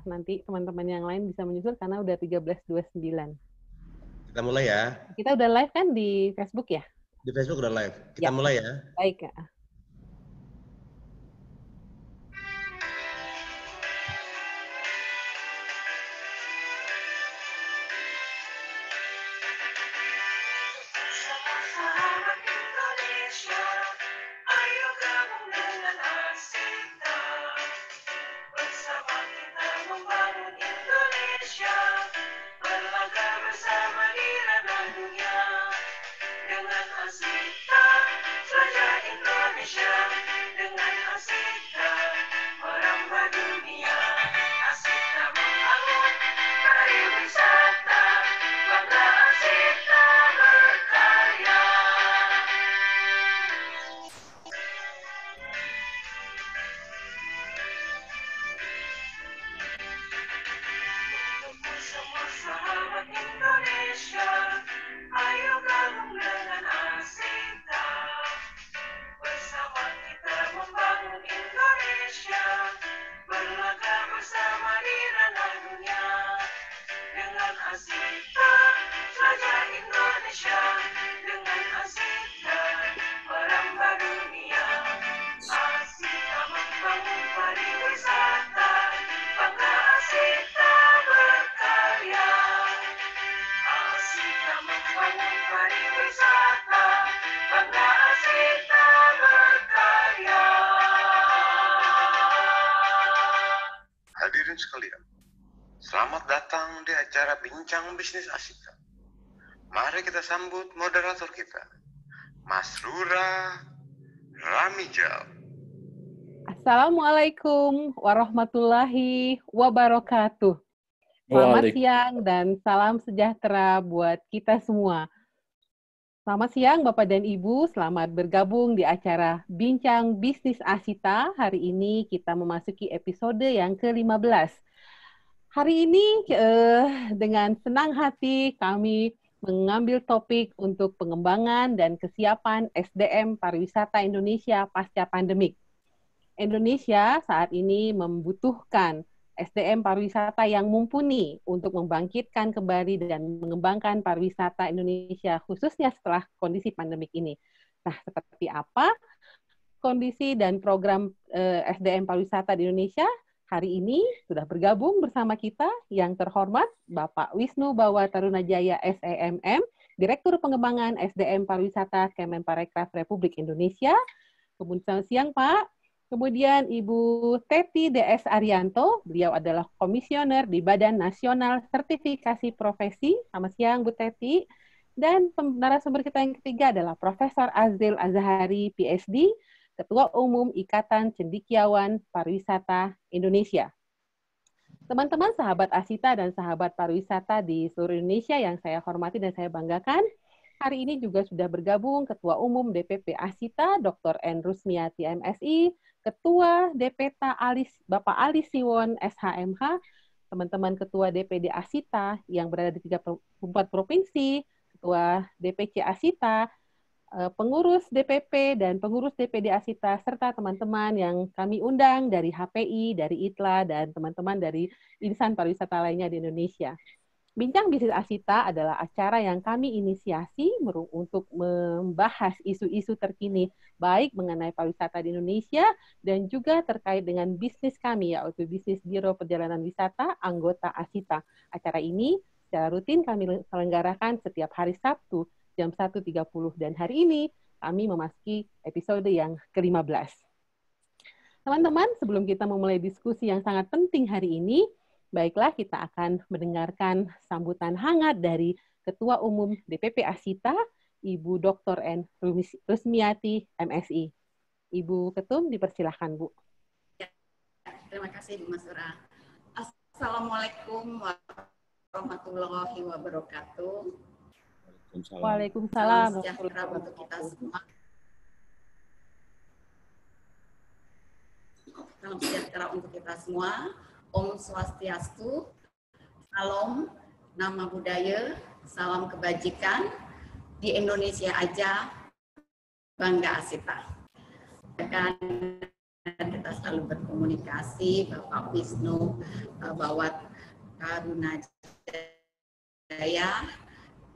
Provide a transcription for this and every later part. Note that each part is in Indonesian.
Nanti teman-teman yang lain bisa menyusul karena udah 13.29. Kita mulai ya. Kita udah live kan di Facebook ya? Di Facebook udah live. Kita Ya, mulai ya. baik. Hadirin sekalian, selamat datang di acara Bincang Bisnis Asita. Mari kita sambut moderator kita, Mas Rura Ramijal. Assalamualaikum warahmatullahi wabarakatuh. Selamat siang dan salam sejahtera buat kita semua. Selamat siang Bapak dan Ibu, selamat bergabung di acara Bincang Bisnis Asita. Hari ini kita memasuki episode yang ke-15. Hari ini dengan senang hati kami mengambil topik untuk pengembangan dan kesiapan SDM pariwisata Indonesia pasca pandemik. Indonesia saat ini membutuhkan SDM pariwisata yang mumpuni untuk membangkitkan kembali dan mengembangkan pariwisata Indonesia, khususnya setelah kondisi pandemik ini. Nah, seperti apa kondisi dan program SDM pariwisata di Indonesia? Hari ini sudah bergabung bersama kita yang terhormat Bapak Wisnu Bawa Tarunajaya SEMM, Direktur Pengembangan SDM Pariwisata Kemenparekraf Republik Indonesia. Kemudian selamat siang Pak. Kemudian Ibu Teti DS Arianto, beliau adalah komisioner di Badan Nasional Sertifikasi Profesi. Selamat siang Bu Teti. Dan narasumber kita yang ketiga adalah Profesor Azil Azhari, PhD, Ketua Umum Ikatan Cendekiawan Pariwisata Indonesia. Teman-teman sahabat Asita dan sahabat pariwisata di seluruh Indonesia yang saya hormati dan saya banggakan, hari ini juga sudah bergabung Ketua Umum DPP Asita, Dr. N. Rusmiati MSI, Ketua DPTA Bapak Ali Siwon SHMH, teman-teman Ketua DPD Asita yang berada di 34 provinsi, Ketua DPC Asita, pengurus DPP dan pengurus DPD Asita, serta teman-teman yang kami undang dari HPI, dari ITLA, dan teman-teman dari insan pariwisata lainnya di Indonesia. Bincang Bisnis Asita adalah acara yang kami inisiasi untuk membahas isu-isu terkini, baik mengenai pariwisata di Indonesia dan juga terkait dengan bisnis kami, yaitu Bisnis Biro Perjalanan Wisata anggota Asita. Acara ini secara rutin kami selenggarakan setiap hari Sabtu, jam 1.30. Dan hari ini kami memasuki episode yang ke-15. Teman-teman, sebelum kita memulai diskusi yang sangat penting hari ini, baiklah kita akan mendengarkan sambutan hangat dari Ketua Umum DPP Asita, Ibu Dr. N. Rusmiati, MSI. Ibu Ketum, dipersilahkan, Bu. Terima kasih, Mas Ura. Assalamualaikum warahmatullahi wabarakatuh. Waalaikumsalam. Salam sejahtera untuk kita semua. Salam sejahtera untuk kita semua. Om Swastiastu, salam nama budaya, salam kebajikan. Di Indonesia aja, bangga Asita. Dan kita selalu berkomunikasi, Bapak Wisnu Bawat Karunajaya,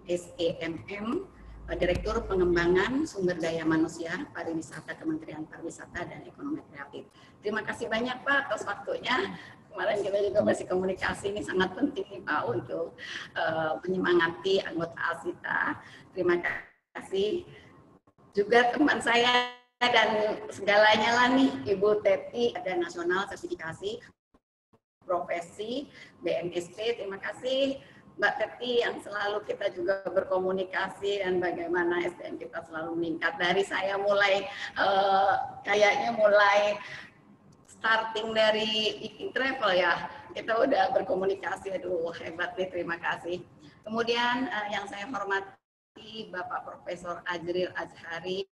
SEMM, Direktur Pengembangan Sumber Daya Manusia Pariwisata Kementerian Pariwisata dan Ekonomi Kreatif. Terima kasih banyak Pak atas waktunya. Kemarin kita juga masih komunikasi, ini sangat penting nih Pak untuk menyemangati anggota Asita. Terima kasih juga teman saya dan segalanya lah nih Ibu Teti, ada Nasional Sertifikasi Profesi BNSP. Terima kasih Mbak Teti yang selalu kita juga berkomunikasi dan bagaimana SDM kita selalu meningkat. Dari saya mulai kayaknya mulai starting dari bikin travel ya, kita udah berkomunikasi, aduh hebat nih, terima kasih. Kemudian yang saya hormati Bapak Profesor Ajril Azhari,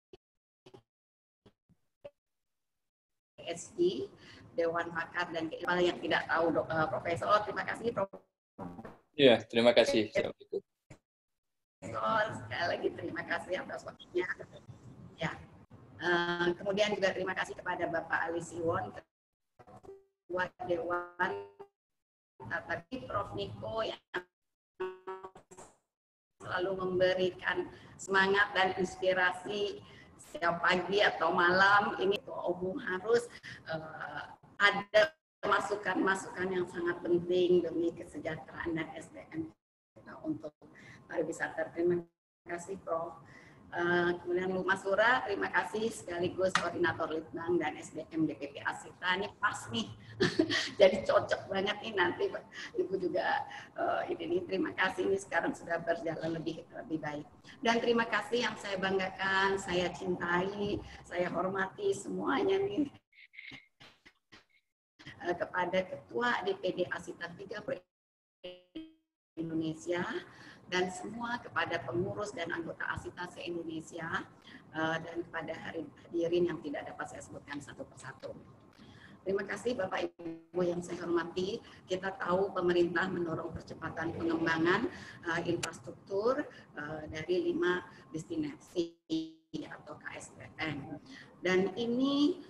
PhD, Dewan Pakar dan yang tidak tahu Profesor, terima kasih Prof. Iya, terima kasih. Sekali lagi terima kasih atas waktunya. Ya, kemudian juga terima kasih kepada Bapak Ali Siwon, Ketua Dewan, tadi Prof. Niko yang selalu memberikan semangat dan inspirasi setiap pagi atau malam. Ini umum harus ada masukan-masukan yang sangat penting demi kesejahteraan dan SDM kita untuk pariwisata. Terima kasih Prof. Kemudian Bu Masura, terima kasih sekaligus Koordinator Litbang dan SDM DPP Asita. Ini pas nih, jadi cocok banget nih nanti Ibu juga ini terima kasih, ini sekarang sudah berjalan lebih baik. Dan terima kasih yang saya banggakan, saya cintai, saya hormati semuanya nih. Kepada Ketua DPD Asita 3 Indonesia dan semua kepada pengurus dan anggota Asita se-Indonesia dan kepada hadirin yang tidak dapat saya sebutkan satu persatu. Terima kasih Bapak Ibu yang saya hormati. Kita tahu pemerintah mendorong percepatan pengembangan infrastruktur dari 5 destinasi atau KSPN. Dan ini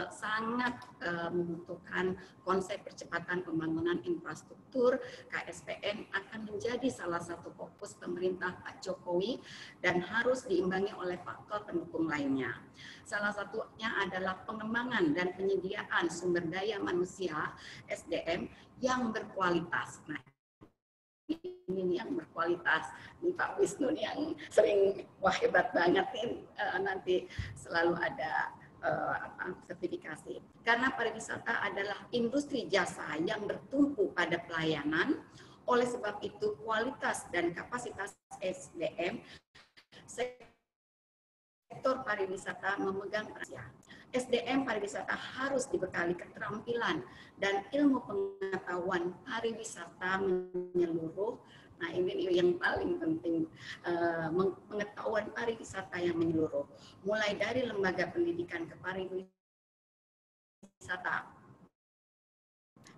sangat membutuhkan konsep percepatan pembangunan infrastruktur. KSPN akan menjadi salah satu fokus pemerintah Pak Jokowi dan harus diimbangi oleh faktor pendukung lainnya. Salah satunya adalah pengembangan dan penyediaan sumber daya manusia SDM yang berkualitas. Nah, ini yang berkualitas. Ini Pak Wisnu yang sering, wah hebat banget nih, nanti selalu ada sertifikasi. Karena pariwisata adalah industri jasa yang bertumpu pada pelayanan, oleh sebab itu kualitas dan kapasitas SDM sektor pariwisata memegang peran. SDM pariwisata harus dibekali keterampilan dan ilmu pengetahuan pariwisata menyeluruh. Nah ini yang paling penting, pengetahuan pariwisata yang menyeluruh. Mulai dari lembaga pendidikan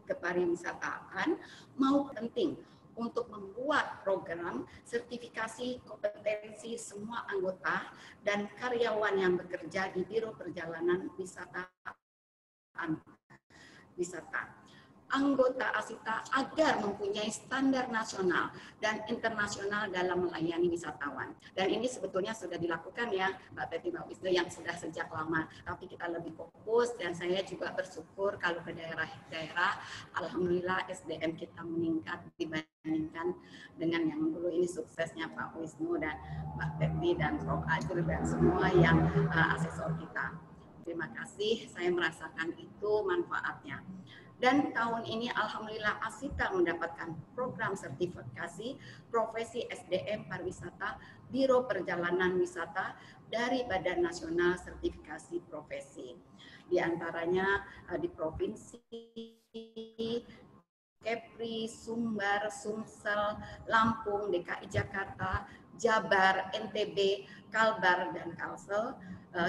kepariwisataan mau penting untuk membuat program sertifikasi kompetensi semua anggota dan karyawan yang bekerja di Biro Perjalanan Wisata. Anggota Asita agar mempunyai standar nasional dan internasional dalam melayani wisatawan. Dan ini sebetulnya sudah dilakukan ya Mbak Teti, Mbak Wisnu, yang sudah sejak lama. Tapi kita lebih fokus dan saya juga bersyukur kalau ke daerah-daerah, alhamdulillah SDM kita meningkat dibandingkan dengan yang dulu. Ini suksesnya Pak Wisnu dan Mbak Teti dan Prof. Ajril dan semua yang asesor kita. Terima kasih, saya merasakan itu manfaatnya. Dan tahun ini alhamdulillah Asita mendapatkan program sertifikasi profesi SDM pariwisata Biro Perjalanan Wisata dari Badan Nasional Sertifikasi Profesi. Di antaranya di Provinsi Kepri, Sumbar, Sumsel, Lampung, DKI Jakarta, Jabar, NTB, Kalbar, dan Kalsel.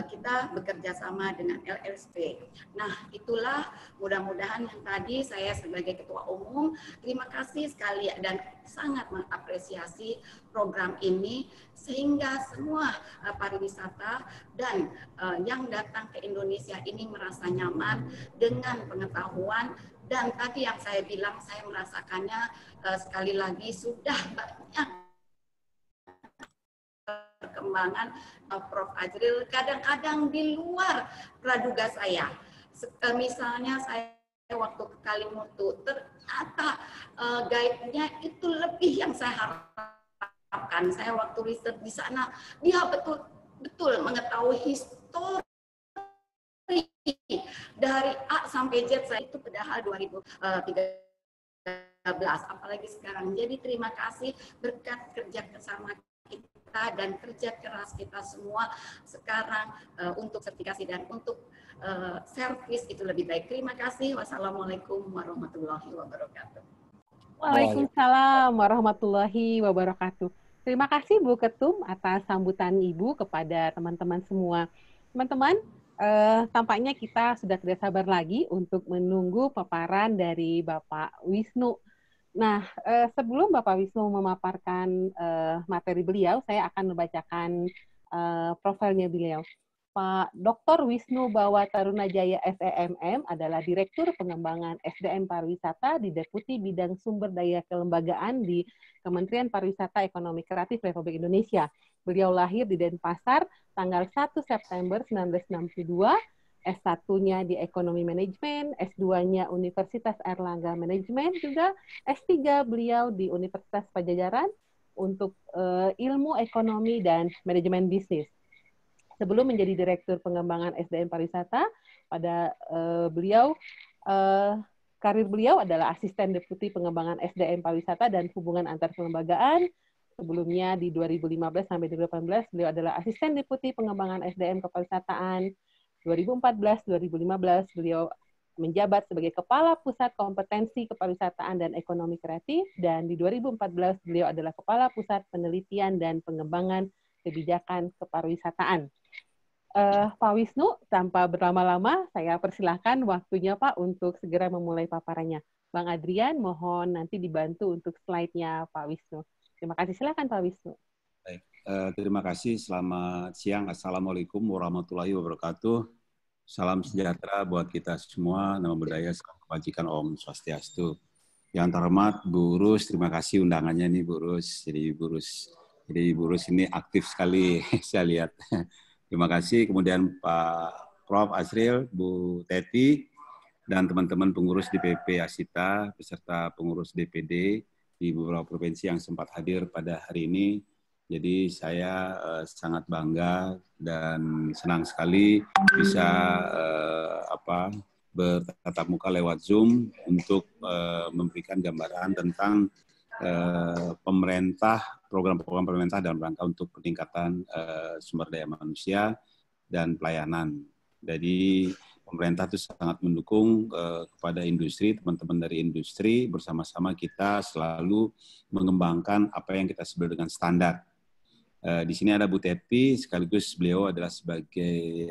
kita bekerja sama dengan LSP. Nah, itulah mudah-mudahan yang tadi saya sebagai Ketua Umum, terima kasih sekali dan sangat mengapresiasi program ini sehingga semua pariwisata dan yang datang ke Indonesia ini merasa nyaman dengan pengetahuan. Dan tadi yang saya bilang, saya merasakannya sekali lagi sudah banyak perkembangan Prof. Azril kadang-kadang di luar praduga saya. Misalnya saya waktu ke Kalimutu, ternyata guide-nya itu lebih yang saya harapkan. Saya waktu riset di sana, dia betul-betul mengetahui histori dari A sampai Z. Saya itu padahal 2013, apalagi sekarang. Jadi terima kasih berkat kerja bersama kita dan kerja keras kita semua sekarang untuk sertifikasi dan untuk servis itu lebih baik. Terima kasih. Wassalamualaikum warahmatullahi wabarakatuh. Waalaikumsalam warahmatullahi wabarakatuh. Terima kasih Bu Ketum atas sambutan Ibu kepada teman-teman semua. Teman-teman, tampaknya kita sudah tidak sabar lagi untuk menunggu paparan dari Bapak Wisnu. Nah, sebelum Bapak Wisnu memaparkan materi beliau, saya akan membacakan profilnya beliau. Pak Dr. Wisnu Bawa Tarunajaya SEMM adalah Direktur Pengembangan SDM Pariwisata di Deputi Bidang Sumber Daya Kelembagaan di Kementerian Pariwisata Ekonomi Kreatif Republik Indonesia. Beliau lahir di Denpasar tanggal 1 September 1962, S1-nya di Ekonomi Manajemen, S2-nya Universitas Airlangga Manajemen, juga S3 beliau di Universitas Pajajaran untuk ilmu ekonomi dan manajemen bisnis. Sebelum menjadi Direktur Pengembangan SDM Pariwisata, pada karir beliau adalah Asisten Deputi Pengembangan SDM Pariwisata dan Hubungan Antar Kelembagaan. Sebelumnya di 2015 sampai 2018 beliau adalah Asisten Deputi Pengembangan SDM Kepariwisataan. 2014-2015 beliau menjabat sebagai Kepala Pusat Kompetensi Kepariwisataan dan Ekonomi Kreatif, dan di 2014 beliau adalah Kepala Pusat Penelitian dan Pengembangan Kebijakan Kepariwisataan. Pak Wisnu, tanpa berlama-lama, saya persilahkan waktunya Pak untuk segera memulai paparannya. Bang Adrian, mohon nanti dibantu untuk slide-nya Pak Wisnu. Terima kasih, silakan Pak Wisnu. Baik, terima kasih. Selamat siang. Assalamualaikum warahmatullahi wabarakatuh. Salam sejahtera buat kita semua. Nama budaya, salam kebajikan, Om Swastiastu. Yang terhormat Bu Rus, terima kasih undangannya nih Bu Rus. Jadi Bu Rus ini aktif sekali saya lihat. Terima kasih. Kemudian Pak Prof. Azril, Bu Teti, dan teman-teman pengurus DPP Asita, beserta pengurus DPD di beberapa provinsi yang sempat hadir pada hari ini. Jadi saya sangat bangga dan senang sekali bisa bertatap muka lewat Zoom untuk memberikan gambaran tentang program-program pemerintah dalam rangka untuk peningkatan sumber daya manusia dan pelayanan. Jadi pemerintah itu sangat mendukung kepada industri, teman-teman dari industri, bersama-sama kita selalu mengembangkan apa yang kita sebut dengan standar. Di sini ada Bu Teti, sekaligus beliau adalah sebagai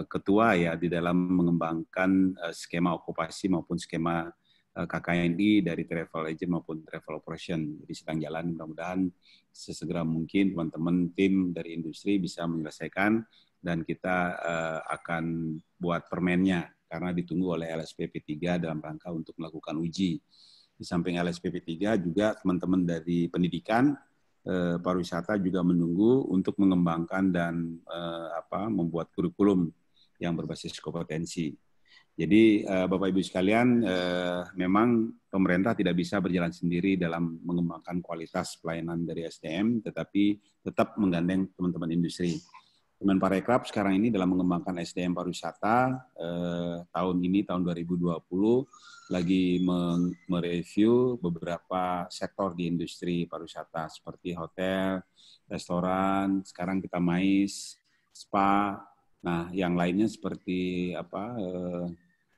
ketua ya di dalam mengembangkan skema okupasi maupun skema KKNI dari travel agent maupun travel operation. Jadi sedang jalan, mudah-mudahan sesegera mungkin teman-teman tim dari industri bisa menyelesaikan dan kita akan buat permennya karena ditunggu oleh LSPP 3 dalam rangka untuk melakukan uji. Di samping LSPP 3 juga teman-teman dari pendidikan pariwisata juga menunggu untuk mengembangkan dan membuat kurikulum yang berbasis kompetensi. Jadi Bapak Ibu sekalian, memang pemerintah tidak bisa berjalan sendiri dalam mengembangkan kualitas pelayanan dari SDM, tetapi tetap menggandeng teman-teman industri. Kemenparekraf sekarang ini dalam mengembangkan SDM pariwisata, tahun ini, tahun 2020, lagi mereview beberapa sektor di industri pariwisata, seperti hotel, restoran, sekarang kita MICE, spa, nah yang lainnya seperti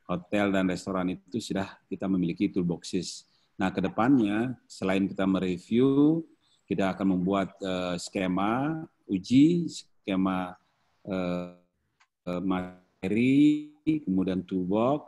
hotel dan restoran itu sudah kita memiliki toolboxes. Nah, ke depannya selain kita mereview, kita akan membuat skema uji, skema materi, kemudian toolbox,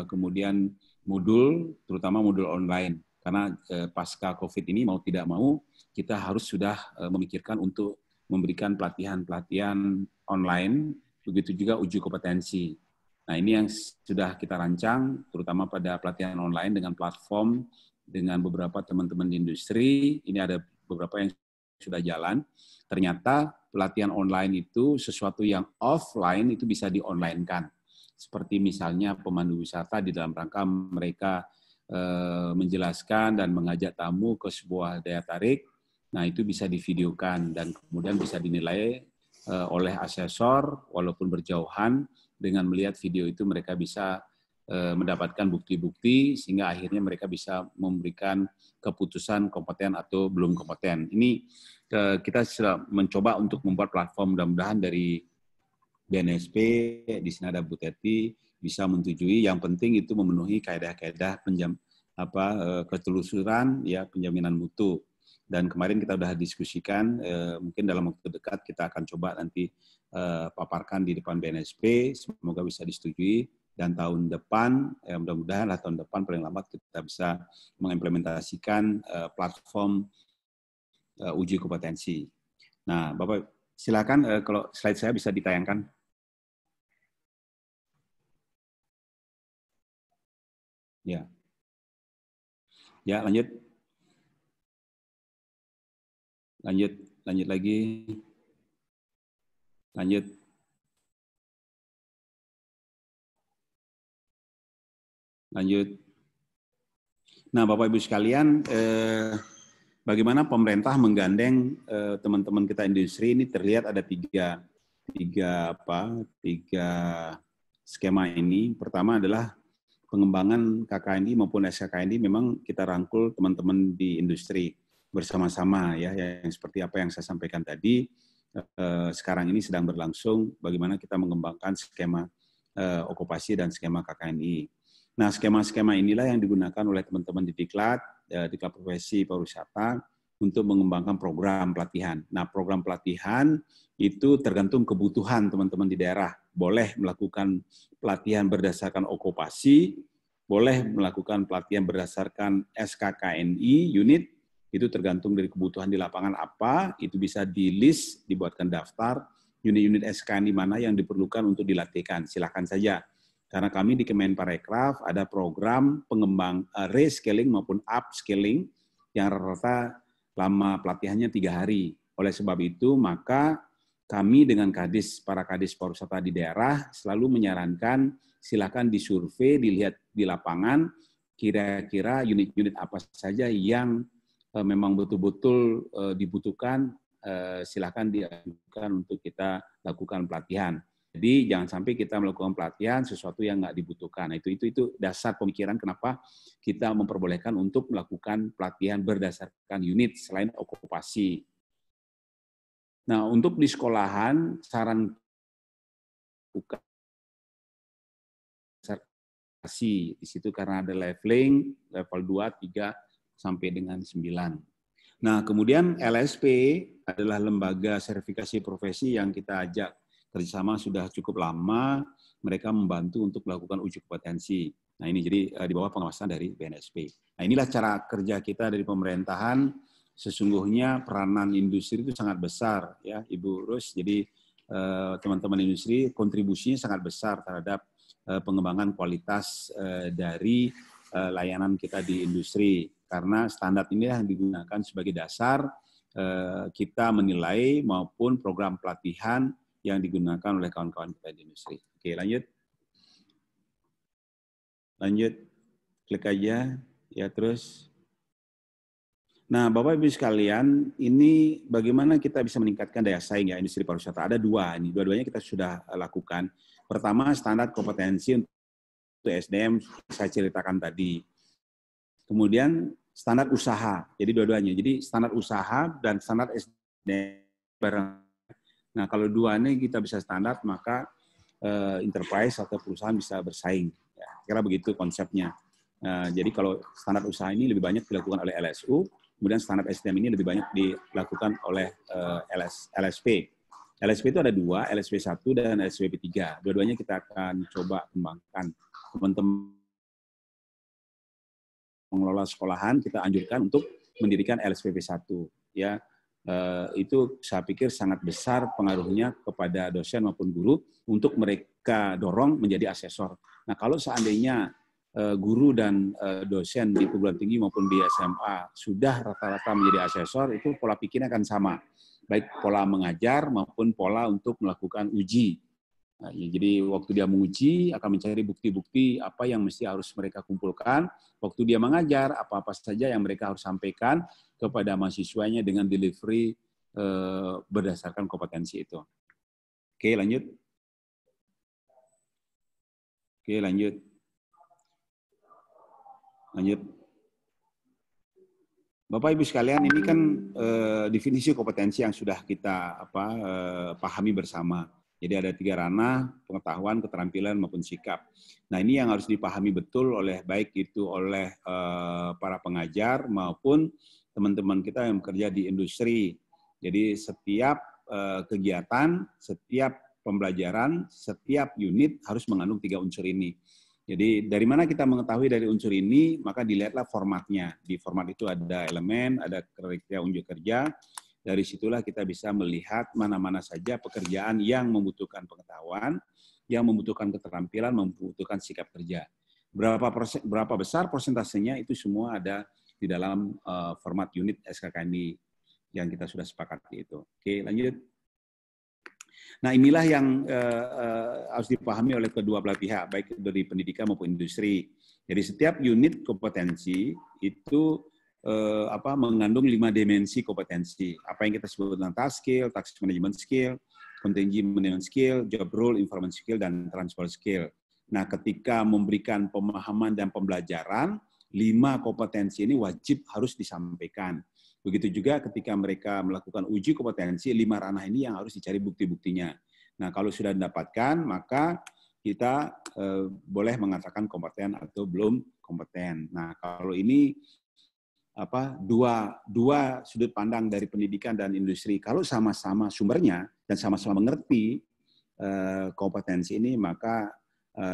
kemudian modul, terutama modul online. Karena pasca COVID ini mau tidak mau, kita harus sudah memikirkan untuk memberikan pelatihan-pelatihan online, begitu juga uji kompetensi. Nah, ini yang sudah kita rancang, terutama pada pelatihan online dengan platform, dengan beberapa teman-teman di industri. Ini ada beberapa yang sudah jalan. Ternyata pelatihan online itu sesuatu yang offline itu bisa di-online-kan. Seperti misalnya pemandu wisata di dalam rangka mereka menjelaskan dan mengajak tamu ke sebuah daya tarik. Nah, itu bisa divideokan dan kemudian bisa dinilai oleh asesor walaupun berjauhan. Dengan melihat video itu mereka bisa mendapatkan bukti-bukti sehingga akhirnya mereka bisa memberikan keputusan kompeten atau belum kompeten. Ini kita sudah mencoba untuk membuat platform, mudah-mudahan dari BNSP, di sini ada Bu Teti, bisa menyetujui. Yang penting itu memenuhi kaedah-kaedah ketelusuran, ya, penjaminan mutu. Dan kemarin kita sudah diskusikan, mungkin dalam waktu dekat kita akan coba nanti paparkan di depan BNSP, semoga bisa disetujui, dan tahun depan, mudah-mudahan tahun depan paling lambat kita bisa mengimplementasikan platform uji kompetensi. Nah, Bapak silakan kalau slide saya bisa ditayangkan. Ya. Ya, lanjut. Lanjut lagi. Lanjut. Nah, Bapak Ibu sekalian, bagaimana pemerintah menggandeng teman-teman kita industri ini terlihat ada tiga skema ini. Pertama adalah pengembangan KKNI maupun SKKNI memang kita rangkul teman-teman di industri bersama-sama, ya, yang seperti apa yang saya sampaikan tadi. Sekarang ini sedang berlangsung bagaimana kita mengembangkan skema okupasi dan skema KKNI. Nah, skema-skema inilah yang digunakan oleh teman-teman di Diklat Profesi Pariwisata untuk mengembangkan program pelatihan. Nah, program pelatihan itu tergantung kebutuhan teman-teman di daerah. Boleh melakukan pelatihan berdasarkan okupasi, boleh melakukan pelatihan berdasarkan SKKNI unit, itu tergantung dari kebutuhan di lapangan apa, itu bisa di-list, dibuatkan daftar, unit-unit SKKNI mana yang diperlukan untuk dilatihkan. Silakan saja. Karena kami di Kemenparekraf ada program pengembang reskilling maupun upskilling yang rata-rata lama pelatihannya 3 hari. Oleh sebab itu, maka kami dengan para kadis pariwisata di daerah selalu menyarankan silakan disurvei, dilihat di lapangan, kira-kira unit-unit apa saja yang memang betul-betul dibutuhkan, silakan diajukan untuk kita lakukan pelatihan. Jadi jangan sampai kita melakukan pelatihan sesuatu yang nggak dibutuhkan. Nah, itu dasar pemikiran kenapa kita memperbolehkan untuk melakukan pelatihan berdasarkan unit selain okupasi. Nah, untuk di sekolahan saran bukan di situ karena ada leveling level 2, 3 sampai dengan 9. Nah, kemudian LSP adalah lembaga sertifikasi profesi yang kita ajak kerjasama sudah cukup lama, mereka membantu untuk melakukan uji kompetensi. Nah, ini jadi di bawah pengawasan dari BNSP. Nah, inilah cara kerja kita dari pemerintahan. Sesungguhnya peranan industri itu sangat besar, ya, Ibu Rus. Jadi teman-teman industri kontribusinya sangat besar terhadap pengembangan kualitas dari layanan kita di industri. Karena standar ini yang digunakan sebagai dasar kita menilai maupun program pelatihan yang digunakan oleh kawan-kawan kita di industri. Oke, lanjut. Klik aja, ya, terus. Nah, Bapak Ibu sekalian, ini bagaimana kita bisa meningkatkan daya saing, ya, industri pariwisata. Ada dua, ini dua-duanya kita sudah lakukan. Pertama, standar kompetensi untuk SDM saya ceritakan tadi. Kemudian standar usaha, jadi dua-duanya. Jadi standar usaha dan standar SDM bareng. Nah, kalau duanya kita bisa standar, maka enterprise atau perusahaan bisa bersaing. Ya, kira begitu konsepnya. Jadi kalau standar usaha ini lebih banyak dilakukan oleh LSU, kemudian standar SDM ini lebih banyak dilakukan oleh LSP. LSP itu ada dua, LSP 1 dan LSP 3. Dua-duanya kita akan coba kembangkan. Teman-teman mengelola sekolahan, kita anjurkan untuk mendirikan LSPP 1. Ya, itu saya pikir sangat besar pengaruhnya kepada dosen maupun guru untuk mereka dorong menjadi asesor. Nah, kalau seandainya guru dan dosen di perguruan tinggi maupun di SMA sudah rata-rata menjadi asesor, itu pola pikirnya akan sama, baik pola mengajar maupun pola untuk melakukan uji. Nah, ya, jadi waktu dia menguji akan mencari bukti-bukti apa yang mesti harus mereka kumpulkan. Waktu dia mengajar, apa-apa saja yang mereka harus sampaikan kepada mahasiswanya dengan delivery berdasarkan kompetensi itu. Oke, lanjut. Oke, lanjut. Lanjut. Bapak Ibu sekalian, ini kan definisi kompetensi yang sudah kita pahami bersama. Jadi ada 3 ranah, pengetahuan, keterampilan maupun sikap. Nah, ini yang harus dipahami betul oleh baik itu oleh para pengajar maupun teman-teman kita yang bekerja di industri. Jadi setiap kegiatan, setiap pembelajaran, setiap unit harus mengandung 3 unsur ini. Jadi dari mana kita mengetahui dari unsur ini, maka dilihatlah formatnya. Di format itu ada elemen, ada kriteria unjuk kerja. Dari situlah kita bisa melihat mana-mana saja pekerjaan yang membutuhkan pengetahuan, yang membutuhkan keterampilan, membutuhkan sikap kerja. Berapa besar persentasenya itu semua ada di dalam format unit SKKNI yang kita sudah sepakati itu. Oke, lanjut. Nah, inilah yang harus dipahami oleh kedua belah pihak, baik dari pendidikan maupun industri. Jadi setiap unit kompetensi itu mengandung 5 dimensi kompetensi. Apa yang kita sebut dengan task management skill, contingent management skill, job role, information skill, dan transfer skill. Nah, ketika memberikan pemahaman dan pembelajaran, 5 kompetensi ini wajib harus disampaikan. Begitu juga ketika mereka melakukan uji kompetensi, 5 ranah ini yang harus dicari bukti-buktinya. Nah, kalau sudah didapatkan, maka kita boleh mengatakan kompeten atau belum kompeten. Nah, kalau ini dua sudut pandang dari pendidikan dan industri. Kalau sama-sama sumbernya dan sama-sama mengerti kompetensi ini, maka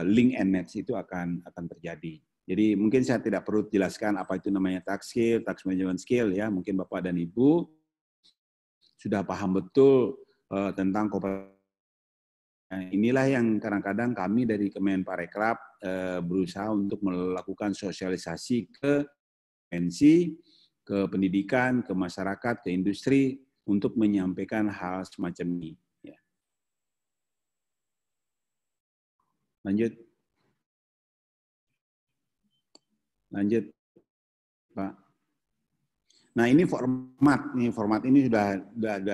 link and match itu akan terjadi. Jadi mungkin saya tidak perlu jelaskan apa itu namanya task management skill ya. Mungkin Bapak dan Ibu sudah paham betul tentang kompetensi. Nah, inilah yang kadang-kadang kami dari Kemenparekraf berusaha untuk melakukan sosialisasi ke kompetensi, ke pendidikan, ke masyarakat, ke industri untuk menyampaikan hal semacam ini. Ya. Lanjut. Lanjut, Pak. Nah, ini format ini sudah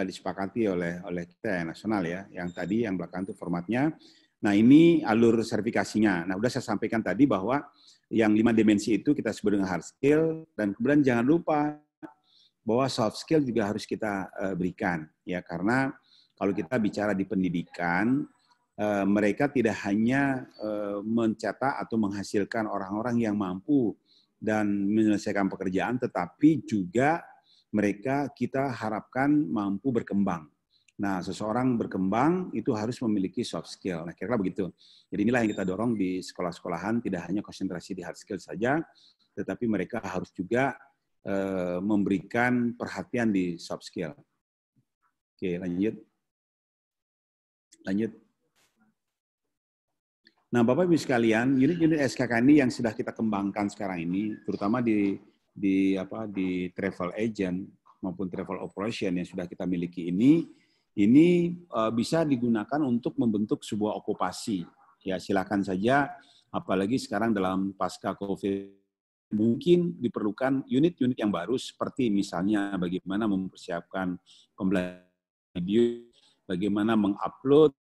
disepakati oleh kita yang nasional ya. Yang tadi yang belakang itu formatnya. Nah, ini alur sertifikasinya. Nah, sudah saya sampaikan tadi bahwa yang 5 dimensi itu kita sebut dengan hard skill, dan kemudian jangan lupa bahwa soft skill juga harus kita berikan ya, karena kalau kita bicara di pendidikan, mereka tidak hanya mencetak atau menghasilkan orang-orang yang mampu dan menyelesaikan pekerjaan, tetapi juga mereka kita harapkan mampu berkembang. Nah, seseorang berkembang itu harus memiliki soft skill. Nah, kira-kira begitu. Jadi inilah yang kita dorong di sekolah-sekolahan, tidak hanya konsentrasi di hard skill saja, tetapi mereka harus juga memberikan perhatian di soft skill. Oke, lanjut. Lanjut. Nah, Bapak Ibu sekalian, unit-unit SKKNI yang sudah kita kembangkan sekarang ini, terutama di travel agent maupun travel operation yang sudah kita miliki ini bisa digunakan untuk membentuk sebuah okupasi. Ya, silakan saja, apalagi sekarang dalam pasca COVID, mungkin diperlukan unit-unit yang baru seperti misalnya bagaimana mempersiapkan pembelajaran video, bagaimana mengupload,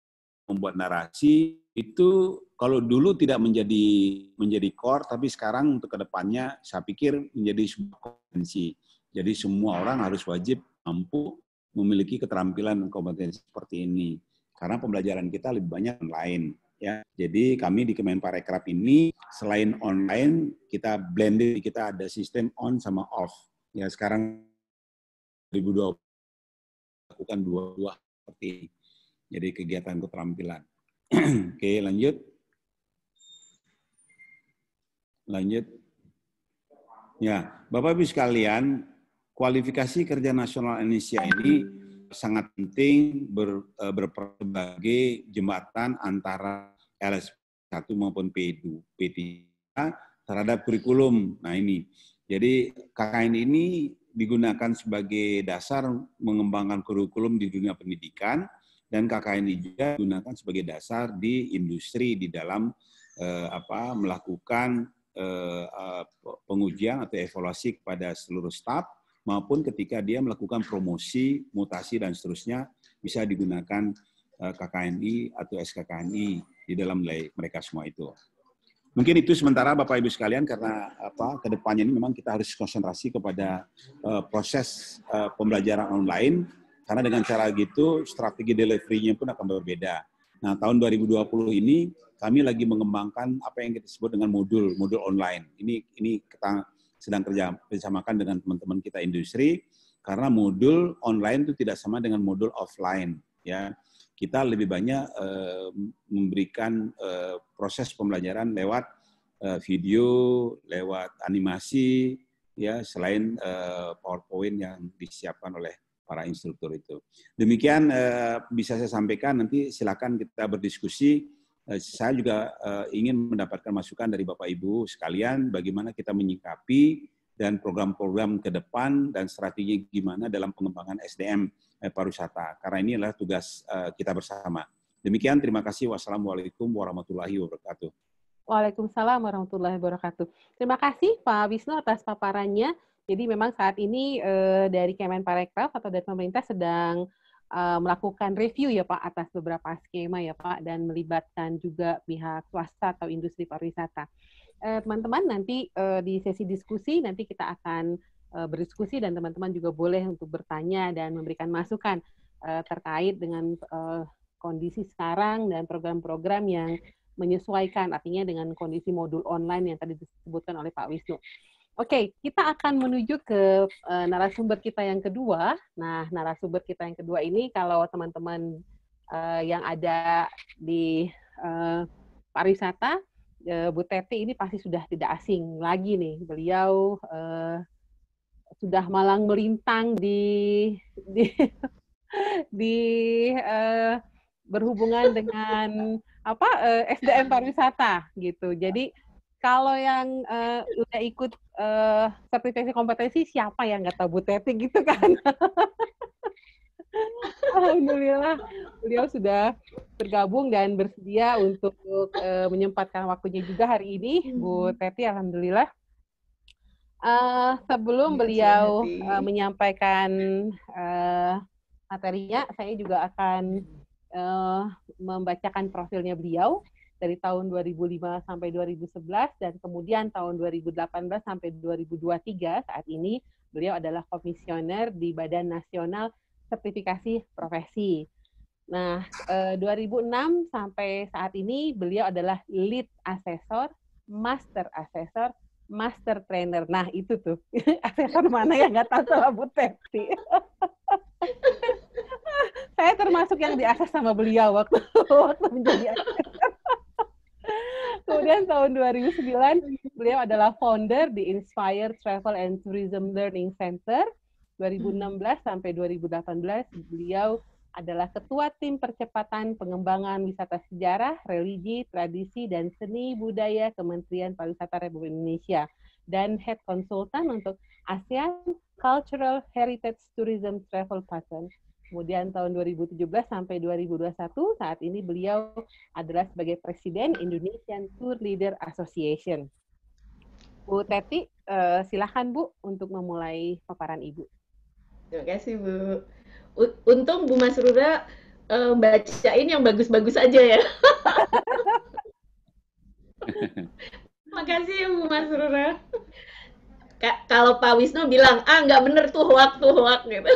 membuat narasi. Itu kalau dulu tidak menjadi core, tapi sekarang untuk kedepannya saya pikir menjadi sebuah kompetensi. Jadi semua orang harus wajib mampu memiliki keterampilan dan kompetensi seperti ini. Karena pembelajaran kita lebih banyak online. Ya, jadi kami di Kemenparekraf ini selain online kita blended, kita ada sistem on sama off. Ya, sekarang 2020 lakukan dua seperti ini. Jadi kegiatan keterampilan. Oke, lanjut. Lanjut. Ya, Bapak Ibu sekalian, kualifikasi kerja nasional Indonesia ini sangat penting berbagai jembatan antara LS1 maupun P3 terhadap kurikulum. Nah ini, jadi KKN ini digunakan sebagai dasar mengembangkan kurikulum di dunia pendidikan, dan KKN ini juga digunakan sebagai dasar di industri di dalam melakukan pengujian atau evaluasi kepada seluruh staf, maupun ketika dia melakukan promosi, mutasi, dan seterusnya bisa digunakan KKNI atau SKKNI di dalam mereka semua itu. Mungkin itu sementara Bapak Ibu sekalian, karena ke depannya ini memang kita harus konsentrasi kepada proses pembelajaran online, karena dengan cara gitu strategi delivery-nya pun akan berbeda. Nah, tahun 2020 ini kami lagi mengembangkan apa yang kita sebut dengan modul online. Ini kita sedang kerjasamakan dengan teman-teman kita industri, karena modul online itu tidak sama dengan modul offline. Ya, kita lebih banyak memberikan proses pembelajaran lewat video, lewat animasi, ya selain PowerPoint yang disiapkan oleh para instruktur itu. Demikian bisa saya sampaikan, nanti silakan kita berdiskusi. Saya juga ingin mendapatkan masukan dari Bapak Ibu sekalian bagaimana kita menyikapi dan program-program ke depan dan strategi gimana dalam pengembangan SDM pariwisata. Karena ini adalah tugas kita bersama. Demikian, terima kasih. Wassalamualaikum warahmatullahi wabarakatuh. Waalaikumsalam warahmatullahi wabarakatuh. Terima kasih Pak Wisnu atas paparannya. Jadi memang saat ini dari Kemenparekraf atau dari pemerintah sedang melakukan review ya Pak atas beberapa skema ya Pak, dan melibatkan juga pihak swasta atau industri pariwisata. Teman-teman nanti di sesi diskusi nanti kita akan berdiskusi, dan teman-teman juga boleh untuk bertanya dan memberikan masukan terkait dengan kondisi sekarang dan program-program yang menyesuaikan, artinya dengan kondisi modul online yang tadi disebutkan oleh Pak Wisnu. Oke, kita akan menuju ke narasumber kita yang kedua. Nah, narasumber kita yang kedua ini, kalau teman-teman yang ada di pariwisata, Bu Teti ini pasti sudah tidak asing lagi nih. Beliau sudah malang melintang di berhubungan dengan SDM pariwisata gitu. Jadi kalau yang udah ikut sertifikasi kompetensi, siapa yang nggak tahu Bu Teti gitu kan? Alhamdulillah, beliau sudah bergabung dan bersedia untuk menyempatkan waktunya juga hari ini, Bu Teti. Alhamdulillah. Sebelum beliau menyampaikan materinya, saya juga akan membacakan profilnya beliau dari tahun 2005 sampai 2011, dan kemudian tahun 2018 sampai 2023. Saat ini beliau adalah komisioner di Badan Nasional Sertifikasi Profesi. Nah, 2006 sampai saat ini beliau adalah lead asesor, master asesor, master trainer. Nah, itu tuh. Asesor mana yang nggak tahu sama Bu Teti. Saya termasuk yang diakses sama beliau waktu menjadi asesor. Kemudian tahun 2009, beliau adalah founder di Inspire Travel and Tourism Learning Center. 2016 sampai 2018, beliau adalah Ketua Tim Percepatan Pengembangan Wisata Sejarah, Religi, Tradisi, dan Seni Budaya Kementerian Pariwisata Republik Indonesia, dan Head Consultant untuk ASEAN Cultural Heritage Tourism Travel Pattern. Kemudian tahun 2017 sampai 2021, saat ini beliau adalah sebagai Presiden Indonesian Tour Leader Association. Bu Teti, silakan Bu untuk memulai paparan Ibu. Terima kasih Bu. Untung Bu Masrura bacain yang bagus-bagus aja ya. Terima kasih Bu Masrura. Kalau Pak Wisnu bilang, nggak bener tuh hoak gitu.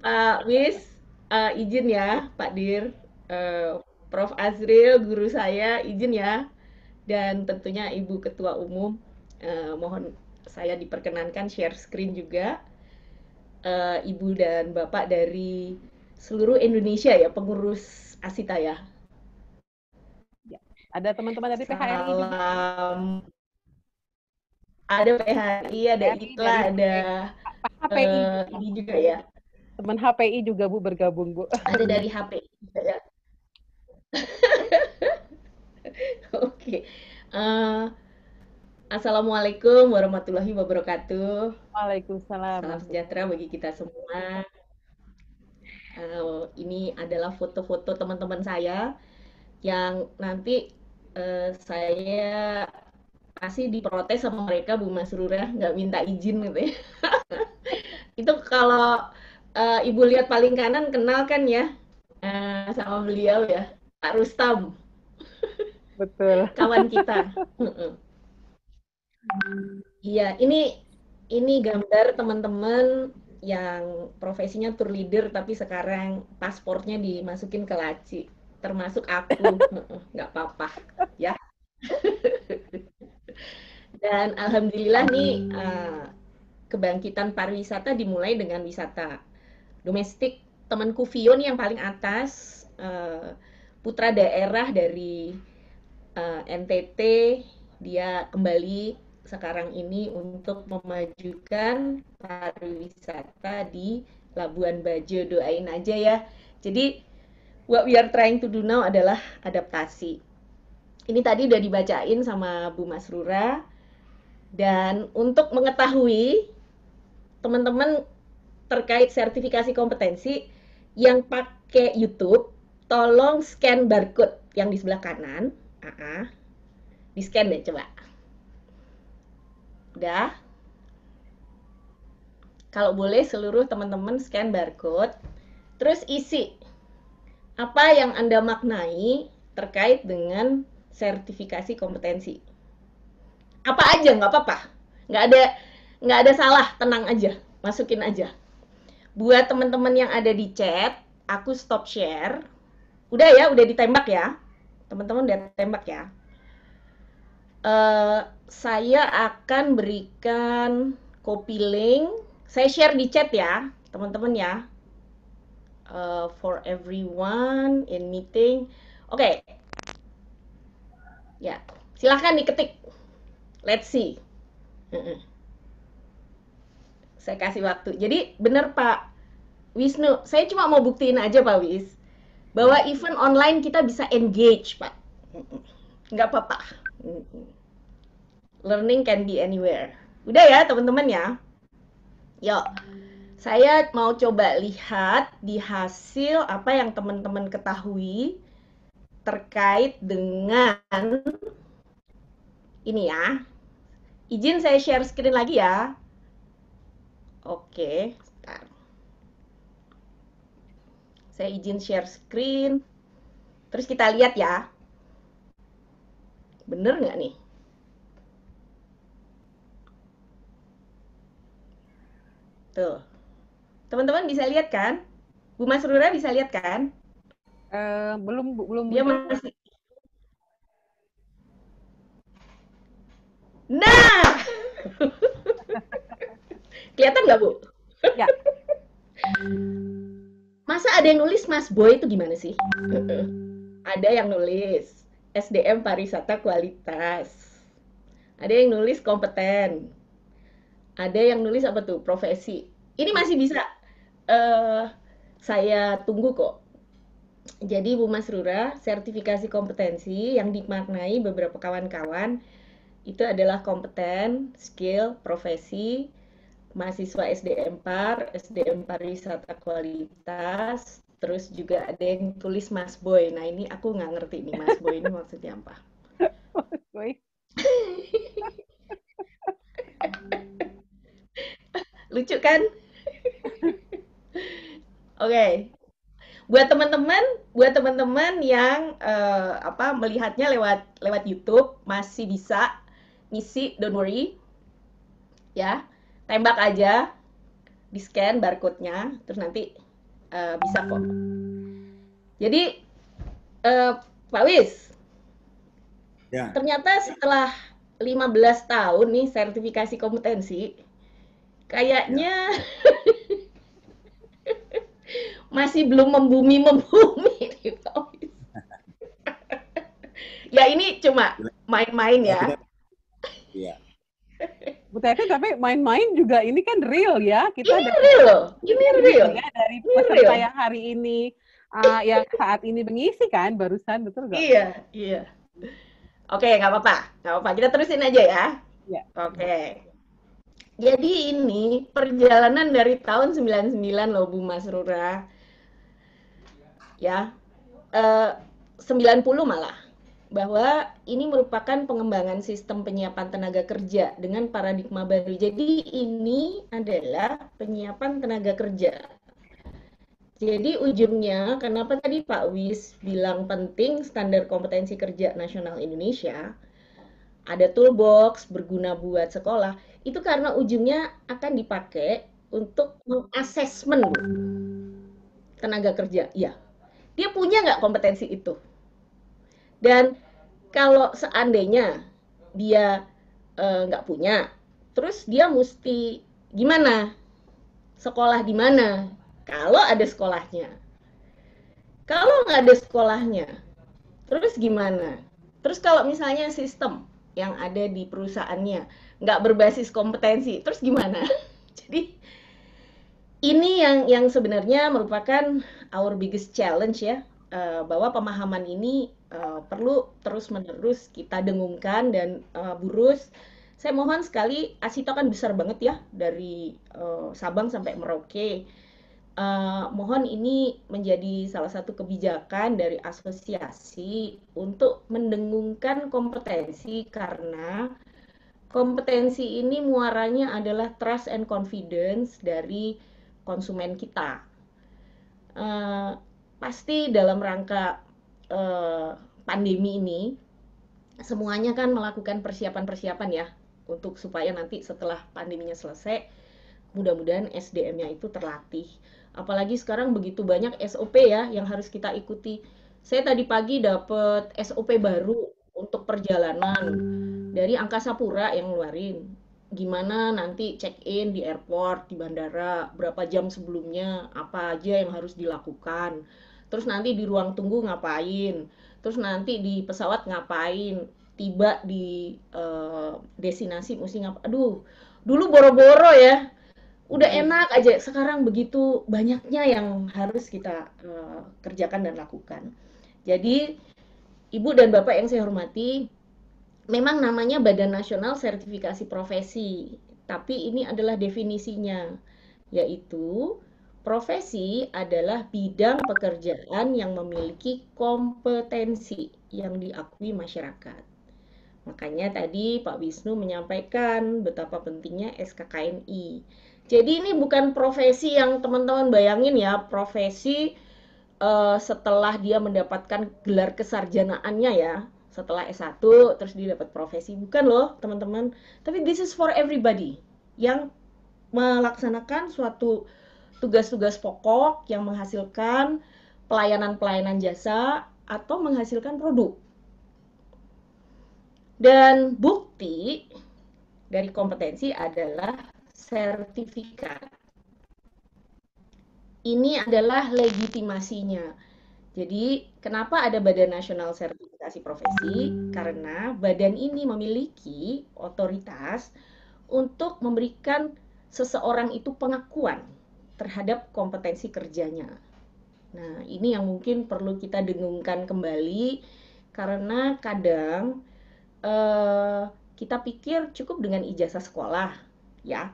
Pak Wis, izin ya Pak Dir, Prof. Azril, guru saya, izin ya. Dan tentunya Ibu Ketua Umum, mohon saya diperkenankan share screen juga. Ibu dan Bapak dari seluruh Indonesia ya, pengurus Asita ya. Ada teman-teman dari PHRI juga. Ada PHRI, ada ITLA, ada HPI ini juga ya. Teman HPI juga Bu bergabung Bu. Ada dari HPI juga ya. Oke. Assalamualaikum warahmatullahi wabarakatuh. Waalaikumsalam. Salam sejahtera bagi kita semua. Ini adalah foto-foto teman-teman saya yang nanti saya pasti diprotes sama mereka, Bu Masrura, nggak minta izin gitu ya. Itu kalau Ibu lihat paling kanan, kenal kan ya sama beliau ya, Pak Rustam. Betul. Kawan kita. Iya, ini gambar teman-teman yang profesinya tour leader tapi sekarang pasportnya dimasukin ke laci, termasuk aku. Nggak apa-apa ya. Dan alhamdulillah nih kebangkitan pariwisata dimulai dengan wisata domestik. Temanku Vio nih yang paling atas, putra daerah dari NTT, dia kembali sekarang ini untuk memajukan pariwisata di Labuan Bajo. Doain aja ya. Jadi what we are trying to do now adalah adaptasi. Ini tadi udah dibacain sama Bu Masrura. Dan untuk mengetahui teman-teman terkait sertifikasi kompetensi yang pakai YouTube, tolong scan barcode yang di sebelah kanan. Di scan deh coba. Udah. Kalau boleh seluruh teman-teman scan barcode, terus isi apa yang Anda maknai terkait dengan sertifikasi kompetensi. Apa aja, nggak apa-apa. Nggak ada salah, tenang aja, masukin aja. Buat teman-teman yang ada di chat, aku stop share. Udah ya, udah ditembak ya. Teman-teman udah tembak ya. Saya akan berikan copy link. Saya share di chat ya, teman-teman ya. For everyone in meeting. Oke. Ya, silahkan diketik. Let's see. Saya kasih waktu. Jadi benar Pak Wisnu, saya cuma mau buktiin aja Pak Wis, bahwa event online kita bisa engage Pak. Nggak apa-apa. Learning can be anywhere. Udah ya teman-teman ya. Yuk, saya mau coba lihat di hasil apa yang teman-teman ketahui terkait dengan ini ya. Izin saya share screen lagi ya. Oke, sebentar. Saya izin share screen. Terus kita lihat ya. Bener nggak nih? Tuh. Teman-teman bisa lihat kan? Bu Masrura bisa lihat kan? Belum. Dia masih. Nah! Kelihatan nggak, Bu? Ya. Masa ada yang nulis Mas Boy itu gimana sih? Ada yang nulis SDM pariwisata kualitas. Ada yang nulis kompeten. Ada yang nulis apa tuh? Profesi. Ini masih bisa saya tunggu kok. Jadi Bu Masrura, sertifikasi kompetensi yang dimaknai beberapa kawan-kawan itu adalah kompeten, skill, profesi, mahasiswa SDM Par, SDM pariwisata kualitas, terus juga ada yang tulis Mas Boy. Nah ini aku nggak ngerti nih Mas Boy ini maksudnya apa. Mas Boy. Lucu kan? Oke. Buat teman-teman yang melihatnya lewat YouTube masih bisa ngisi, don't worry. Ya, tembak aja, di-scan barcode-nya, terus nanti bisa kok. Jadi Pak Wis. Ya. Ternyata setelah 15 tahun nih sertifikasi kompetensi, kayaknya masih belum membumi nih Pak Wis. Ya ini cuma main-main ya. Iya. Bu Teti, tapi main-main juga ini kan real ya. Kita Ini real. Ya, dari peserta yang hari ini, yang saat ini mengisi kan, barusan, betul nggak? Iya. Oke, nggak apa-apa. Kita terusin aja ya. Ya. Oke. Jadi ini perjalanan dari tahun 99 loh Bu Masrura. Ya. 90 malah. Bahwa ini merupakan pengembangan sistem penyiapan tenaga kerja dengan paradigma baru. Jadi ini adalah penyiapan tenaga kerja. Jadi ujungnya, kenapa tadi Pak Wis bilang penting standar kompetensi kerja nasional Indonesia, ada toolbox berguna buat sekolah, itu karena ujungnya akan dipakai untuk mengasesmen tenaga kerja. Ya, dia punya nggak kompetensi itu? Dan kalau seandainya dia nggak punya, terus dia mesti gimana? Sekolah di mana? Kalau ada sekolahnya. Kalau nggak ada sekolahnya, terus gimana? Terus kalau misalnya sistem yang ada di perusahaannya nggak berbasis kompetensi, terus gimana? Jadi ini yang sebenarnya merupakan our biggest challenge ya, bahwa pemahaman ini perlu terus-menerus kita dengungkan dan Burus. Saya mohon sekali, Asito kan besar banget ya, dari Sabang sampai Merauke. Mohon ini menjadi salah satu kebijakan dari asosiasi untuk mendengungkan kompetensi, karena kompetensi ini muaranya adalah trust and confidence dari konsumen kita. Pasti dalam rangka pandemi ini semuanya kan melakukan persiapan-persiapan ya, untuk supaya nanti setelah pandeminya selesai mudah-mudahan SDM-nya itu terlatih. Apalagi sekarang begitu banyak SOP ya yang harus kita ikuti. Saya tadi pagi dapat SOP baru untuk perjalanan dari Angkasa Pura yang ngeluarin. Gimana nanti check-in di airport, di bandara, berapa jam sebelumnya, apa aja yang harus dilakukan. Terus nanti di ruang tunggu ngapain, terus nanti di pesawat ngapain, tiba di destinasi mesti ngapain. Aduh, dulu boro-boro ya, udah enak aja, sekarang begitu banyaknya yang harus kita kerjakan dan lakukan. Jadi Ibu dan Bapak yang saya hormati, memang namanya Badan Nasional Sertifikasi Profesi, tapi ini adalah definisinya, yaitu profesi adalah bidang pekerjaan yang memiliki kompetensi yang diakui masyarakat. Makanya tadi Pak Wisnu menyampaikan betapa pentingnya SKKNI. Jadi ini bukan profesi yang teman-teman bayangin ya, profesi setelah dia mendapatkan gelar kesarjanaannya ya, setelah S1 terus dia dapat profesi. Bukan loh teman-teman, tapi this is for everybody yang melaksanakan suatu tugas-tugas pokok yang menghasilkan pelayanan-pelayanan jasa atau menghasilkan produk. Dan bukti dari kompetensi adalah sertifikat. Ini adalah legitimasinya. Jadi, kenapa ada Badan Nasional Sertifikasi Profesi? Karena badan ini memiliki otoritas untuk memberikan seseorang itu pengakuan terhadap kompetensi kerjanya. Nah, ini yang mungkin perlu kita dengungkan kembali, karena kadang kita pikir cukup dengan ijazah sekolah, ya.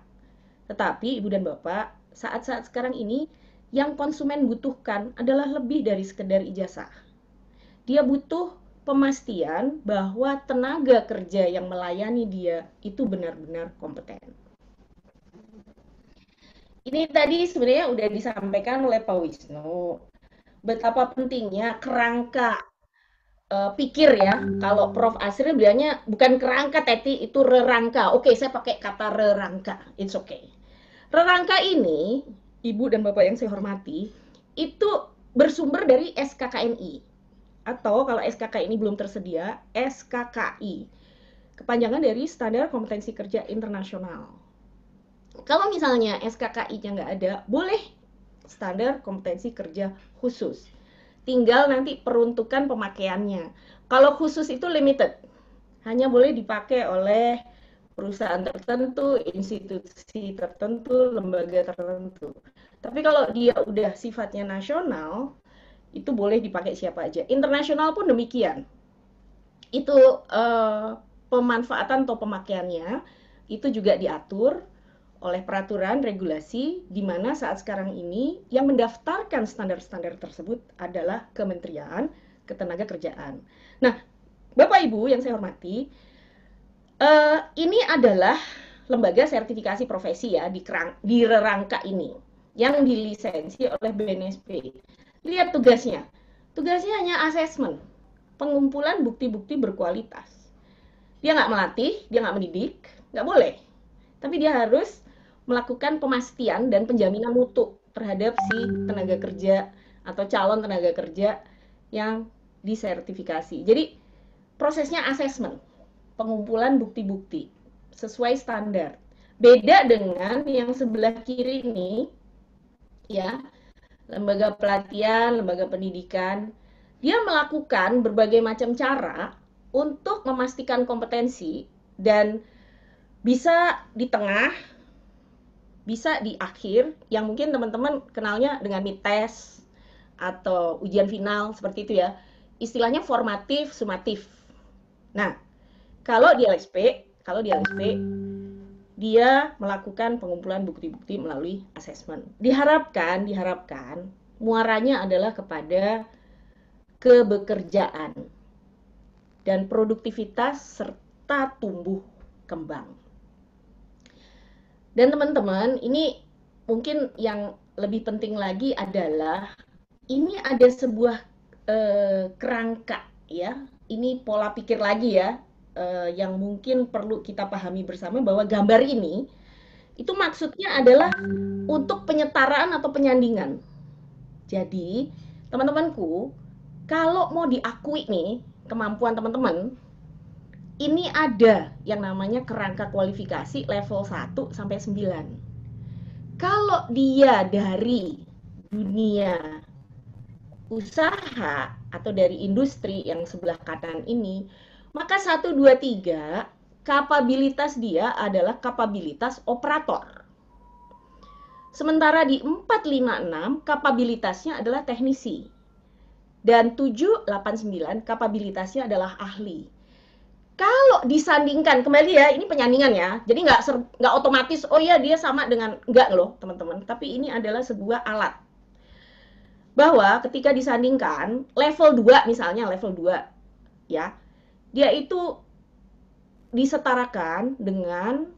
Tetapi Ibu dan Bapak, saat-saat sekarang ini yang konsumen butuhkan adalah lebih dari sekedar ijazah. Dia butuh pemastian bahwa tenaga kerja yang melayani dia itu benar-benar kompeten. Ini tadi sebenarnya udah disampaikan oleh Pak Wisnu, betapa pentingnya kerangka pikir ya. Kalau Prof. Asri bilangnya bukan kerangka, Teti, itu rerangka. Oke, saya pakai kata rerangka, it's okay. Rerangka ini, Ibu dan Bapak yang saya hormati, itu bersumber dari SKKNI. Atau kalau SKKNI belum tersedia, SKKI. Kepanjangan dari Standar Kompetensi Kerja Internasional. Kalau misalnya SKKI-nya nggak ada, boleh standar kompetensi kerja khusus. Tinggal nanti peruntukan pemakaiannya. Kalau khusus itu limited, hanya boleh dipakai oleh perusahaan tertentu, institusi tertentu, lembaga tertentu. Tapi kalau dia udah sifatnya nasional, itu boleh dipakai siapa aja. Internasional pun demikian. Itu pemanfaatan atau pemakaiannya itu juga diatur oleh peraturan regulasi, di mana saat sekarang ini yang mendaftarkan standar-standar tersebut adalah Kementerian Ketenagakerjaan. Nah, Bapak Ibu yang saya hormati, ini adalah lembaga sertifikasi profesi ya di rangka ini yang dilisensi oleh BNSP. Lihat tugasnya. Tugasnya hanya asesmen, pengumpulan bukti-bukti berkualitas. Dia nggak melatih, dia nggak mendidik, nggak boleh. Tapi dia harus melakukan pemastian dan penjaminan mutu terhadap si tenaga kerja atau calon tenaga kerja yang disertifikasi. Jadi prosesnya asesmen, pengumpulan bukti-bukti sesuai standar. Beda dengan yang sebelah kiri ini, ya, lembaga pelatihan, lembaga pendidikan, dia melakukan berbagai macam cara untuk memastikan kompetensi dan bisa di tengah, bisa di akhir, yang mungkin teman-teman kenalnya dengan mid test atau ujian final seperti itu ya. Istilahnya formatif, sumatif. Nah, kalau di LSP, dia melakukan pengumpulan bukti-bukti melalui asesmen. Diharapkan muaranya adalah kepada kebekerjaan dan produktivitas serta tumbuh kembang. Dan teman-teman, ini mungkin yang lebih penting lagi adalah ini ada sebuah kerangka ya. Ini pola pikir lagi ya, yang mungkin perlu kita pahami bersama, bahwa gambar ini itu maksudnya adalah untuk penyetaraan atau penyandingan. Jadi, teman-temanku, kalau mau diakui nih kemampuan teman-teman, ini ada yang namanya kerangka kualifikasi level 1 sampai 9. Kalau dia dari dunia usaha atau dari industri yang sebelah kanan ini, maka 1, 2, 3 kapabilitas dia adalah kapabilitas operator. Sementara di 4, 5, 6 kapabilitasnya adalah teknisi. Dan 7, 8, 9 kapabilitasnya adalah ahli. Kalau disandingkan, kembali ya, ini penyandingan ya, jadi nggak otomatis, oh ya dia sama dengan, enggak loh teman-teman, tapi ini adalah sebuah alat. Bahwa ketika disandingkan, level 2 misalnya, level 2, ya, dia itu disetarakan dengan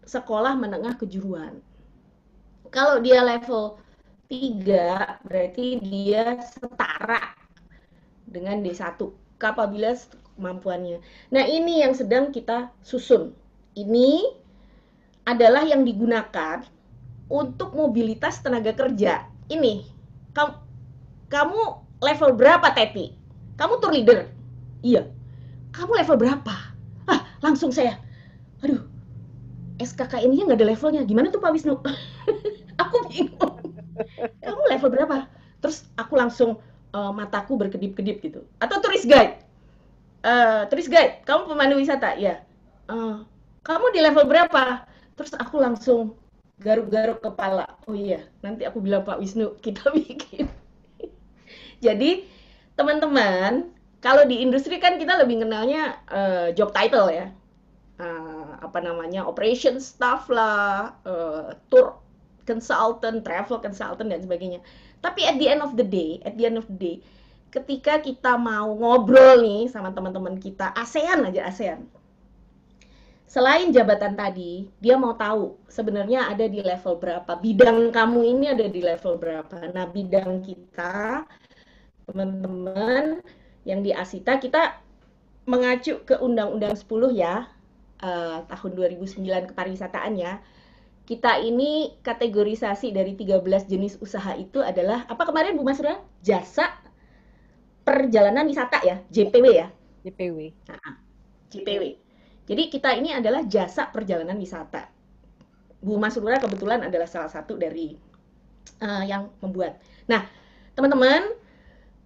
sekolah menengah kejuruan. Kalau dia level 3, berarti dia setara dengan D1, kapabilitas kemampuannya. Nah, ini yang sedang kita susun. Ini adalah yang digunakan untuk mobilitas tenaga kerja. Ini, kamu level berapa, Teti? Kamu tour leader? Iya. Kamu level berapa? Langsung saya, aduh, SKKN-nya nggak ada levelnya. Gimana tuh Pak Wisnu? Aku bingung. Kamu level berapa? Terus aku langsung mataku berkedip-kedip gitu. Atau tourist guide. Tourist guide, kamu pemandu wisata? Ya. Kamu di level berapa? Terus aku langsung garuk-garuk kepala. Oh iya, nanti aku bilang Pak Wisnu, kita bikin. Jadi, teman-teman, kalau di industri kan kita lebih kenalnya job title ya. Operation staff lah, tour consultant, travel consultant dan sebagainya. Tapi at the end of the day, ketika kita mau ngobrol nih sama teman-teman kita, ASEAN. Selain jabatan tadi, dia mau tahu sebenarnya ada di level berapa, bidang kamu ini ada di level berapa. Nah, bidang kita, teman-teman yang di Asita, kita mengacu ke Undang-Undang 10 ya, tahun 2009 kepariwisataan ya. Kita ini kategorisasi dari 13 jenis usaha itu adalah, apa kemarin Bu Masra? Jasa perjalanan wisata ya, JPW ya? JPW. JPW. Jadi kita ini adalah jasa perjalanan wisata. Bu Masrura kebetulan adalah salah satu dari yang membuat. Nah, teman-teman,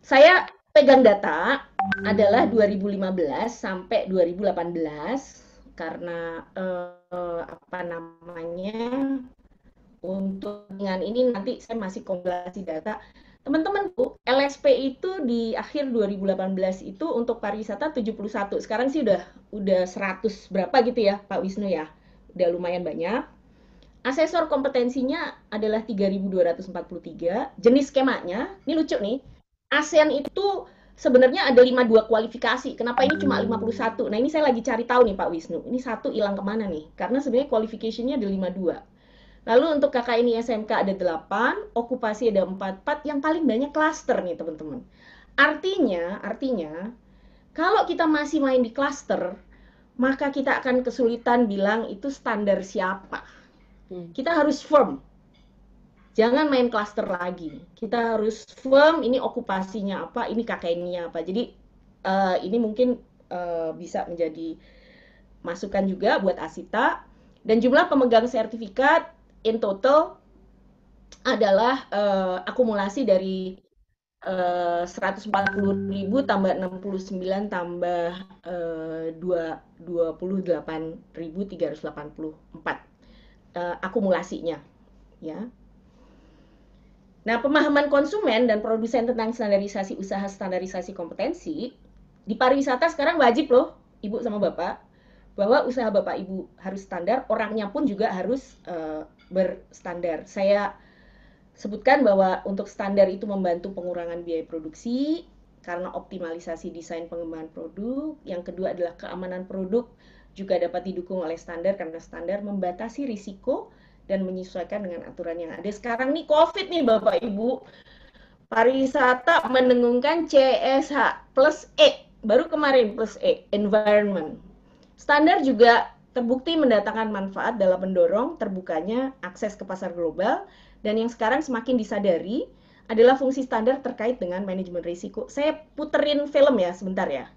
saya pegang data adalah 2015 sampai 2018 karena apa namanya, untuk dengan ini nanti saya masih kompilasi data. Teman-temanku, LSP itu di akhir 2018 itu untuk pariwisata 71. Sekarang sih udah 100 berapa gitu ya, Pak Wisnu ya. Udah lumayan banyak. Asesor kompetensinya adalah 3.243. Jenis skemanya, ini lucu nih. ASEAN itu sebenarnya ada 52 kualifikasi. Kenapa ini cuma 51? Nah, ini saya lagi cari tahu nih Pak Wisnu. Ini satu hilang kemana nih? Karena sebenarnya qualification-nya ada 52. Lalu untuk KKNI SMK ada 8, okupasi ada 44, yang paling banyak klaster nih teman-teman. Artinya kalau kita masih main di klaster, maka kita akan kesulitan bilang itu standar siapa. Kita harus firm. Jangan main klaster lagi. Kita harus firm, ini okupasinya apa, ini KKNI-nya apa. Jadi ini mungkin bisa menjadi masukan juga buat Asita. Dan jumlah pemegang sertifikat in total adalah akumulasi dari 140.000 tambah 69 tambah 28.384 akumulasinya, ya. Nah, pemahaman konsumen dan produsen tentang standarisasi usaha, standarisasi kompetensi di pariwisata sekarang wajib loh, Ibu sama Bapak, bahwa usaha Bapak Ibu harus standar, orangnya pun juga harus berstandar. Saya sebutkan bahwa untuk standar itu membantu pengurangan biaya produksi karena optimalisasi desain pengembangan produk. Yang kedua adalah keamanan produk juga dapat didukung oleh standar karena standar membatasi risiko dan menyesuaikan dengan aturan yang ada. Sekarang nih COVID nih Bapak Ibu, pariwisata mendengungkan CSH plus E, baru kemarin plus E, environment. Standar juga terbukti mendatangkan manfaat dalam mendorong terbukanya akses ke pasar global, dan yang sekarang semakin disadari adalah fungsi standar terkait dengan manajemen risiko. Saya puterin film ya sebentar ya.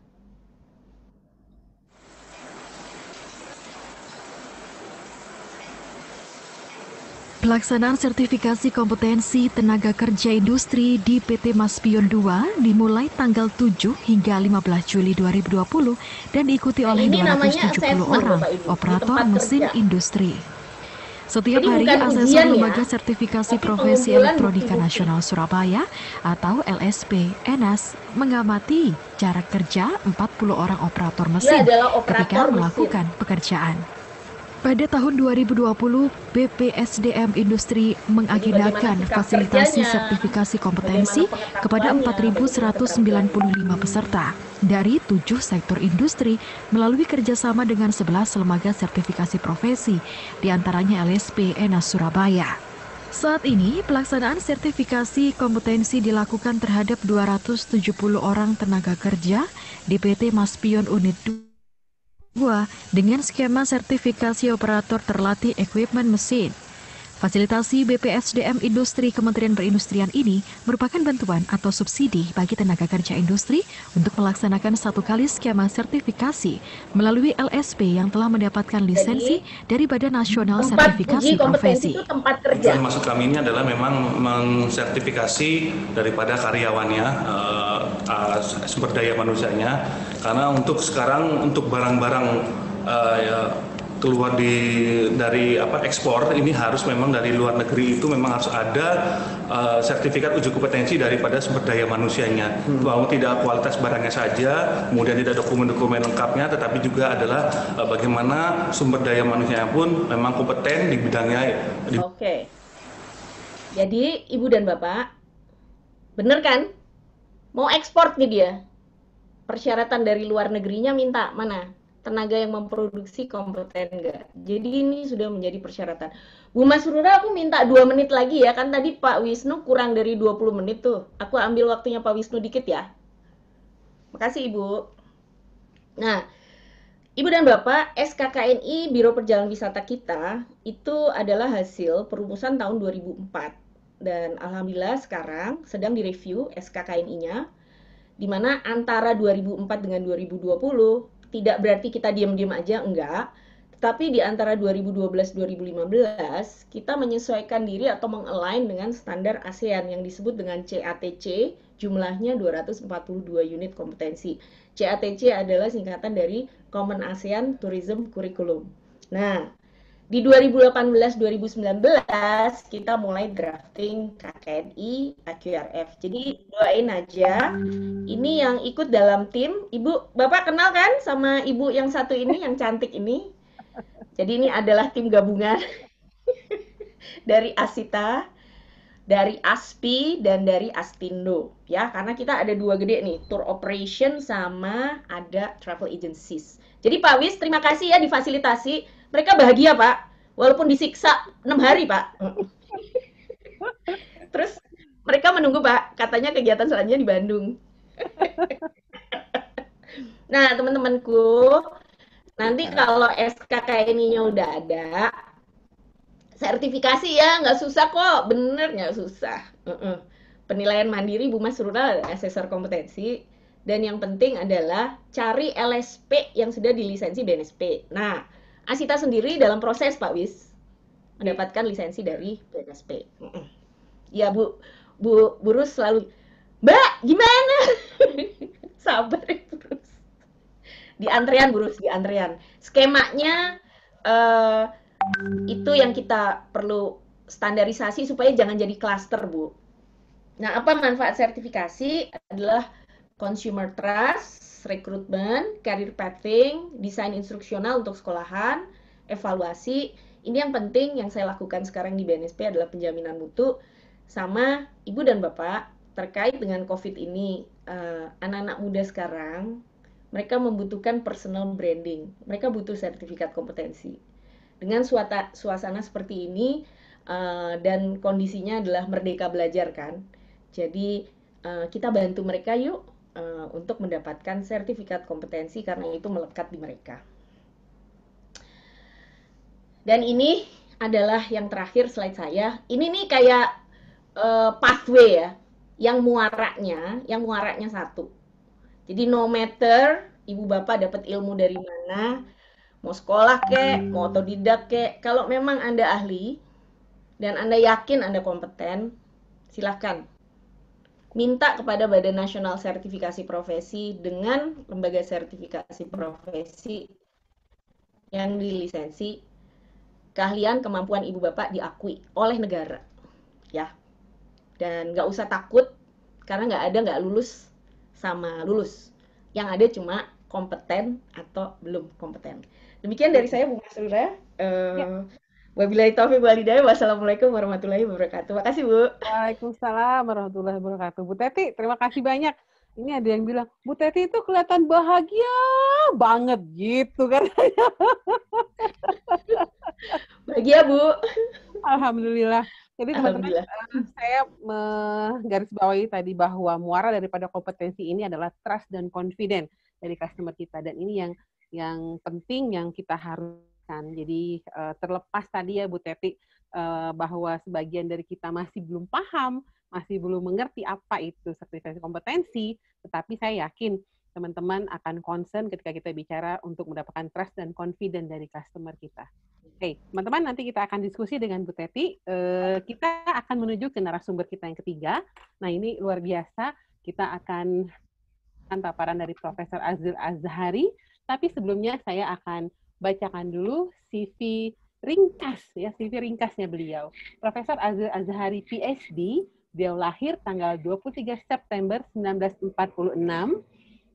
Pelaksanaan sertifikasi kompetensi tenaga kerja industri di PT Maspion 2 dimulai tanggal 7 hingga 15 Juli 2020 dan diikuti oleh 270 orang operator mesin industri. Setiap hari asesor Lembaga Sertifikasi Profesi Elektronika Nasional Surabaya atau LSP ENAS mengamati cara kerja 40 orang operator mesin ketika melakukan pekerjaan. Pada tahun 2020, BPSDM Industri mengagendakan fasilitasi sertifikasi kompetensi kepada 4.195 peserta dari 7 sektor industri melalui kerjasama dengan 11 lembaga sertifikasi profesi, diantaranya LSP ENAS Surabaya. Saat ini, pelaksanaan sertifikasi kompetensi dilakukan terhadap 270 orang tenaga kerja di PT Maspion Unit 2 dengan skema sertifikasi operator terlatih equipment mesin. Fasilitasi BPSDM Industri Kementerian Perindustrian ini merupakan bantuan atau subsidi bagi tenaga kerja industri untuk melaksanakan 1 kali skema sertifikasi melalui LSP yang telah mendapatkan lisensi dari Badan Nasional Sertifikasi Profesi. Tujuan maksud kami ini adalah memang mensertifikasi daripada karyawannya, sumber daya manusianya, karena untuk sekarang untuk barang-barang keluar dari ekspor ini harus memang dari luar negeri itu memang harus ada sertifikat uji kompetensi daripada sumber daya manusianya. Bahwa tidak kualitas barangnya saja, kemudian tidak dokumen-dokumen lengkapnya, tetapi juga adalah bagaimana sumber daya manusianya pun memang kompeten di bidangnya. Oke. Jadi Ibu dan Bapak, bener kan? Mau ekspor nih dia. Persyaratan dari luar negerinya minta mana? Tenaga yang memproduksi kompeten enggak. Jadi ini sudah menjadi persyaratan. Bu Masrura, aku minta 2 menit lagi ya. Kan tadi Pak Wisnu kurang dari 20 menit tuh. Aku ambil waktunya Pak Wisnu dikit ya. Makasih Ibu. Nah, Ibu dan Bapak, SKKNI Biro Perjalanan Wisata kita itu adalah hasil perumusan tahun 2004. Dan alhamdulillah sekarang sedang direview SKKNI-nya. Di mana antara 2004 dengan 2020 tidak berarti kita diam-diam aja, enggak. Tapi di antara 2012-2015, kita menyesuaikan diri atau mengalign dengan standar ASEAN yang disebut dengan CATC, jumlahnya 242 unit kompetensi. CATC adalah singkatan dari Common ASEAN Tourism Curriculum. Nah, di 2018-2019 kita mulai drafting KKNI AQRF. Jadi doain aja. Ini yang ikut dalam tim. Ibu, Bapak kenal kan sama ibu yang satu ini, yang cantik ini? Jadi ini adalah tim gabungan dari Asita, dari ASPI, dan dari Astindo. Ya, karena kita ada dua gede nih, tour operation sama ada travel agencies. Jadi Pak Wis, terima kasih ya difasilitasi. Mereka bahagia, Pak. Walaupun disiksa 6 hari, Pak. Terus mereka menunggu, Pak. Katanya kegiatan selanjutnya di Bandung. Nah, teman-temanku, nanti kalau SKKNI-nya udah ada, sertifikasi ya, nggak susah kok. Bener, nggak susah. Penilaian mandiri Bu Masrura, asesor kompetensi. Dan yang penting adalah cari LSP yang sudah dilisensi BNSP. Nah, Asita sendiri dalam proses Pak Wis mendapatkan lisensi dari BNSP. Ya Bu Rus selalu, Mbak gimana? Sabar ya Bu Rus. Di antrean Bu Rus, di antrean. Skemanya itu yang kita perlu standarisasi supaya jangan jadi klaster Bu. Nah, apa manfaat sertifikasi adalah consumer trust, rekrutmen, career pathing, desain instruksional untuk sekolahan, evaluasi. Ini yang penting yang saya lakukan sekarang di BNSP adalah penjaminan mutu sama Ibu dan Bapak terkait dengan COVID ini. Anak-anak muda sekarang, mereka membutuhkan personal branding. Mereka butuh sertifikat kompetensi. Dengan suasana seperti ini dan kondisinya adalah merdeka belajar kan. Jadi kita bantu mereka yuk untuk mendapatkan sertifikat kompetensi karena itu melekat di mereka. Dan ini adalah yang terakhir slide saya. Ini nih kayak pathway ya, yang muaranya satu. Jadi no matter ibu bapak dapat ilmu dari mana, mau sekolah kek, mau otodidak kek, kalau memang Anda ahli dan Anda yakin Anda kompeten, silahkan minta kepada Badan Nasional Sertifikasi Profesi dengan lembaga sertifikasi profesi yang dilisensi, keahlian kemampuan ibu bapak diakui oleh negara, ya. Dan nggak usah takut karena nggak lulus sama lulus, yang ada cuma kompeten atau belum kompeten. Demikian dari saya Bu Masrura. Wabillahi taufiq wal hidayah. Wassalamualaikum warahmatullahi wabarakatuh. Makasih Bu. Waalaikumsalam warahmatullahi wabarakatuh. Bu Teti, terima kasih banyak. Ini ada yang bilang, Bu Teti itu kelihatan bahagia banget gitu kan. Bahagia Bu. Alhamdulillah. Jadi teman-teman, saya menggarisbawahi tadi bahwa muara daripada kompetensi ini adalah trust dan confidence dari customer kita. Dan ini yang penting yang kita harus. Jadi terlepas tadi ya Bu Teti bahwa sebagian dari kita masih belum paham, masih belum mengerti apa itu sertifikasi kompetensi, tetapi saya yakin teman-teman akan concern ketika kita bicara untuk mendapatkan trust dan confidence dari customer kita. Oke, teman-teman, nanti kita akan diskusi dengan Bu Teti. Kita akan menuju ke narasumber kita yang ketiga. Nah, ini luar biasa. Kita akan paparan dari Profesor Azil Azhari, tapi sebelumnya saya akan bacakan dulu CV ringkasnya beliau. Profesor Azil Azhari PhD, beliau lahir tanggal 23 September 1946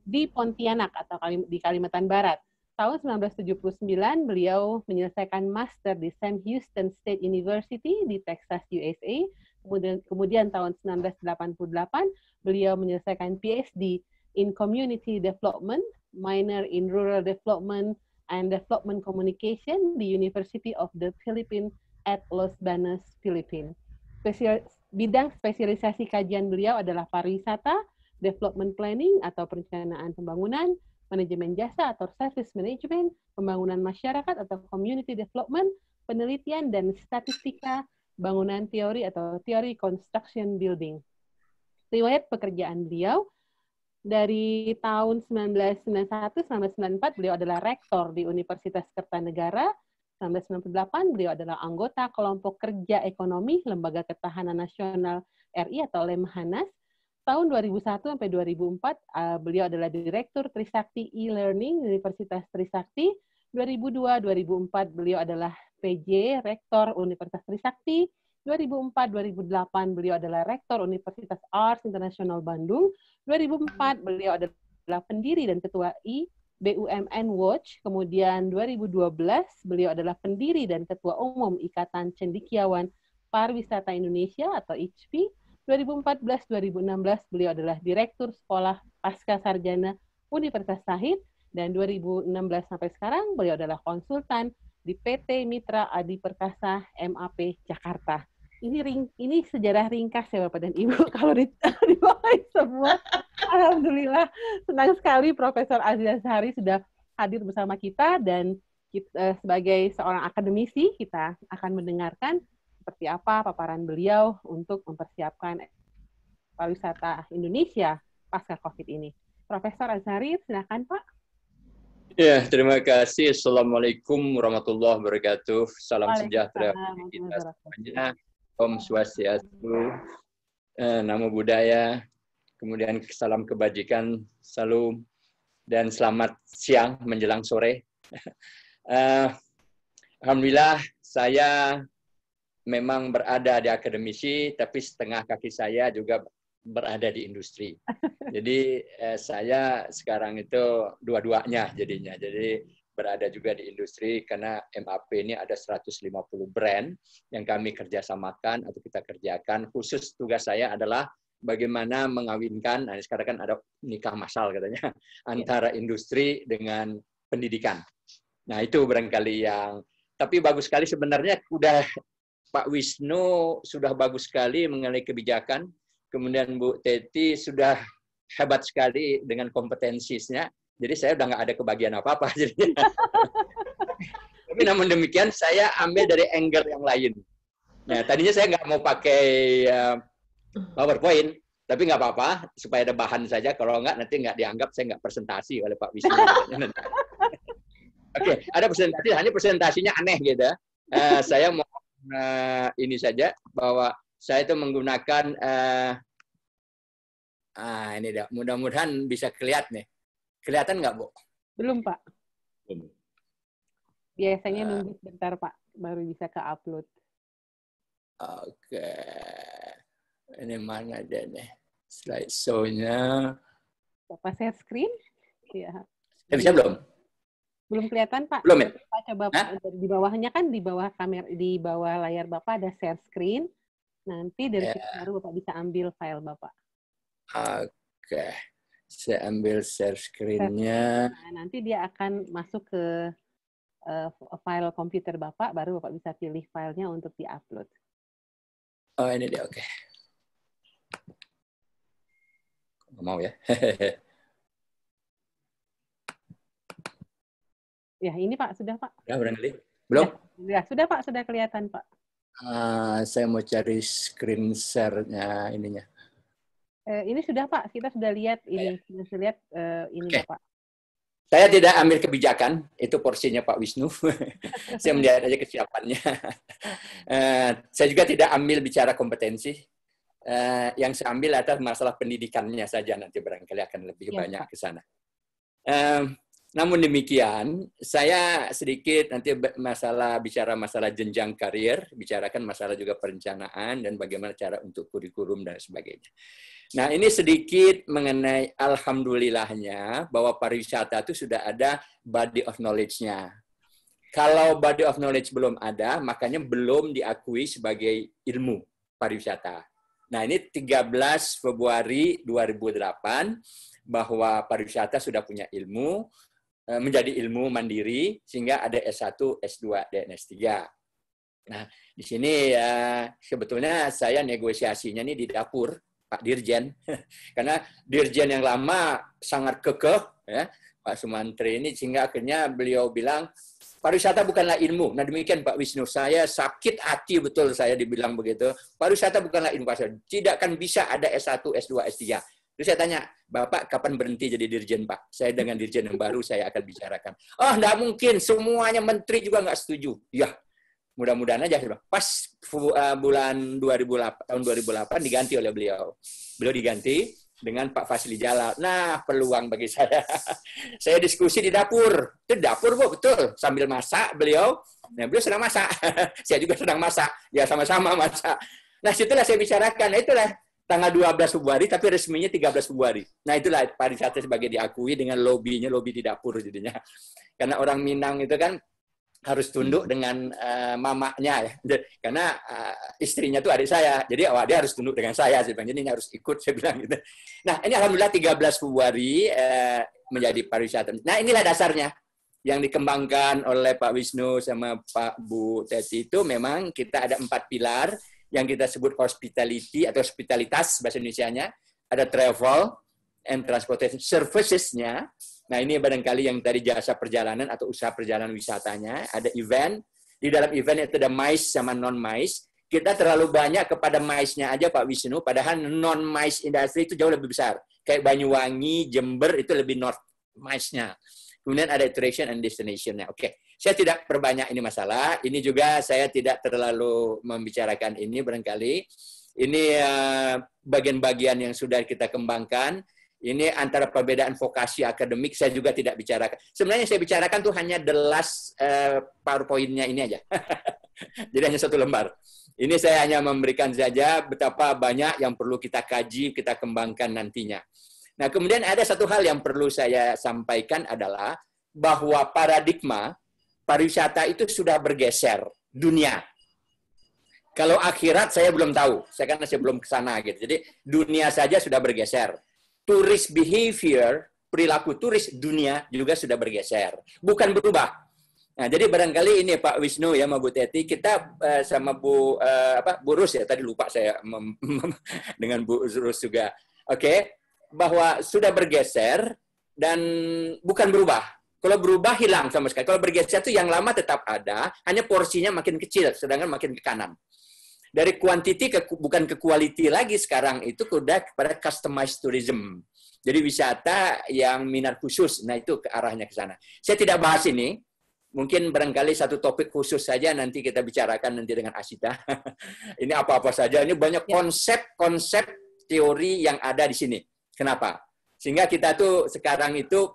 di Pontianak atau di Kalimantan Barat. Tahun 1979 beliau menyelesaikan master di Sam Houston State University di Texas, USA. Kemudian tahun 1988 beliau menyelesaikan PhD in Community Development, minor in Rural Development and Development Communication di University of the Philippines at Los Banos, Philippines. Bidang spesialisasi kajian beliau adalah pariwisata, development planning atau perencanaan pembangunan, manajemen jasa atau service management, pembangunan masyarakat atau community development, penelitian dan statistika, bangunan teori atau teori construction building. Riwayat pekerjaan beliau, Dari tahun 1991-1994 beliau adalah rektor di Universitas Kertanegara. 1998 beliau adalah anggota kelompok kerja ekonomi Lembaga Ketahanan Nasional RI atau Lemhanas. Tahun 2001 sampai 2004 beliau adalah direktur Trisakti e-learning Universitas Trisakti. 2002-2004 beliau adalah PJ rektor Universitas Trisakti. 2004-2008 beliau adalah rektor Universitas Arts Internasional Bandung. 2004 beliau adalah pendiri dan ketua BUMN Watch. Kemudian 2012 beliau adalah pendiri dan ketua umum Ikatan Cendekiawan Pariwisata Indonesia atau ICPI. 2014-2016 beliau adalah direktur Sekolah Pasca Sarjana Universitas Sahid. Dan 2016 sampai sekarang beliau adalah konsultan di PT Mitra Adi Perkasa MAP Jakarta. Ini sejarah ringkas ya Bapak dan Ibu. Kalau dibawain semua, alhamdulillah senang sekali Profesor Aziz Azhari sudah hadir bersama kita, dan kita, sebagai seorang akademisi kita akan mendengarkan seperti apa paparan beliau untuk mempersiapkan pariwisata Indonesia pasca COVID ini. Profesor Azhari, silakan Pak. Ya, terima kasih. Assalamualaikum warahmatullahi wabarakatuh. Salam sejahtera bagi kita semuanya. Om Swastiastu, Namo Buddhaya, kemudian salam kebajikan, salam, dan selamat siang menjelang sore. Alhamdulillah, saya memang berada di akademisi, tapi setengah kaki saya juga berada di industri. Jadi saya sekarang itu dua-duanya jadinya. Jadi berada juga di industri karena MAP ini ada 150 brand yang kami kerjasamakan atau kita kerjakan. Khusus tugas saya adalah bagaimana mengawinkan, nah sekarang kan ada nikah massal katanya, antara industri dengan pendidikan. Nah itu barangkali yang, tapi bagus sekali sebenarnya udah Pak Wisnu sudah bagus sekali mengenai kebijakan, kemudian Bu Teti sudah hebat sekali dengan kompetensinya. Jadi saya udah nggak ada kebagian apa-apa. Tapi namun demikian saya ambil dari angle yang lain. Nah tadinya saya nggak mau pakai PowerPoint, tapi nggak apa-apa supaya ada bahan saja. Kalau nggak nanti nggak dianggap saya nggak presentasi oleh Pak Wisnu. Oke, ada presentasi, hanya presentasinya aneh gitu. Saya mau ini saja bahwa saya itu menggunakan ini dah. Mudah-mudahan bisa kelihatan nih. Kelihatan nggak, Bu? Belum, Pak. Biasanya nunggu sebentar, Pak, baru bisa ke-upload. Oke. Ini mana dia nih? Slideshow-nya. Bapak share screen? Iya. Bisa belum? Belum kelihatan, Pak. Belum, ya? Pak, coba di bawahnya kan, di bawah kamera, di bawah layar Bapak ada share screen. Nanti dari situ baru Bapak bisa ambil file Bapak. Oke. Saya ambil share screen-nya. Nah, nanti dia akan masuk ke file komputer Bapak, baru Bapak bisa pilih filenya untuk di-upload. Oh, ini dia, oke. Nggak mau ya? Ya, ini Pak, sudah Pak. Ya, barangkali. Belum? Ya, sudah Pak, sudah kelihatan Pak. Saya mau cari screen share-nya ininya. Ini sudah Pak, kita sudah lihat ini, sudah lihat ini Pak. Saya tidak ambil kebijakan, itu porsinya Pak Wisnu. Saya melihat aja kesiapannya. Saya juga tidak ambil bicara kompetensi. Yang saya ambil adalah masalah pendidikannya saja, nanti barangkali akan lebih banyak ke sana. Namun demikian, saya sedikit nanti bicara masalah jenjang karir, bicarakan masalah juga perencanaan dan bagaimana cara untuk kurikulum dan sebagainya. Nah, ini sedikit mengenai alhamdulillahnya bahwa pariwisata itu sudah ada body of knowledge-nya. Kalau body of knowledge belum ada, makanya belum diakui sebagai ilmu pariwisata. Nah, ini 13 Februari 2008 bahwa pariwisata sudah punya ilmu, menjadi ilmu mandiri, sehingga ada S1, S2, dan S3. Nah, di sini sebetulnya saya negosiasinya nih di dapur, Pak Dirjen. Karena Dirjen yang lama sangat kekeh, ya, Pak Sumantri ini, sehingga akhirnya beliau bilang, pariwisata bukanlah ilmu. Nah, demikian Pak Wisnu. Saya sakit hati betul saya dibilang begitu. Pariwisata bukanlah ilmu. Tidak akan bisa ada S1, S2, S3. Terus saya tanya, Bapak kapan berhenti jadi dirjen, Pak? Saya dengan dirjen yang baru saya akan bicarakan. Oh, enggak mungkin, semuanya menteri juga nggak setuju. Ya, mudah-mudahan aja. Pas bulan 2008, tahun 2008 diganti oleh beliau. Beliau diganti dengan Pak Fazli Jalal. Nah, peluang bagi saya. Saya diskusi di dapur. Itu dapur, Bu, betul. Sambil masak beliau. Nah, beliau sedang masak. Saya juga sedang masak. Ya, sama-sama masak. Nah, situlah saya bicarakan. Nah, itulah tanggal 12 Februari, tapi resminya 13 Februari. Nah, itulah pariwisata sebagai diakui dengan lobby di dapur jadinya. Karena orang Minang itu kan harus tunduk dengan mamanya ya. Karena istrinya tuh adik saya. Jadi dia harus tunduk dengan saya. Saya bilang, jadi ini harus ikut, saya bilang gitu. Nah, ini alhamdulillah 13 Februari menjadi pariwisata. Nah, inilah dasarnya yang dikembangkan oleh Pak Wisnu sama Pak Bu Teti itu memang kita ada 4 pilar yang kita sebut hospitality atau hospitalitas bahasa Indonesianya, ada travel and transportation services-nya. Nah, ini barangkali yang tadi jasa perjalanan atau usaha perjalanan wisatanya, ada event. Di dalam event itu ada MICE sama non-MICE. Kita terlalu banyak kepada MICE-nya aja Pak Wisnu, padahal non-MICE industri itu jauh lebih besar. Kayak Banyuwangi, Jember itu lebih north MICE-nya. Kemudian ada attraction and destination-nya. Oke, saya tidak perbanyak ini masalah. Ini juga saya tidak terlalu membicarakan ini barangkali. Ini bagian-bagian yang sudah kita kembangkan. Ini antara perbedaan vokasi akademik saya juga tidak bicarakan. Sebenarnya saya bicarakan tuh hanya the last PowerPoint-nya ini aja. Jadi hanya 1 lembar. Ini saya hanya memberikan saja betapa banyak yang perlu kita kaji, kita kembangkan nantinya. Nah, kemudian ada satu hal yang perlu saya sampaikan adalah bahwa paradigma pariwisata itu sudah bergeser dunia. Kalau akhirat saya belum tahu, karena saya belum ke sana gitu. Jadi dunia saja sudah bergeser. Tourist behavior, perilaku turis dunia juga sudah bergeser, bukan berubah. Nah, jadi barangkali ini Pak Wisnu ya, sama Bu Teti, kita sama Bu Rus ya, tadi lupa saya dengan Bu Rus juga. Oke. Bahwa sudah bergeser dan bukan berubah. Kalau berubah hilang sama sekali. Kalau bergeser itu yang lama tetap ada, hanya porsinya makin kecil, sedangkan makin ke kanan. Dari quantity bukan ke quality lagi sekarang, itu sudah kepada customized tourism. Jadi wisata yang minat khusus, nah itu ke arahnya ke sana. Saya tidak bahas ini, mungkin barangkali satu topik khusus saja nanti kita bicarakan nanti dengan Asita. Ini apa-apa saja, ini banyak konsep-konsep teori yang ada di sini. Kenapa? Sehingga kita tuh sekarang itu,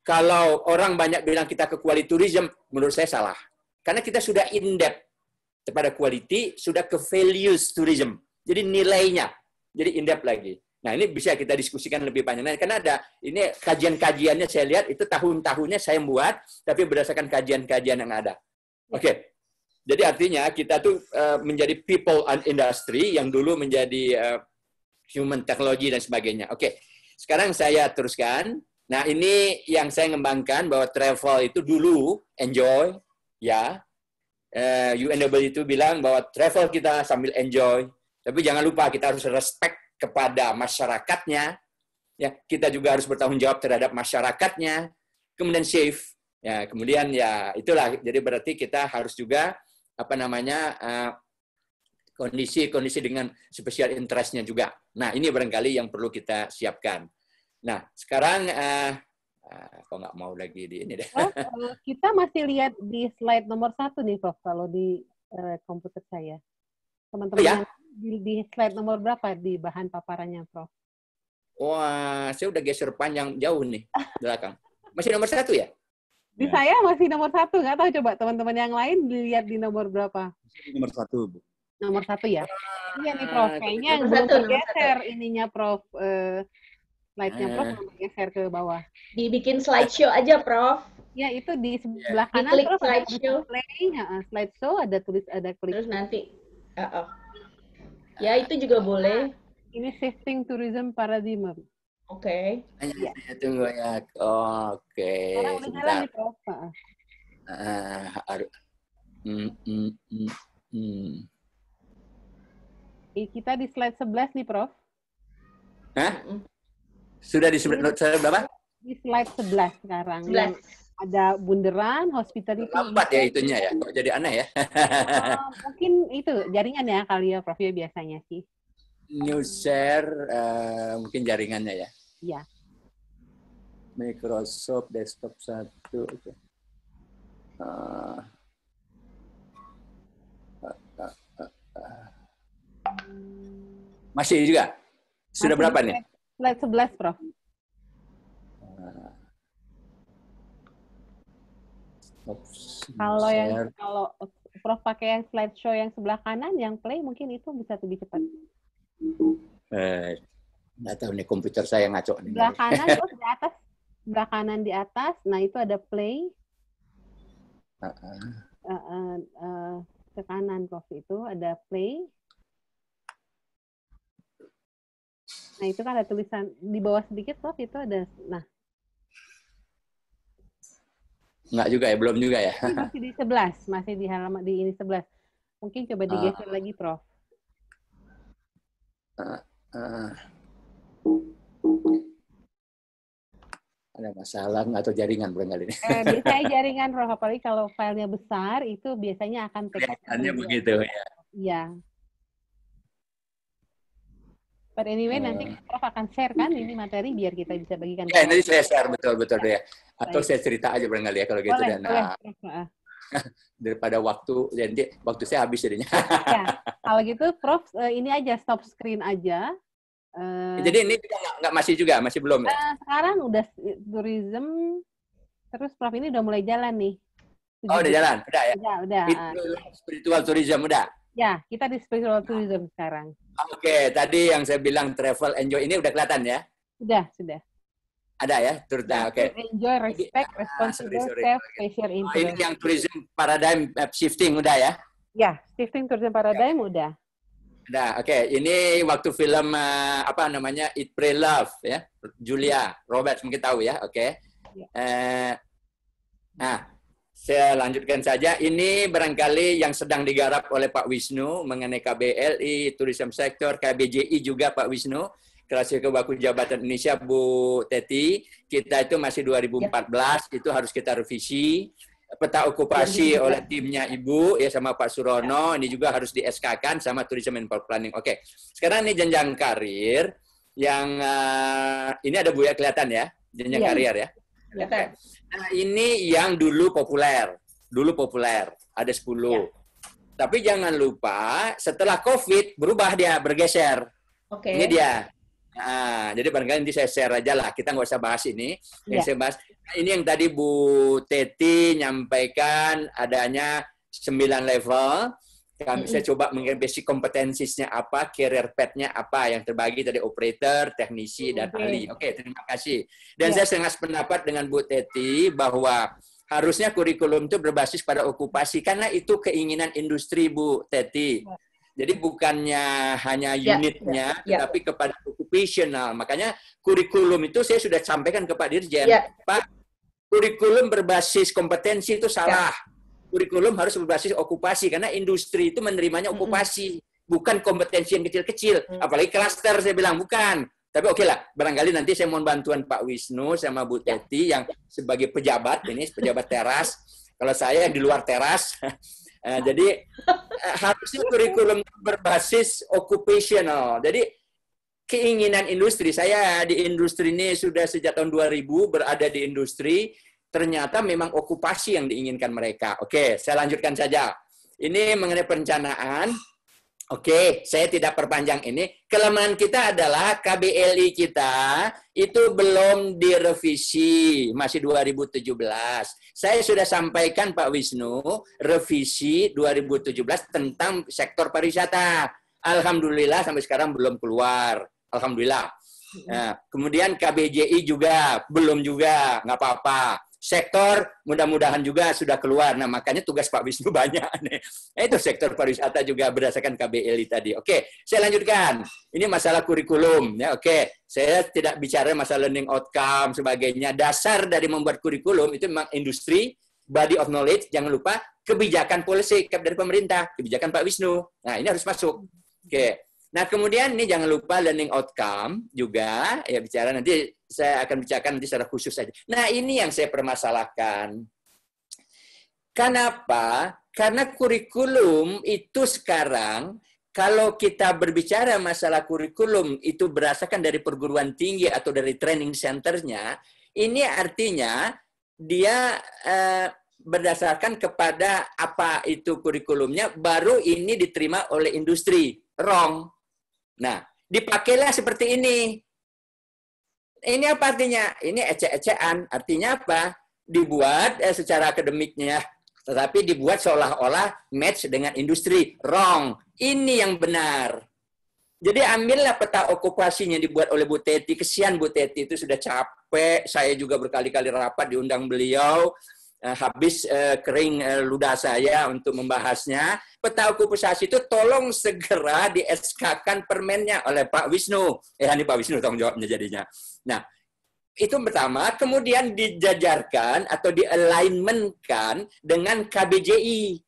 kalau orang banyak bilang kita ke quality tourism, menurut saya salah. Karena kita sudah in-depth kepada quality, sudah ke values tourism. Jadi nilainya, jadi in-depth lagi. Nah, ini bisa kita diskusikan lebih panjang. Karena ada, ini kajian-kajiannya saya lihat, itu tahun-tahunnya saya buat, tapi berdasarkan kajian-kajian yang ada. Oke. Jadi artinya kita tuh menjadi people and industry, yang dulu menjadi human technology dan sebagainya. Oke, sekarang saya teruskan. Nah, ini yang saya ngembangkan bahwa travel itu dulu enjoy, ya. UNW itu bilang bahwa travel kita sambil enjoy, tapi jangan lupa kita harus respect kepada masyarakatnya. Ya, kita juga harus bertanggung jawab terhadap masyarakatnya. Kemudian safe. Ya, kemudian ya itulah. Jadi berarti kita harus juga kondisi-kondisi dengan special interest-nya juga. Nah, ini barangkali yang perlu kita siapkan. Nah, sekarang kok nggak mau lagi di ini deh. Kita masih lihat di slide nomor 1 nih, Prof, kalau di komputer saya. Teman-teman ya? Di slide nomor berapa di bahan paparannya, Prof? Wah, saya udah geser panjang jauh nih belakang. Masih nomor 1 ya? Di saya masih nomor 1, nggak tahu coba teman-teman yang lain dilihat di nomor berapa? Nomor 1, Bu. Nomor 1 ya? Iya nih, Prof. Kayaknya yang belum tergeser ininya, Prof. Slide-nya, Prof, belum geser ke bawah. Dibikin slideshow aja, Prof. Ya, itu di sebelah kanan, Diklik Prof, slideshow. Slideshow, ada ada klik. Terus nanti, ya itu juga boleh. Ini shifting tourism paradigm. Oke. Ya. Tunggu ya. Oke. Sekarang udah jalan nih, Prof. Kita di slide 11 nih, Prof. Hah? Sudah di slide berapa? Di slide 11 sekarang. 11. Yang ada bundaran, hospitality. Lambat ya itunya ya, kok jadi aneh ya. Mungkin itu jaringan ya kali ya, Prof, ya biasanya sih. New share, mungkin jaringannya ya. Iya. Microsoft Desktop 1. Okay. Masih juga? Sudah Masih berapa nih? Slide 11, Prof. Kalau Prof pakai yang slideshow yang sebelah kanan, yang play mungkin itu bisa lebih cepat. Nggak tahu nih, komputer saya ngaco nih. Sebelah kanan, Prof, di atas. Sebelah kanan di atas, nah itu ada play. Ke kanan, Prof, itu ada play. Nah, itu kan ada tulisan di bawah sedikit, Prof, itu ada, nah. Enggak juga ya, belum juga ya. Ini masih di 11, masih di halaman di ini 11. Mungkin coba digeser lagi, Prof. Ada masalah atau jaringan barangkali ini? Biasanya jaringan, Prof, apalagi kalau filenya besar, itu biasanya akan kelihatannya begitu ya. Iya. But anyway, nanti Prof akan share kan ini materi biar kita bisa bagikan. Ya, nanti saya share betul-betul deh. Atau saya cerita aja barangkali ya kalau gitu. Boleh, dan boleh. daripada waktu, jadi waktu saya habis jadinya. Ya, kalau gitu Prof ini aja stop screen aja. Jadi ini juga nggak masih juga, masih belum ya? Sekarang udah tourism, terus Prof ini udah mulai jalan nih. Oh, udah jalan? Udah ya? Udah. Spiritual tourism udah? Ya, kita di spiritual tourism sekarang. Oke, tadi yang saya bilang travel enjoy ini udah kelihatan ya? Sudah. Ada ya? Oke. Enjoy, respect, responsible, safe, pleasure, interest. Ini yang tourism paradigm shifting udah ya? Ya, shifting tourism paradigm udah. Udah, oke. Ini waktu film apa namanya Eat Pray Love ya, Julia Roberts mungkin tahu ya, oke. Nah, saya lanjutkan saja. Ini barangkali yang sedang digarap oleh Pak Wisnu mengenai KBLI, tourism sector, KBJI juga Pak Wisnu, Kreasi Kebaku Jabatan Indonesia Bu Teti. Kita itu masih 2014, itu harus kita revisi. Peta okupasi oleh timnya Ibu ya sama Pak Surono, ini juga harus di SK-kan sama Tourism and Planning. Oke. Sekarang ini jenjang karir yang ini ada Bu ya, kelihatan ya, jenjang karir ya. Kelihatan. Nah, ini yang dulu populer. Ada 10. Tapi jangan lupa setelah Covid berubah dia, bergeser. Oke. Ini dia. Nah, jadi barangkali nanti saya share aja lah. Kita nggak usah bahas ini. Yang saya bahas, ini yang tadi Bu Teti nyampaikan adanya 9 level. Saya coba mengenai basic kompetensinya apa, career path-nya apa, yang terbagi tadi operator, teknisi, dan ahli. Oke, terima kasih. Dan saya sangat sependapat dengan Bu Teti bahwa harusnya kurikulum itu berbasis pada okupasi, karena itu keinginan industri, Bu Teti. Jadi bukannya hanya unitnya, tapi kepada occupational. Makanya kurikulum itu saya sudah sampaikan ke Pak Dirjen, Pak, kurikulum berbasis kompetensi itu salah. Kurikulum harus berbasis okupasi, karena industri itu menerimanya okupasi, bukan kompetensi yang kecil-kecil. Apalagi klaster, saya bilang, bukan. Tapi oke lah, barangkali nanti saya mohon bantuan Pak Wisnu sama Bu Teti yang sebagai pejabat, ini pejabat teras. Kalau saya di luar teras, jadi harusnya kurikulum berbasis occupational. Jadi keinginan industri, saya di industri ini sudah sejak tahun 2000 berada di industri, ternyata memang okupasi yang diinginkan mereka. Oke, saya lanjutkan saja. Ini mengenai perencanaan. Oke, saya tidak perpanjang ini. Kelemahan kita adalah KBLI kita itu belum direvisi, masih 2017. Saya sudah sampaikan Pak Wisnu, revisi 2017 tentang sektor pariwisata. Alhamdulillah sampai sekarang belum keluar. Alhamdulillah. Nah, kemudian KBJI juga belum juga, nggak apa-apa. Sektor mudah-mudahan juga sudah keluar. Nah, makanya tugas Pak Wisnu banyak nih. Itu sektor pariwisata juga berdasarkan KBLI tadi. Oke, saya lanjutkan. Ini masalah kurikulum ya. Oke, saya tidak bicara masalah learning outcome sebagainya. Dasar dari membuat kurikulum itu memang industri, body of knowledge, jangan lupa kebijakan policy dari pemerintah, kebijakan Pak Wisnu. Nah, ini harus masuk. Oke. Nah, kemudian ini jangan lupa learning outcome juga, ya bicara nanti saya akan bicarakan nanti secara khusus saja. Nah, ini yang saya permasalahkan. Kenapa? Karena kurikulum itu sekarang kalau kita berbicara masalah kurikulum itu berdasarkan dari perguruan tinggi atau dari training centernya, ini artinya dia berdasarkan kepada apa itu kurikulumnya, baru ini diterima oleh industri. Wrong. Nah, dipakailah seperti ini. Ini apa artinya? Ini ecek-ecekan. Artinya apa? Dibuat secara akademiknya, tetapi dibuat seolah-olah match dengan industri. Wrong. Ini yang benar. Jadi ambillah peta okupasinya dibuat oleh Bu Teti. Kesian Bu Teti itu sudah capek. Saya juga berkali-kali rapat diundang beliau. Habis kering ludah saya untuk membahasnya. Peta okupasi itu tolong segera di SK-kan permennya oleh Pak Wisnu. Ini Pak Wisnu tanggung jawabnya jadinya. Nah, itu pertama. Kemudian dijajarkan atau di-alignment-kan dengan KBJI.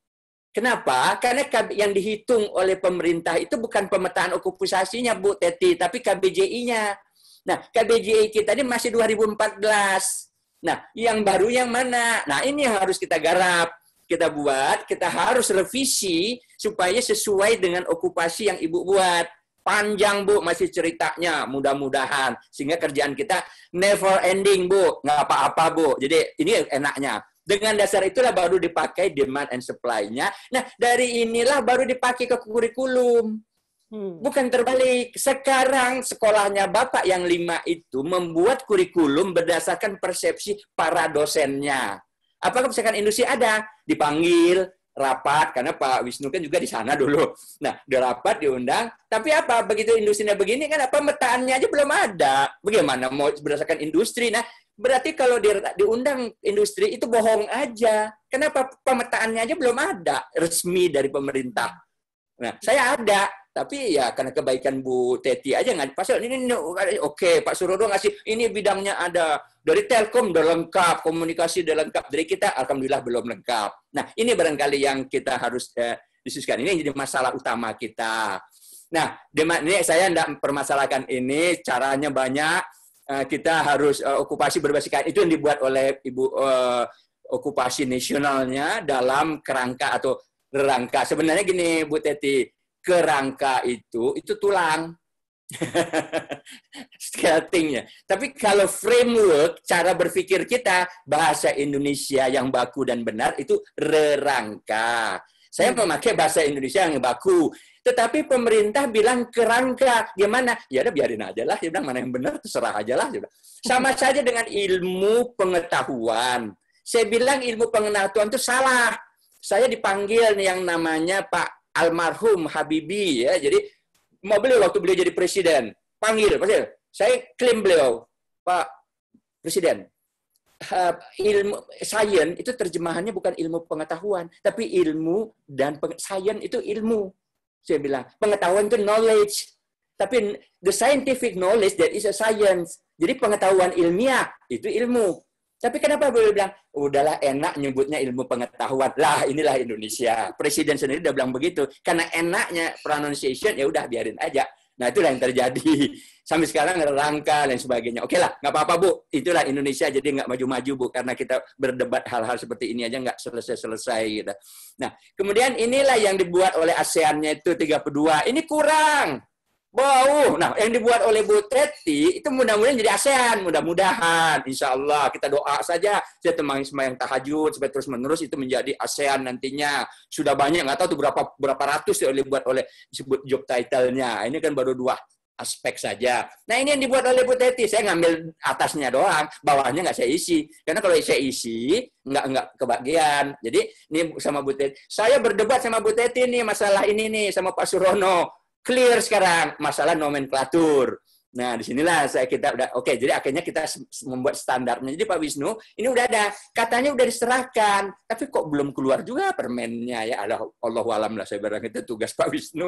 Kenapa? Karena yang dihitung oleh pemerintah itu bukan pemetaan okupasinya, Bu Teti, tapi KBJI-nya. Nah, KBJI kita ini masih 2014. Nah, yang baru yang mana? Nah, ini yang harus kita garap, kita buat, kita harus revisi supaya sesuai dengan okupasi yang Ibu buat. Panjang, Bu, masih ceritanya, mudah-mudahan. Sehingga kerjaan kita never ending, Bu. Nggak apa-apa, Bu. Jadi, ini enaknya. Dengan dasar itulah baru dipakai demand and supply-nya. Nah, dari inilah baru dipakai ke kurikulum. Bukan terbalik. Sekarang sekolahnya Bapak yang 5 itu membuat kurikulum berdasarkan persepsi para dosennya. Apakah misalkan industri ada? Dipanggil, rapat, karena Pak Wisnu kan juga di sana dulu. Nah, dirapat, diundang. Tapi apa? Begitu industrinya begini kan, pemetaannya aja belum ada. Bagaimana mau berdasarkan industri? Nah, berarti kalau diundang industri itu bohong aja. Kenapa pemetaannya aja belum ada resmi dari pemerintah? Nah, saya ada, tapi ya karena kebaikan Bu Teti aja nggak pasal ini oke, Pak Surodo ngasih ini bidangnya ada. Dari Telkom udah lengkap, komunikasi udah lengkap. Dari kita alhamdulillah belum lengkap. Nah, ini barangkali yang kita harus diskusikan. Ini jadi masalah utama kita. Nah, ini saya tidak permasalahkan ini, caranya banyak. Kita harus okupasi berbasiskan itu yang dibuat oleh Ibu okupasi nasionalnya dalam kerangka atau rangka. Sebenarnya gini Bu Teti, kerangka itu tulang. Skatingnya. Tapi kalau framework, cara berpikir kita, bahasa Indonesia yang baku dan benar itu rerangka. Saya memakai bahasa Indonesia yang baku. Tetapi pemerintah bilang kerangka. Gimana? Ya udah biarin aja lah. Dia bilang mana yang benar, terserah aja lah. Sama saja dengan ilmu pengetahuan. Saya bilang ilmu pengetahuan itu salah. Saya dipanggil nih yang namanya Pak almarhum Habibie ya. Jadi mau beliau waktu beliau jadi presiden, panggil. Saya klaim beliau, Pak Presiden. Ilmu sains itu terjemahannya bukan ilmu pengetahuan, tapi ilmu dan sains itu ilmu. Saya bilang pengetahuan itu knowledge, tapi the scientific knowledge that is a science. Jadi pengetahuan ilmiah itu ilmu. Tapi kenapa beliau bilang, udahlah enak nyebutnya ilmu pengetahuan. Lah inilah Indonesia. Presiden sendiri udah bilang begitu. Karena enaknya pronunciation, ya udah biarin aja. Nah itulah yang terjadi. Sampai sekarang rangka dan sebagainya. Oke lah, nggak apa-apa Bu. Itulah Indonesia, jadi nggak maju-maju Bu. Karena kita berdebat hal-hal seperti ini aja nggak selesai-selesai. Gitu. Nah, kemudian inilah yang dibuat oleh ASEAN-nya itu 32. Ini kurang. Bau. Nah, yang dibuat oleh Bu Teti itu mudah-mudahan jadi ASEAN, mudah-mudahan. Insya Allah kita doa saja. Saya sembahyang tahajud supaya terus-menerus itu menjadi ASEAN nantinya. Sudah banyak, nggak tahu tuh berapa ratus yang dibuat oleh disebut job title-nya. Ini kan baru 2 aspek saja. Nah, ini yang dibuat oleh Bu Teti. Saya ngambil atasnya doang, bawahnya nggak saya isi. Karena kalau saya isi nggak kebagian. Jadi ini sama Bu Teti. Saya berdebat sama Bu Teti nih masalah ini nih sama Pak Surono. Clear sekarang masalah nomenklatur. Nah, disinilah kita udah oke. Jadi akhirnya kita membuat standarnya. Jadi Pak Wisnu, ini udah ada. Katanya udah diserahkan, tapi kok belum keluar juga permennya ya. Allahu alam lah saya barang itu tugas Pak Wisnu.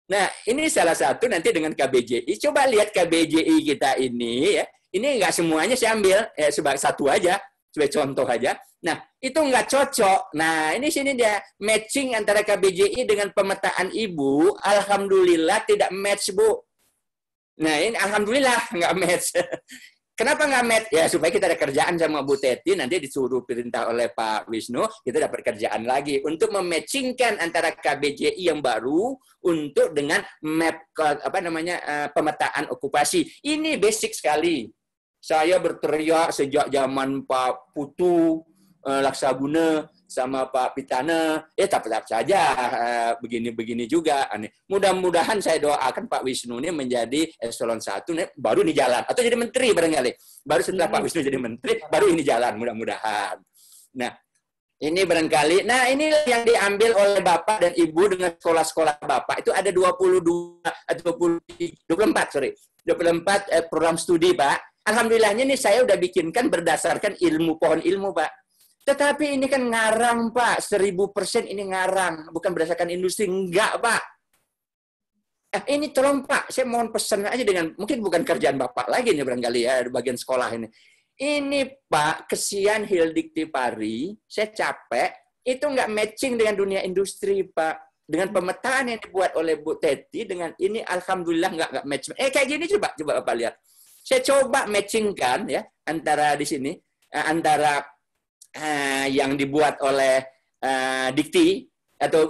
Nah, ini salah satu nanti dengan KBJI. Coba lihat KBJI kita ini ya. Ini nggak semuanya saya ambil sebagai satu aja, sebagai contoh aja. Nah, itu nggak cocok. Nah, ini sini dia matching antara KBJI dengan pemetaan Ibu. Alhamdulillah tidak match, Bu. Nah, ini alhamdulillah nggak match. Kenapa nggak match? Ya supaya kita ada kerjaan sama Bu Teti, nanti disuruh perintah oleh Pak Wisnu, kita dapat kerjaan lagi untuk mematchingkan antara KBJI yang baru untuk dengan map pemetaan okupasi. Ini basic sekali. Saya berteriak sejak zaman Pak Putu Laksaguna sama Pak Pitana, tetap saja begini-begini juga. Mudah-mudahan saya doakan Pak Wisnu ini menjadi eselon 1, baru ini jalan. Atau jadi menteri barangkali. Baru setelah Pak Wisnu jadi menteri, baru ini jalan mudah-mudahan. Nah, ini barangkali. Nah, ini yang diambil oleh Bapak dan Ibu dengan sekolah-sekolah Bapak. Itu ada 24 program studi, Pak. Alhamdulillahnya nih saya udah bikinkan berdasarkan pohon ilmu, Pak. Tetapi ini kan ngarang, Pak. 1000% ini ngarang. Bukan berdasarkan industri. Enggak, Pak. Ini tolong, Pak. Saya mohon pesan aja dengan, mungkin bukan kerjaan Bapak lagi nih barangkali ya, di bagian sekolah ini. Ini, Pak, kesian Hildikti Pari, saya capek, itu nggak matching dengan dunia industri, Pak. Dengan pemetaan yang dibuat oleh Bu Teti, dengan ini, alhamdulillah nggak match. Kayak gini coba Bapak lihat. Saya coba matchingkan ya, antara di sini, antara yang dibuat oleh dikti atau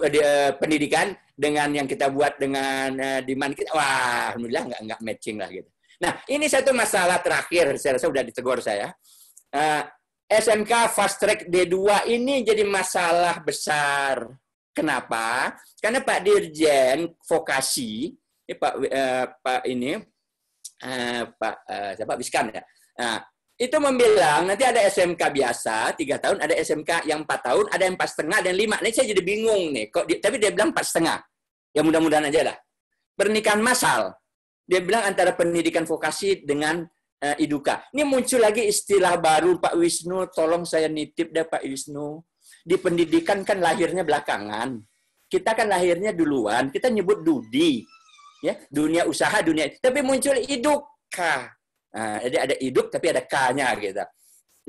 pendidikan dengan yang kita buat dengan demand kita, wah alhamdulillah nggak matching lah gitu. Nah ini satu masalah terakhir, saya rasa sudah ditegur saya. SMK Fast Track D2 ini jadi masalah besar. Kenapa? Karena Pak Dirjen Vokasi, Pak Wiskan ya. Nah, itu membilang nanti ada SMK biasa 3 tahun, ada SMK yang 4 tahun, ada yang 4,5 dan 5. Ini saya jadi bingung nih. Tapi dia bilang 4,5. Ya mudah-mudahan aja lah. Pernikahan massal. Dia bilang antara pendidikan vokasi dengan iduka. Ini muncul lagi istilah baru, Pak Wisnu. Tolong saya nitip deh Pak Wisnu. Di pendidikan kan lahirnya belakangan. Kita kan lahirnya duluan. Kita nyebut Dudi. Ya, dunia usaha, dunia. Tapi muncul iduka. Nah, jadi ada iduk tapi ada K-nya gitu.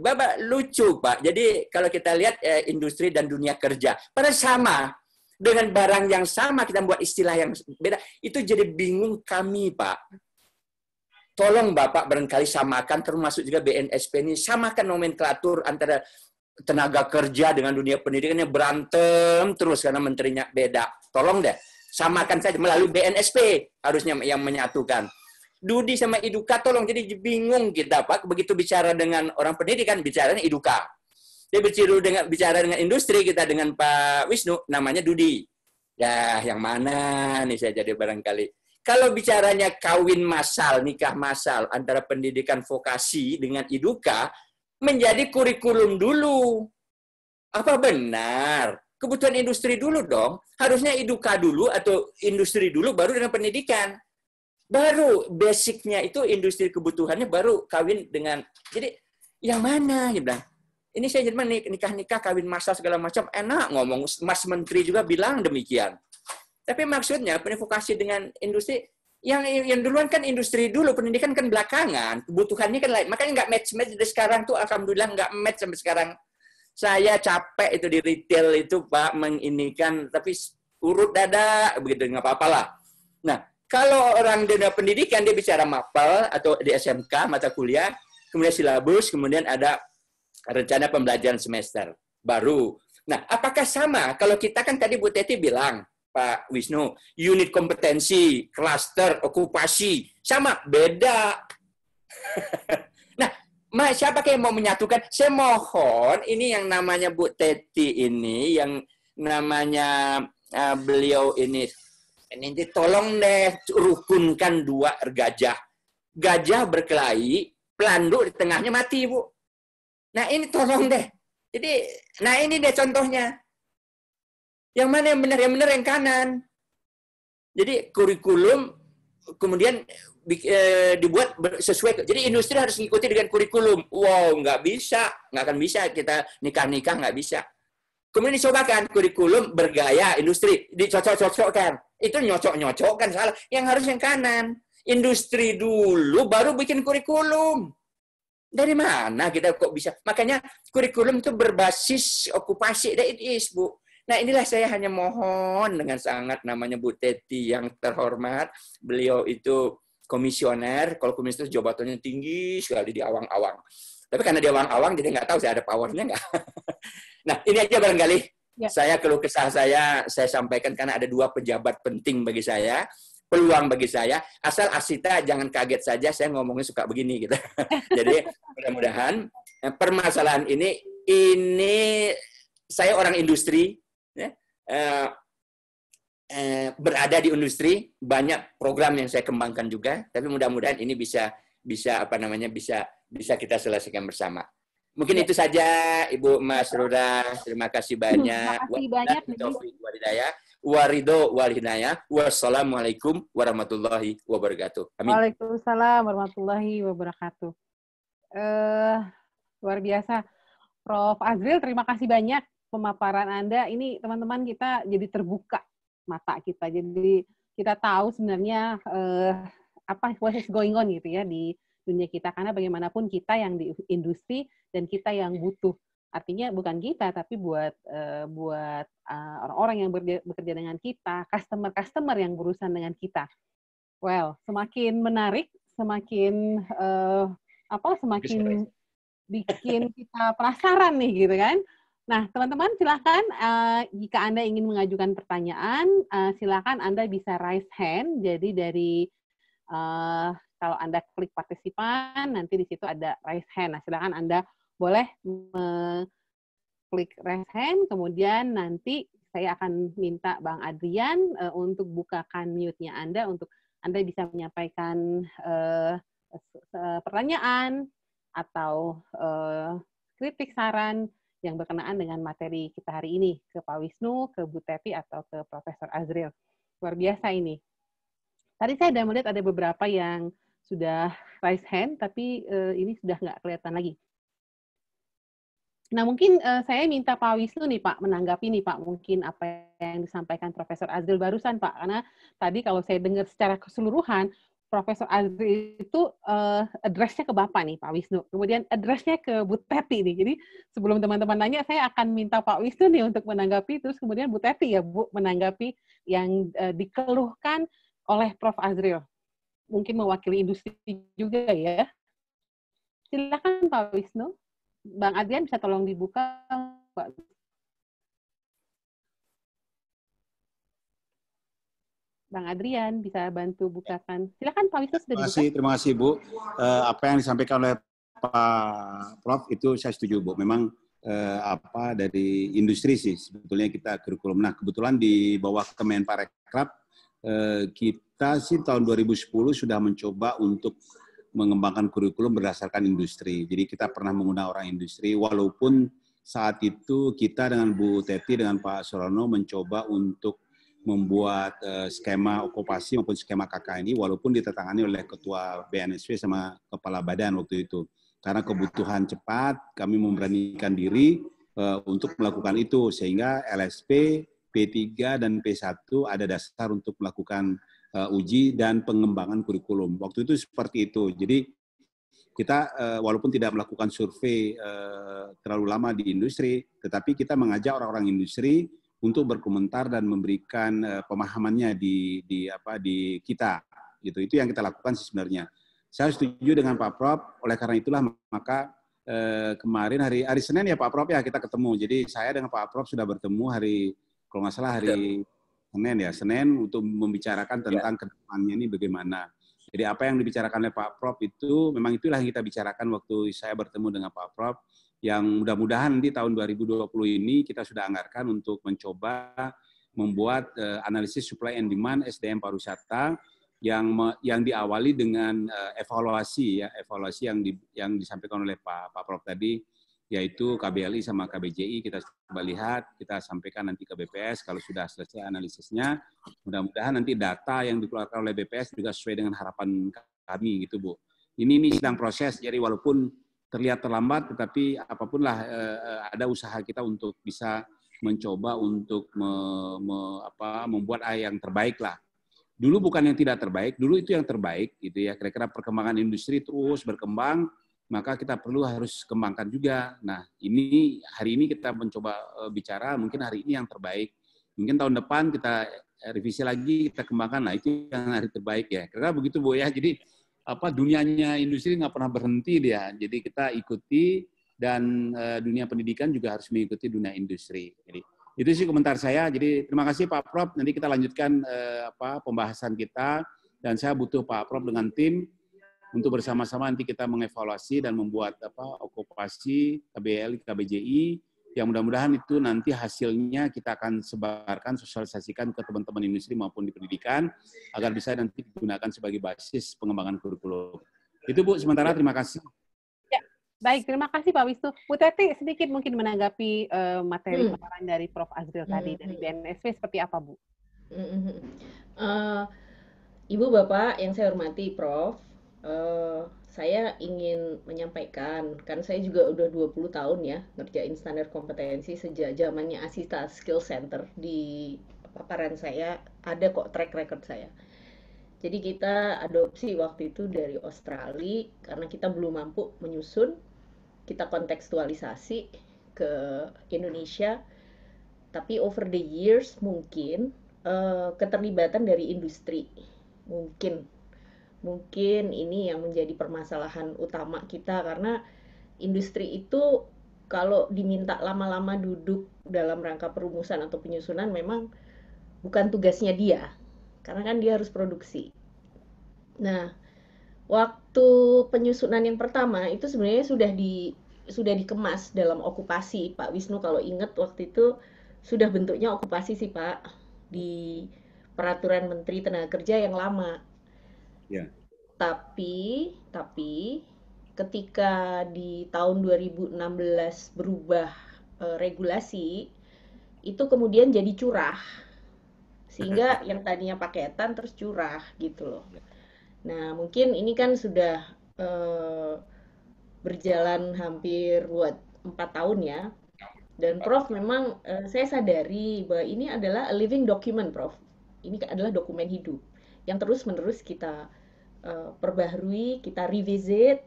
Bapak lucu Pak. Jadi kalau kita lihat industri dan dunia kerja, pada sama dengan barang yang sama kita buat istilah yang beda. Itu jadi bingung kami Pak. Tolong Bapak barangkali samakan, termasuk juga BNSP ini samakan nomenklatur antara tenaga kerja dengan dunia pendidikannya berantem terus karena menterinya beda. Tolong deh samakan saja melalui BNSP harusnya yang menyatukan. Dudi sama iduka tolong, jadi bingung kita Pak begitu bicara dengan orang pendidikan bicaranya iduka. Dia bicara dengan industri kita dengan Pak Wisnu namanya Dudi. Ya, yang mana nih saya jadi barangkali. Kalau bicaranya kawin massal, nikah massal antara pendidikan vokasi dengan iduka menjadi kurikulum dulu. Apa benar? Kebutuhan industri dulu dong. Harusnya iduka dulu atau industri dulu baru dengan pendidikan. Baru basicnya itu industri kebutuhannya baru kawin dengan. Jadi yang mana ya bilang. Ini saya jadi nikah-nikah kawin massal segala macam enak ngomong. Mas Menteri juga bilang demikian. Tapi maksudnya vokasi dengan industri yang duluan kan industri dulu, pendidikan kan belakangan, kebutuhannya kan lain. Makanya nggak match dari sekarang tuh alhamdulillah nggak match sampai sekarang. Saya capek itu di retail itu Pak menginikan, tapi urut dada begitu nggak apa-apa lah. Nah kalau orang dunia pendidikan dia bicara mapel atau di SMK mata kuliah, kemudian silabus, kemudian ada rencana pembelajaran semester baru. Nah apakah sama? Kalau kita kan tadi Bu Teti bilang. Pak Wisnu, unit kompetensi, klaster, okupasi, sama, beda. Nah, siapa yang mau menyatukan? Saya mohon, ini yang namanya Bu Teti ini, yang namanya beliau ini tolong deh rukunkan 2 gajah. Gajah berkelahi, pelanduk di tengahnya mati, Bu. Nah, ini tolong deh. Jadi, nah ini deh contohnya. Yang mana yang benar? Yang benar yang kanan. Jadi kurikulum kemudian dibuat sesuai. Jadi industri harus mengikuti dengan kurikulum. Wow, nggak bisa. Nggak akan bisa kita nikah-nikah, nggak bisa. Kemudian dicobakan kurikulum bergaya industri. Dicocok-cocokkan. Itu nyocok-nyocokkan salah. Yang harus yang kanan. Industri dulu baru bikin kurikulum. Dari mana kita kok bisa? Makanya kurikulum itu berbasis okupasi. That it is, Bu. Nah inilah saya hanya mohon dengan sangat namanya Bu Teti yang terhormat. Beliau itu komisioner. Kalau komisioner jabatannya tinggi sekali di awang-awang. Tapi karena di awang-awang jadi nggak tahu saya ada powernya nggak. Nah, ini aja barangkali saya keluh kesah saya sampaikan karena ada 2 pejabat penting bagi saya, peluang bagi saya. Asal Asita jangan kaget saja saya ngomongnya suka begini gitu. Jadi mudah-mudahan permasalahan ini saya orang industri, ya, berada di industri, banyak program yang saya kembangkan juga, tapi mudah-mudahan ini bisa kita selesaikan bersama. Mungkin itu saja Ibu Masrura, terima kasih banyak. Terima kasih banyak. Waridho walhidayah. Wassalamualaikum warahmatullahi wabarakatuh. Amin. Waalaikumsalam warahmatullahi wabarakatuh. Luar biasa. Prof. Azril, terima kasih banyak pemaparan Anda. Ini teman-teman kita jadi terbuka mata kita. Jadi kita tahu sebenarnya what is going on gitu ya di dunia kita. Karena bagaimanapun kita yang di industri dan kita yang butuh. Artinya bukan kita, tapi buat orang-orang yang bekerja dengan kita, customer yang berurusan dengan kita. Well, semakin menarik, semakin bikin kita penasaran nih gitu kan. Nah, teman-teman silakan jika Anda ingin mengajukan pertanyaan, silakan Anda bisa raise hand. Jadi dari kalau Anda klik partisipan, nanti di situ ada raise hand. Nah, silakan Anda boleh klik raise hand, kemudian nanti saya akan minta Bang Adrian untuk bukakan mute-nya Anda untuk Anda bisa menyampaikan pertanyaan atau kritik saran yang berkenaan dengan materi kita hari ini ke Pak Wisnu, ke Bu Teti, atau ke Profesor Azril. Luar biasa ini. Tadi saya sudah melihat ada beberapa yang sudah raise hand, tapi ini sudah nggak kelihatan lagi. Nah, mungkin saya minta Pak Wisnu nih, Pak, menanggapi nih, Pak, mungkin apa yang disampaikan Profesor Azril barusan, Pak. Karena tadi kalau saya dengar secara keseluruhan, Profesor Azril itu address-nya ke Bapak nih, Pak Wisnu. Kemudian address-nya ke Bu Teti nih. Jadi sebelum teman-teman nanya, saya akan minta Pak Wisnu nih untuk menanggapi, terus kemudian Bu Teti ya, Bu, menanggapi yang dikeluhkan oleh Prof. Azril. Mungkin mewakili industri juga ya. Silakan Pak Wisnu. Bang Adrian bisa tolong dibuka, Pak. Bang Adrian bisa bantu bukakan. Silakan Pak Wisnu sudah dibuka. Terima kasih Bu. Apa yang disampaikan oleh Pak Prof itu saya setuju Bu. Memang dari industri sih sebetulnya kita kurikulum. Nah kebetulan di bawah Kemenparekraf kita sih tahun 2010 sudah mencoba untuk mengembangkan kurikulum berdasarkan industri. Jadi kita pernah mengundang orang industri, walaupun saat itu kita dengan Bu Teti, dengan Pak Surono mencoba untuk membuat skema okupasi maupun skema KKN, walaupun ditetangani oleh Ketua BNSW sama Kepala Badan waktu itu. Karena kebutuhan cepat, kami memberanikan diri untuk melakukan itu, sehingga LSP, P3, dan P1 ada dasar untuk melakukan uji dan pengembangan kurikulum. Waktu itu seperti itu. Jadi kita walaupun tidak melakukan survei terlalu lama di industri, tetapi kita mengajak orang-orang industri untuk berkomentar dan memberikan pemahamannya di kita. Gitu. Itu yang kita lakukan sebenarnya. Saya setuju dengan Pak Prof. Oleh karena itulah maka kemarin hari Senin ya Pak Prof ya kita ketemu. Jadi saya dengan Pak Prof sudah bertemu kalau nggak salah hari Senin untuk membicarakan tentang kedepannya ini bagaimana. Jadi apa yang dibicarakan oleh Pak Prof itu memang itulah yang kita bicarakan waktu saya bertemu dengan Pak Prof, yang mudah-mudahan di tahun 2020 ini kita sudah anggarkan untuk mencoba membuat analisis supply and demand SDM pariwisata yang diawali dengan evaluasi yang disampaikan oleh Pak Prof tadi, yaitu KBLI sama KBJI. Kita coba lihat, kita sampaikan nanti ke BPS kalau sudah selesai analisisnya. Mudah-mudahan nanti data yang dikeluarkan oleh BPS juga sesuai dengan harapan kami gitu Bu. Ini sedang proses, jadi walaupun terlihat terlambat, tetapi apapun lah ada usaha kita untuk bisa mencoba untuk membuat yang terbaik lah. Dulu bukan yang tidak terbaik, dulu itu yang terbaik gitu ya. Kira-kira perkembangan industri terus berkembang, maka kita harus kembangkan juga. Nah, hari ini kita mencoba bicara, mungkin hari ini yang terbaik. Mungkin tahun depan kita revisi lagi, kita kembangkan. Nah, itu yang hari terbaik ya. Karena begitu Bu ya. Jadi dunianya industri nggak pernah berhenti dia. Jadi kita ikuti, dan dunia pendidikan juga harus mengikuti dunia industri. Jadi itu sih komentar saya. Jadi terima kasih Pak Prof. Nanti kita lanjutkan pembahasan kita, dan saya butuh Pak Prof dengan tim untuk bersama-sama nanti kita mengevaluasi dan membuat okupasi KBL, KBJI, yang mudah-mudahan itu nanti hasilnya kita akan sebarkan, sosialisasikan ke teman-teman industri maupun di pendidikan, agar bisa nanti digunakan sebagai basis pengembangan kurikulum. Itu Bu, sementara terima kasih. Ya, baik, terima kasih Pak Wisnu. Bu Teti sedikit mungkin menanggapi materi paparan dari Prof. Azril tadi dari BNSP seperti apa Bu? Ibu Bapak yang saya hormati Prof, saya ingin menyampaikan, kan saya juga udah 20 tahun ya ngerjain standar kompetensi sejak zamannya Asita Skill Center. Di paparan saya ada kok track record saya. Jadi kita adopsi waktu itu dari Australia karena kita belum mampu menyusun, kita kontekstualisasi ke Indonesia, tapi over the years mungkin keterlibatan dari industri mungkin ini yang menjadi permasalahan utama kita, karena industri itu kalau diminta lama-lama duduk dalam rangka perumusan atau penyusunan memang bukan tugasnya dia, karena kan dia harus produksi. Nah, waktu penyusunan yang pertama itu sebenarnya sudah dikemas dalam okupasi. Pak Wisnu kalau ingat waktu itu sudah bentuknya okupasi sih Pak, di peraturan Menteri Tenaga Kerja yang lama. Ya. Tapi ketika di tahun 2016 berubah regulasi, itu kemudian jadi curah. Sehingga yang tadinya paketan terus curah gitu loh. Nah, mungkin ini kan sudah berjalan hampir 4 tahun ya. Dan Prof memang saya sadari bahwa ini adalah a living document Prof. Ini adalah dokumen hidup yang terus-menerus kita perbaharui, kita revisit,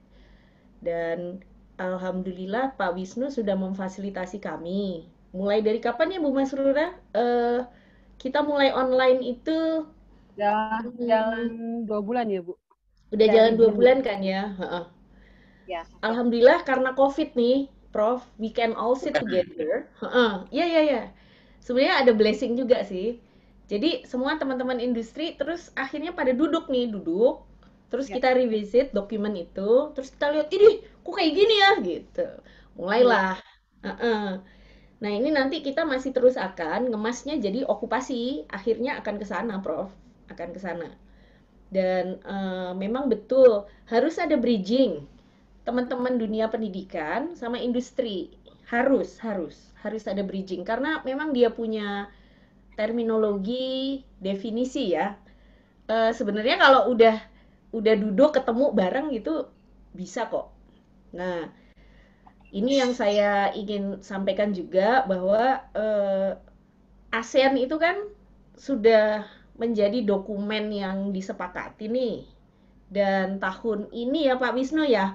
dan alhamdulillah Pak Wisnu sudah memfasilitasi kami. Mulai dari kapan ya Bu Masrura? Kita mulai online itu jalan 2 bulan ya Bu? Udah jalan 2 bulan kan ya? Ya. Alhamdulillah karena COVID nih, Prof, we can all sit together. Iya. Sebenarnya ada blessing juga sih. Jadi semua teman-teman industri terus akhirnya pada duduk, terus kita revisit dokumen itu, terus kita lihat, ini kok kayak gini ya, gitu. Mulailah. Nah ini nanti kita masih terus akan ngemasnya jadi okupasi, akhirnya akan ke sana, Prof, akan ke sana. Dan memang betul harus ada bridging, teman-teman dunia pendidikan sama industri harus ada bridging, karena memang dia punya terminologi, definisi ya. Sebenarnya kalau udah duduk ketemu bareng gitu bisa kok. Nah, ini yang saya ingin sampaikan juga bahwa ASEAN itu kan sudah menjadi dokumen yang disepakati nih. Dan tahun ini ya Pak Wisnu ya,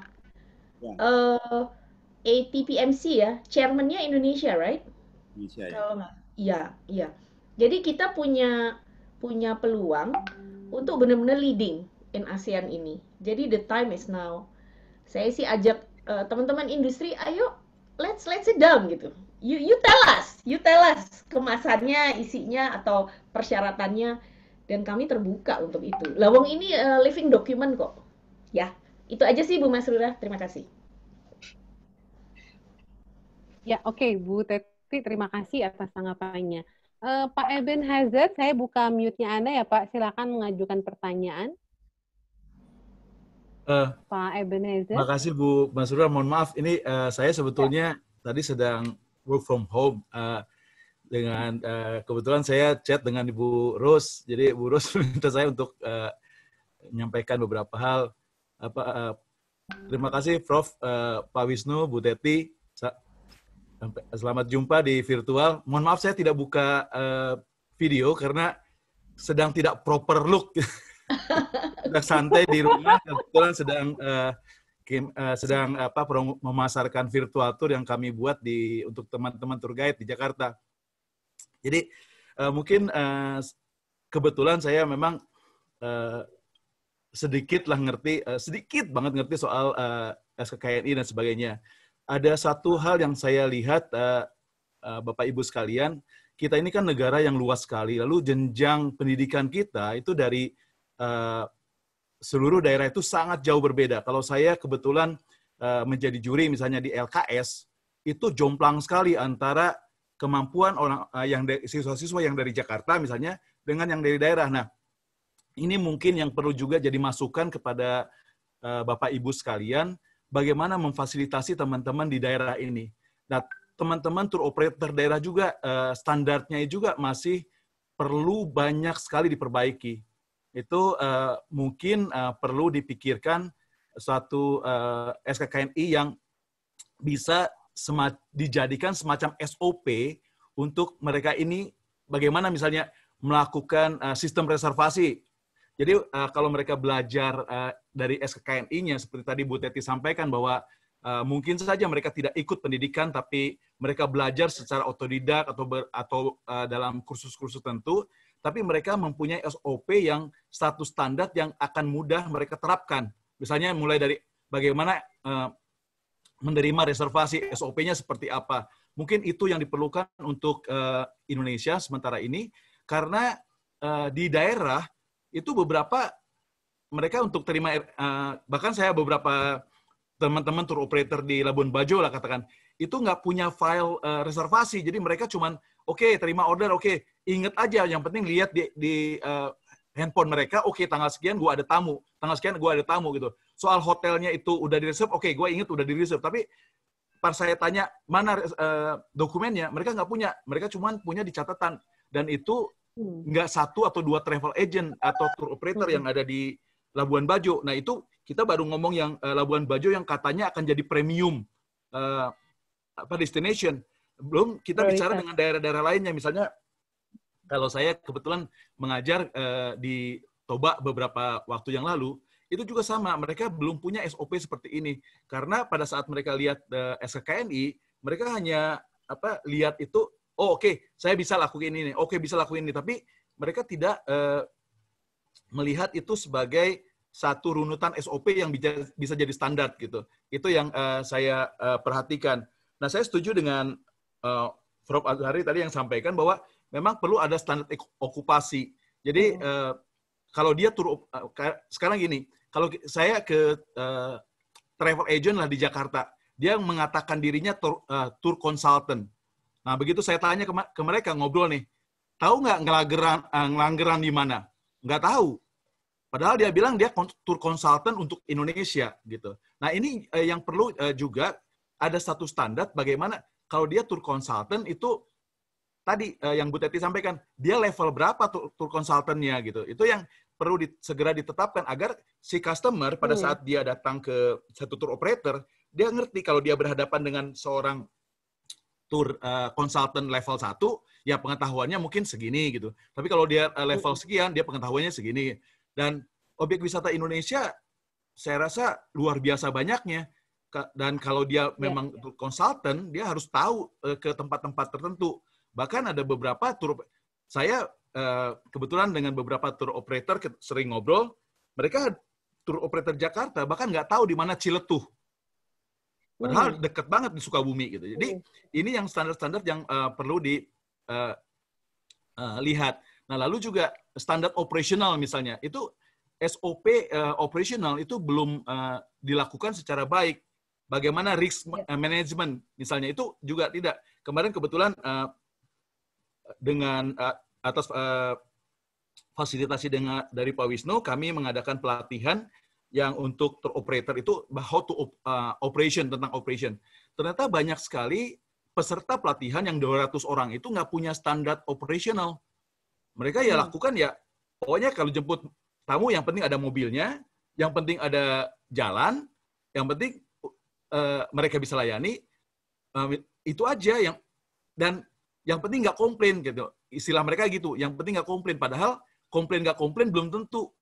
ATPMC ya, chairman-nya Indonesia, right? Indonesia ya. Kalau nggak, iya. Jadi kita punya peluang untuk benar-benar leading in ASEAN ini. Jadi the time is now. Saya sih ajak teman-teman industri, ayo let's sit down gitu. You tell us kemasannya, isinya atau persyaratannya, dan kami terbuka untuk itu. Lawang ini living document kok. Ya, itu aja sih Bu Masrura. Terima kasih. Ya, oke, Bu Teti, terima kasih atas tanggapannya. Pak Eben Hazard, saya buka mute-nya Anda ya Pak, silakan mengajukan pertanyaan. Pak Eben Hazard. Terima kasih Bu Masrura, mohon maaf, ini saya sebetulnya tadi sedang work from home, dengan kebetulan saya chat dengan Ibu Rose, jadi Ibu Rose minta saya untuk menyampaikan beberapa hal. Terima kasih Prof, Pak Wisnu, Bu Teti. Selamat jumpa di virtual. Mohon maaf saya tidak buka video karena sedang tidak proper look. Sudah santai di rumah, kebetulan sedang memasarkan virtual tour yang kami buat untuk teman-teman tour guide di Jakarta. Jadi mungkin kebetulan saya memang sedikit banget ngerti soal SKKNI dan sebagainya. Ada satu hal yang saya lihat, Bapak Ibu sekalian, kita ini kan negara yang luas sekali, lalu jenjang pendidikan kita itu dari seluruh daerah itu sangat jauh berbeda. Kalau saya kebetulan menjadi juri misalnya di LKS, itu jomplang sekali antara kemampuan orang siswa-siswa yang dari Jakarta misalnya dengan yang dari daerah. Nah, ini mungkin yang perlu juga jadi masukan kepada Bapak Ibu sekalian, bagaimana memfasilitasi teman-teman di daerah ini. Nah, teman-teman tour operator daerah juga standarnya juga masih perlu banyak sekali diperbaiki. Itu mungkin perlu dipikirkan suatu SKKNI yang bisa dijadikan semacam SOP untuk mereka ini bagaimana misalnya melakukan sistem reservasi. Jadi kalau mereka belajar dari SKKNI-nya seperti tadi Bu Teti sampaikan bahwa mungkin saja mereka tidak ikut pendidikan, tapi mereka belajar secara otodidak atau dalam kursus-kursus tertentu, tapi mereka mempunyai SOP yang status standar yang akan mudah mereka terapkan. Misalnya mulai dari bagaimana menerima reservasi, SOP-nya seperti apa. Mungkin itu yang diperlukan untuk Indonesia sementara ini, karena di daerah itu beberapa mereka untuk terima, bahkan saya beberapa teman-teman tour operator di Labuan Bajo lah katakan, itu nggak punya file reservasi. Jadi mereka cuman, oke, terima order, oke, inget aja, yang penting lihat di handphone mereka, oke, tanggal sekian gue ada tamu, tanggal sekian gue ada tamu gitu. Soal hotelnya itu udah di-reserve, oke, gue inget udah di-reserve. Tapi pas saya tanya, mana dokumennya, mereka nggak punya. Mereka cuman punya di catatan. Dan itu nggak satu atau dua travel agent atau tour operator yang ada di Labuan Bajo. Nah, itu kita baru ngomong yang Labuan Bajo yang katanya akan jadi premium destination. Belum kita bicara dengan daerah-daerah lainnya. Misalnya kalau saya kebetulan mengajar di Toba beberapa waktu yang lalu, itu juga sama. Mereka belum punya SOP seperti ini. Karena pada saat mereka lihat SKKNI, mereka hanya lihat itu, oh oke, saya bisa lakuin ini, oke bisa lakuin ini. Tapi mereka tidak melihat itu sebagai satu runutan SOP yang bisa jadi standar gitu. Itu yang saya perhatikan. Nah, saya setuju dengan Prof. Azhari tadi yang sampaikan bahwa memang perlu ada standar okupasi. Jadi kalau dia sekarang gini, kalau saya ke travel agent lah di Jakarta, dia mengatakan dirinya tour consultant. Nah, begitu saya tanya ke mereka, ngobrol nih, tahu nggak ngelanggeran di mana? Nggak tahu. Padahal dia bilang dia tour consultant untuk Indonesia gitu. Nah, ini yang perlu juga ada satu standar bagaimana kalau dia tour consultant itu tadi yang Bu Teti sampaikan, dia level berapa tour consultant-nya gitu. Itu yang perlu segera ditetapkan agar si customer pada saat dia datang ke satu tour operator, dia ngerti kalau dia berhadapan dengan seorang tour consultant level 1, ya pengetahuannya mungkin segini gitu. Tapi kalau dia level sekian, dia pengetahuannya segini. Dan objek wisata Indonesia, saya rasa luar biasa banyaknya. Dan kalau dia memang konsultan, dia harus tahu ke tempat-tempat tertentu. Bahkan ada beberapa tour, saya kebetulan dengan beberapa tour operator sering ngobrol, mereka tour operator Jakarta bahkan nggak tahu di mana Ciletuh. Padahal deket banget di Sukabumi gitu. Jadi ini yang standar-standar yang perlu dilihat. Nah, lalu juga standar operasional misalnya, itu SOP operasional itu belum dilakukan secara baik. Bagaimana risk management misalnya itu juga tidak. Kemarin kebetulan dengan atas fasilitasi dari Pak Wisnu, kami mengadakan pelatihan yang untuk tour operator itu how to operation, tentang operation. Ternyata banyak sekali peserta pelatihan yang 200 orang itu nggak punya standar operasional. Mereka ya lakukan ya, pokoknya kalau jemput tamu yang penting ada mobilnya, yang penting ada jalan, yang penting mereka bisa layani, itu aja dan yang penting nggak komplain gitu. Istilah mereka gitu, yang penting nggak komplain. Padahal komplain nggak komplain belum tentu.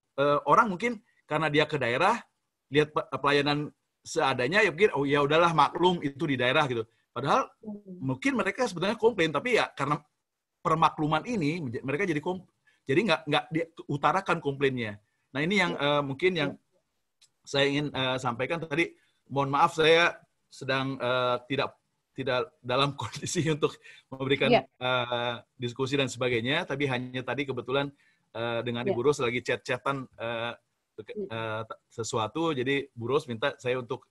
Orang mungkin karena dia ke daerah, lihat pelayanan seadanya, ya pikir, oh ya udahlah maklum itu di daerah gitu. Padahal mungkin mereka sebenarnya komplain, tapi ya karena permakluman ini, mereka jadi Jadi nggak diutarakan komplainnya. Nah ini yang mungkin yang saya ingin sampaikan tadi. Mohon maaf saya sedang tidak dalam kondisi untuk memberikan diskusi dan sebagainya, tapi hanya tadi kebetulan dengan Ibu Ros lagi chat-chatan sesuatu, jadi Bu Ros minta saya untuk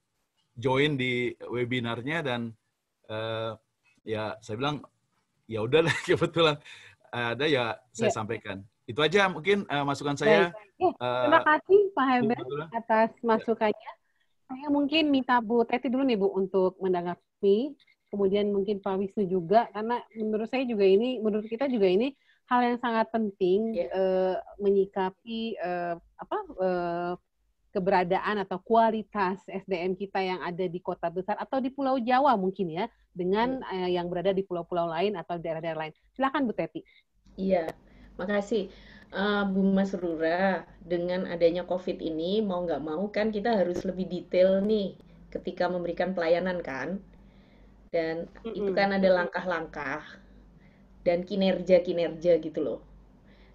join di webinarnya dan ya saya bilang ya udahlah kebetulan ada ya saya sampaikan. Itu aja mungkin masukan saya. Terima kasih Pak Heben atas masukannya. Saya mungkin minta Bu Teti dulu nih Bu untuk menanggapi, kemudian mungkin Pak Wisnu juga, karena menurut kita juga ini hal yang sangat penting menyikapi keberadaan atau kualitas SDM kita yang ada di kota besar atau di Pulau Jawa mungkin ya, dengan yang berada di pulau-pulau lain atau daerah-daerah lain. Silakan Bu Teti. Iya, makasih. Bu Mas Rura, dengan adanya COVID ini, mau nggak mau kan kita harus lebih detail nih ketika memberikan pelayanan kan. Dan itu kan ada langkah-langkah dan kinerja-kinerja gitu loh.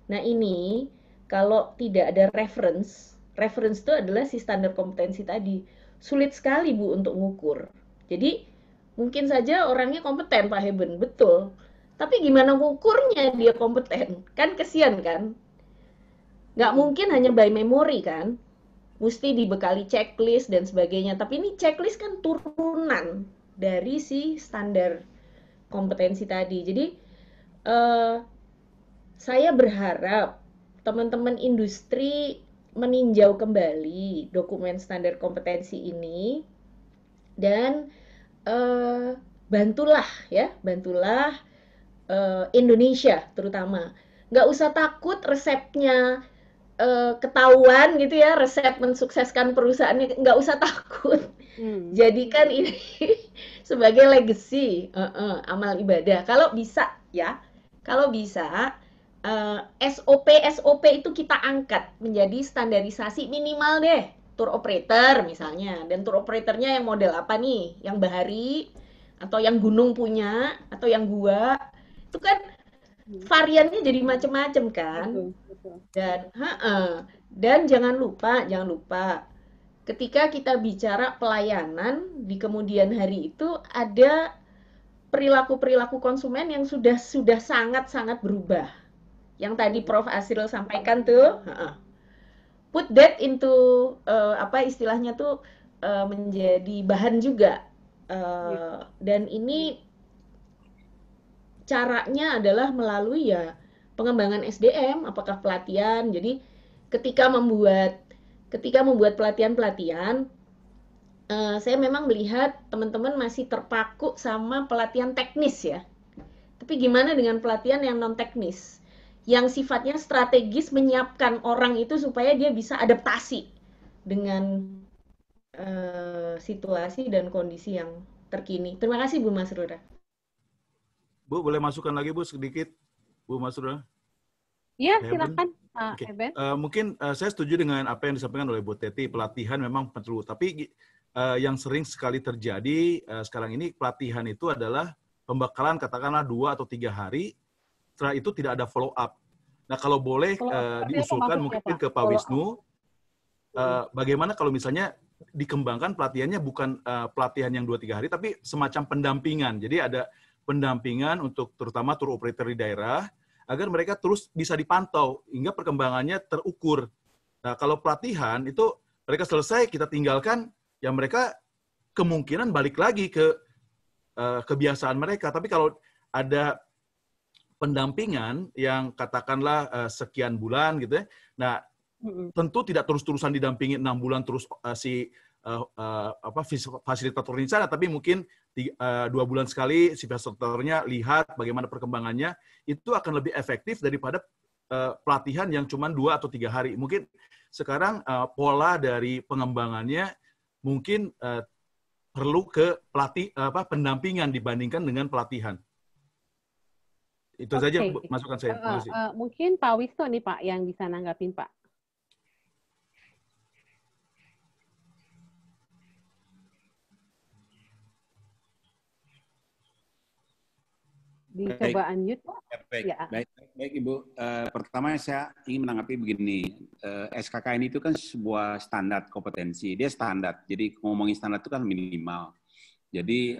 Nah ini, kalau tidak ada reference itu adalah si standar kompetensi tadi. Sulit sekali Bu untuk ngukur. Jadi, mungkin saja orangnya kompeten Pak Heben, betul. Tapi gimana ngukurnya dia kompeten? Kan kesian kan? Nggak mungkin hanya by memory kan? Mesti dibekali checklist dan sebagainya. Tapi ini checklist kan turunan dari si standar kompetensi tadi. Jadi saya berharap teman-teman industri meninjau kembali dokumen standar kompetensi ini dan bantulah Indonesia terutama. Nggak usah takut resepnya ketahuan gitu ya, resep mensukseskan perusahaannya, nggak usah takut. Jadikan ini sebagai legacy, amal ibadah. Kalau bisa SOP itu kita angkat menjadi standarisasi minimal deh. Tour operator misalnya, dan tour operatornya yang model apa nih? Yang bahari, atau yang gunung punya, atau yang gua. Itu kan variannya jadi macam-macam kan. Dan jangan lupa ketika kita bicara pelayanan di kemudian hari itu ada perilaku konsumen yang sudah sangat berubah. Yang tadi Prof. Asril sampaikan tuh, put that into istilahnya tuh menjadi bahan juga. Dan ini caranya adalah melalui pengembangan SDM, apakah pelatihan. Jadi ketika membuat pelatihan-pelatihan, saya memang melihat teman-teman masih terpaku sama pelatihan teknis ya. Tapi gimana dengan pelatihan yang non teknis, yang sifatnya strategis, menyiapkan orang itu supaya dia bisa adaptasi dengan situasi dan kondisi yang terkini. Terima kasih Bu Mas Rura. Bu, boleh masukkan lagi Bu sedikit, Bu Mas Rura? Iya, silakan Pak Heben. Mungkin saya setuju dengan apa yang disampaikan oleh Bu Teti, pelatihan memang perlu. Tapi yang sering sekali terjadi sekarang ini, pelatihan itu adalah pembekalan katakanlah 2 atau 3 hari, setelah itu tidak ada follow up. Nah kalau boleh diusulkan mungkin ke Pak Wisnu, bagaimana kalau misalnya dikembangkan pelatihannya bukan pelatihan yang 2-3 hari, tapi semacam pendampingan. Jadi ada pendampingan untuk terutama tour operator di daerah, agar mereka terus bisa dipantau, hingga perkembangannya terukur. Nah, kalau pelatihan itu mereka selesai, kita tinggalkan, ya mereka kemungkinan balik lagi ke kebiasaan mereka. Tapi kalau ada pendampingan yang katakanlah sekian bulan gitu ya, nah tentu tidak terus-terusan didampingi 6 bulan terus fasilitator di sana, tapi mungkin 2 bulan sekali si fasilitatornya lihat bagaimana perkembangannya, itu akan lebih efektif daripada pelatihan yang cuma 2 atau 3 hari. Mungkin sekarang pola dari pengembangannya mungkin perlu ke pendampingan dibandingkan dengan pelatihan. Itu saja masukan saya. Terima kasih. Mungkin Pak Wisnu nih Pak yang bisa nanggapin Pak. Dicoba unmute. Baik Ibu. Pertama saya ingin menanggapi begini. SKKN itu kan sebuah standar kompetensi. Dia standar. Jadi ngomongin standar itu kan minimal. Jadi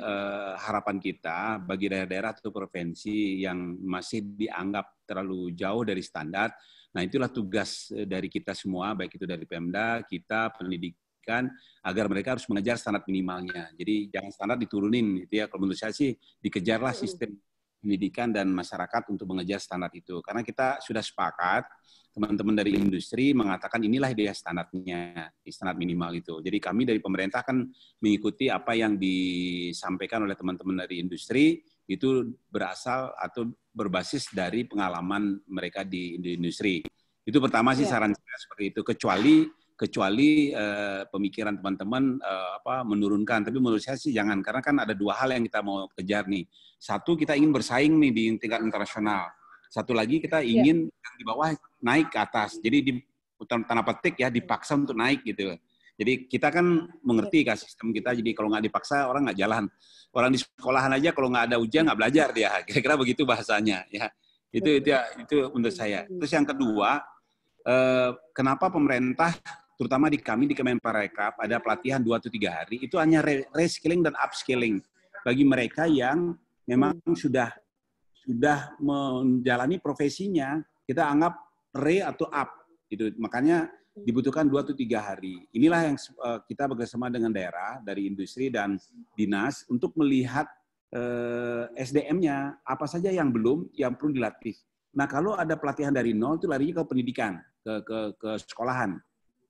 harapan kita bagi daerah-daerah atau provinsi yang masih dianggap terlalu jauh dari standar, nah itulah tugas dari kita semua, baik itu dari Pemda, kita, pendidikan, agar mereka harus mengejar standar minimalnya. Jadi jangan standar diturunin, gitu ya. Kalau menurut saya sih dikejarlah sistem pendidikan dan masyarakat untuk mengejar standar itu. Karena kita sudah sepakat, teman-teman dari industri mengatakan inilah dia standarnya, standar minimal itu. Jadi kami dari pemerintah kan mengikuti apa yang disampaikan oleh teman-teman dari industri, itu berasal atau berbasis dari pengalaman mereka di industri. Itu pertama sih saran saya seperti itu, kecuali pemikiran teman-teman menurunkan. Tapi menurut saya sih jangan, karena kan ada dua hal yang kita mau kejar nih. Satu, kita ingin bersaing nih di tingkat internasional. Satu lagi, kita ingin yang di bawah naik ke atas. Jadi di tanda petik ya, dipaksa untuk naik gitu. Jadi kita kan mengerti kan sistem kita, jadi kalau nggak dipaksa orang nggak jalan. Orang di sekolahan aja kalau nggak ada ujian nggak belajar dia. Kira-kira begitu bahasanya. Ya. Itu menurut saya. Terus yang kedua, kenapa pemerintah terutama di kami di Kemenparekraf ada pelatihan 2 atau 3 hari, itu hanya reskilling dan upskilling bagi mereka yang memang sudah menjalani profesinya, kita anggap atau up gitu. Makanya dibutuhkan 2 atau 3 hari. Inilah yang kita bekerjasama dengan daerah, dari industri dan dinas untuk melihat SDM-nya apa saja yang perlu dilatih. Nah, kalau ada pelatihan dari nol itu larinya ke pendidikan, ke sekolahan.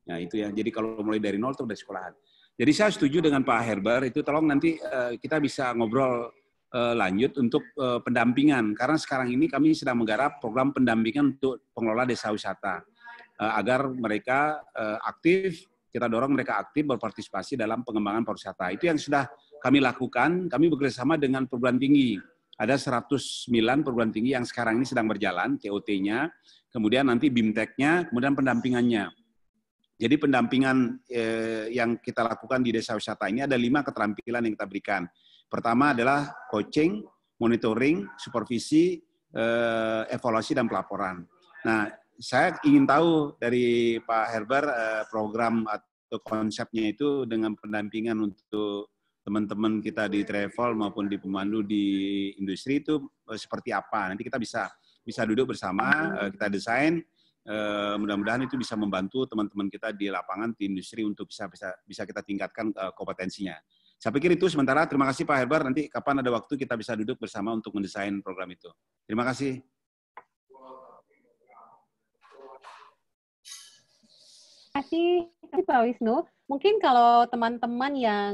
Nah, itu ya. Jadi kalau mulai dari nol itu dari sekolahan. Jadi saya setuju dengan Pak Herbert, itu tolong nanti kita bisa ngobrol lanjut untuk pendampingan. Karena sekarang ini kami sedang menggarap program pendampingan untuk pengelola desa wisata. Agar mereka aktif, kita dorong mereka aktif berpartisipasi dalam pengembangan pariwisata. Itu yang sudah kami lakukan, kami bekerjasama dengan perguruan tinggi. Ada 109 perguruan tinggi yang sekarang ini sedang berjalan, TOT-nya, kemudian nanti BIMTEK-nya, kemudian pendampingannya. Jadi pendampingan yang kita lakukan di desa wisata ini ada 5 keterampilan yang kita berikan. Pertama adalah coaching, monitoring, supervisi, evaluasi, dan pelaporan. Nah, saya ingin tahu dari Pak Herbert program atau konsepnya itu dengan pendampingan untuk teman-teman kita di travel maupun di pemandu di industri itu seperti apa. Nanti kita bisa duduk bersama, kita desain. Mudah-mudahan itu bisa membantu teman-teman kita di lapangan, di industri untuk bisa kita tingkatkan kompetensinya. Saya pikir itu sementara. Terima kasih Pak Herbert. Nanti kapan ada waktu kita bisa duduk bersama untuk mendesain program itu. Terima kasih. Terima kasih Pak Wisnu. Mungkin kalau teman-teman yang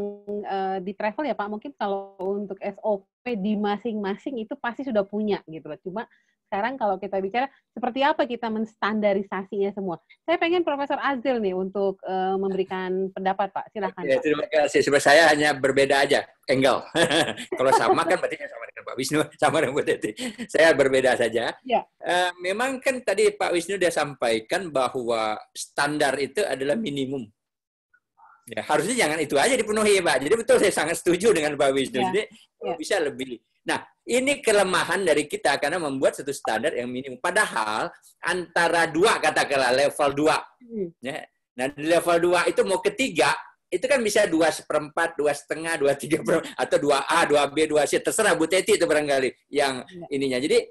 di travel ya Pak, mungkin kalau untuk SOP di masing-masing itu pasti sudah punya gitu loh. Cuma sekarang kalau kita bicara seperti apa kita menstandarisasinya semua. Saya pengen Profesor Azil nih untuk memberikan pendapat Pak. Silakan. Ya, terima kasih. Sebenarnya saya hanya berbeda aja angle. Kalau sama kan berarti sama dengan Pak Wisnu, sama dengan Bu Teti. Saya berbeda saja. Ya. Memang kan tadi Pak Wisnu dia sampaikan bahwa standar itu adalah minimum. Ya, harusnya jangan itu aja dipenuhi Pak. Jadi betul saya sangat setuju dengan Pak Wisnu. Ya. Jadi bisa lebih. Nah, ini kelemahan dari kita karena membuat satu standar yang minimum. Padahal antara 2 katakanlah level 2. Ya. Nah, di level 2 itu mau ketiga, itu kan bisa 2/4, 2,5, 2/3, atau 2A, 2B, 2C. Terserah Bu Teti itu barangkali yang ininya. Jadi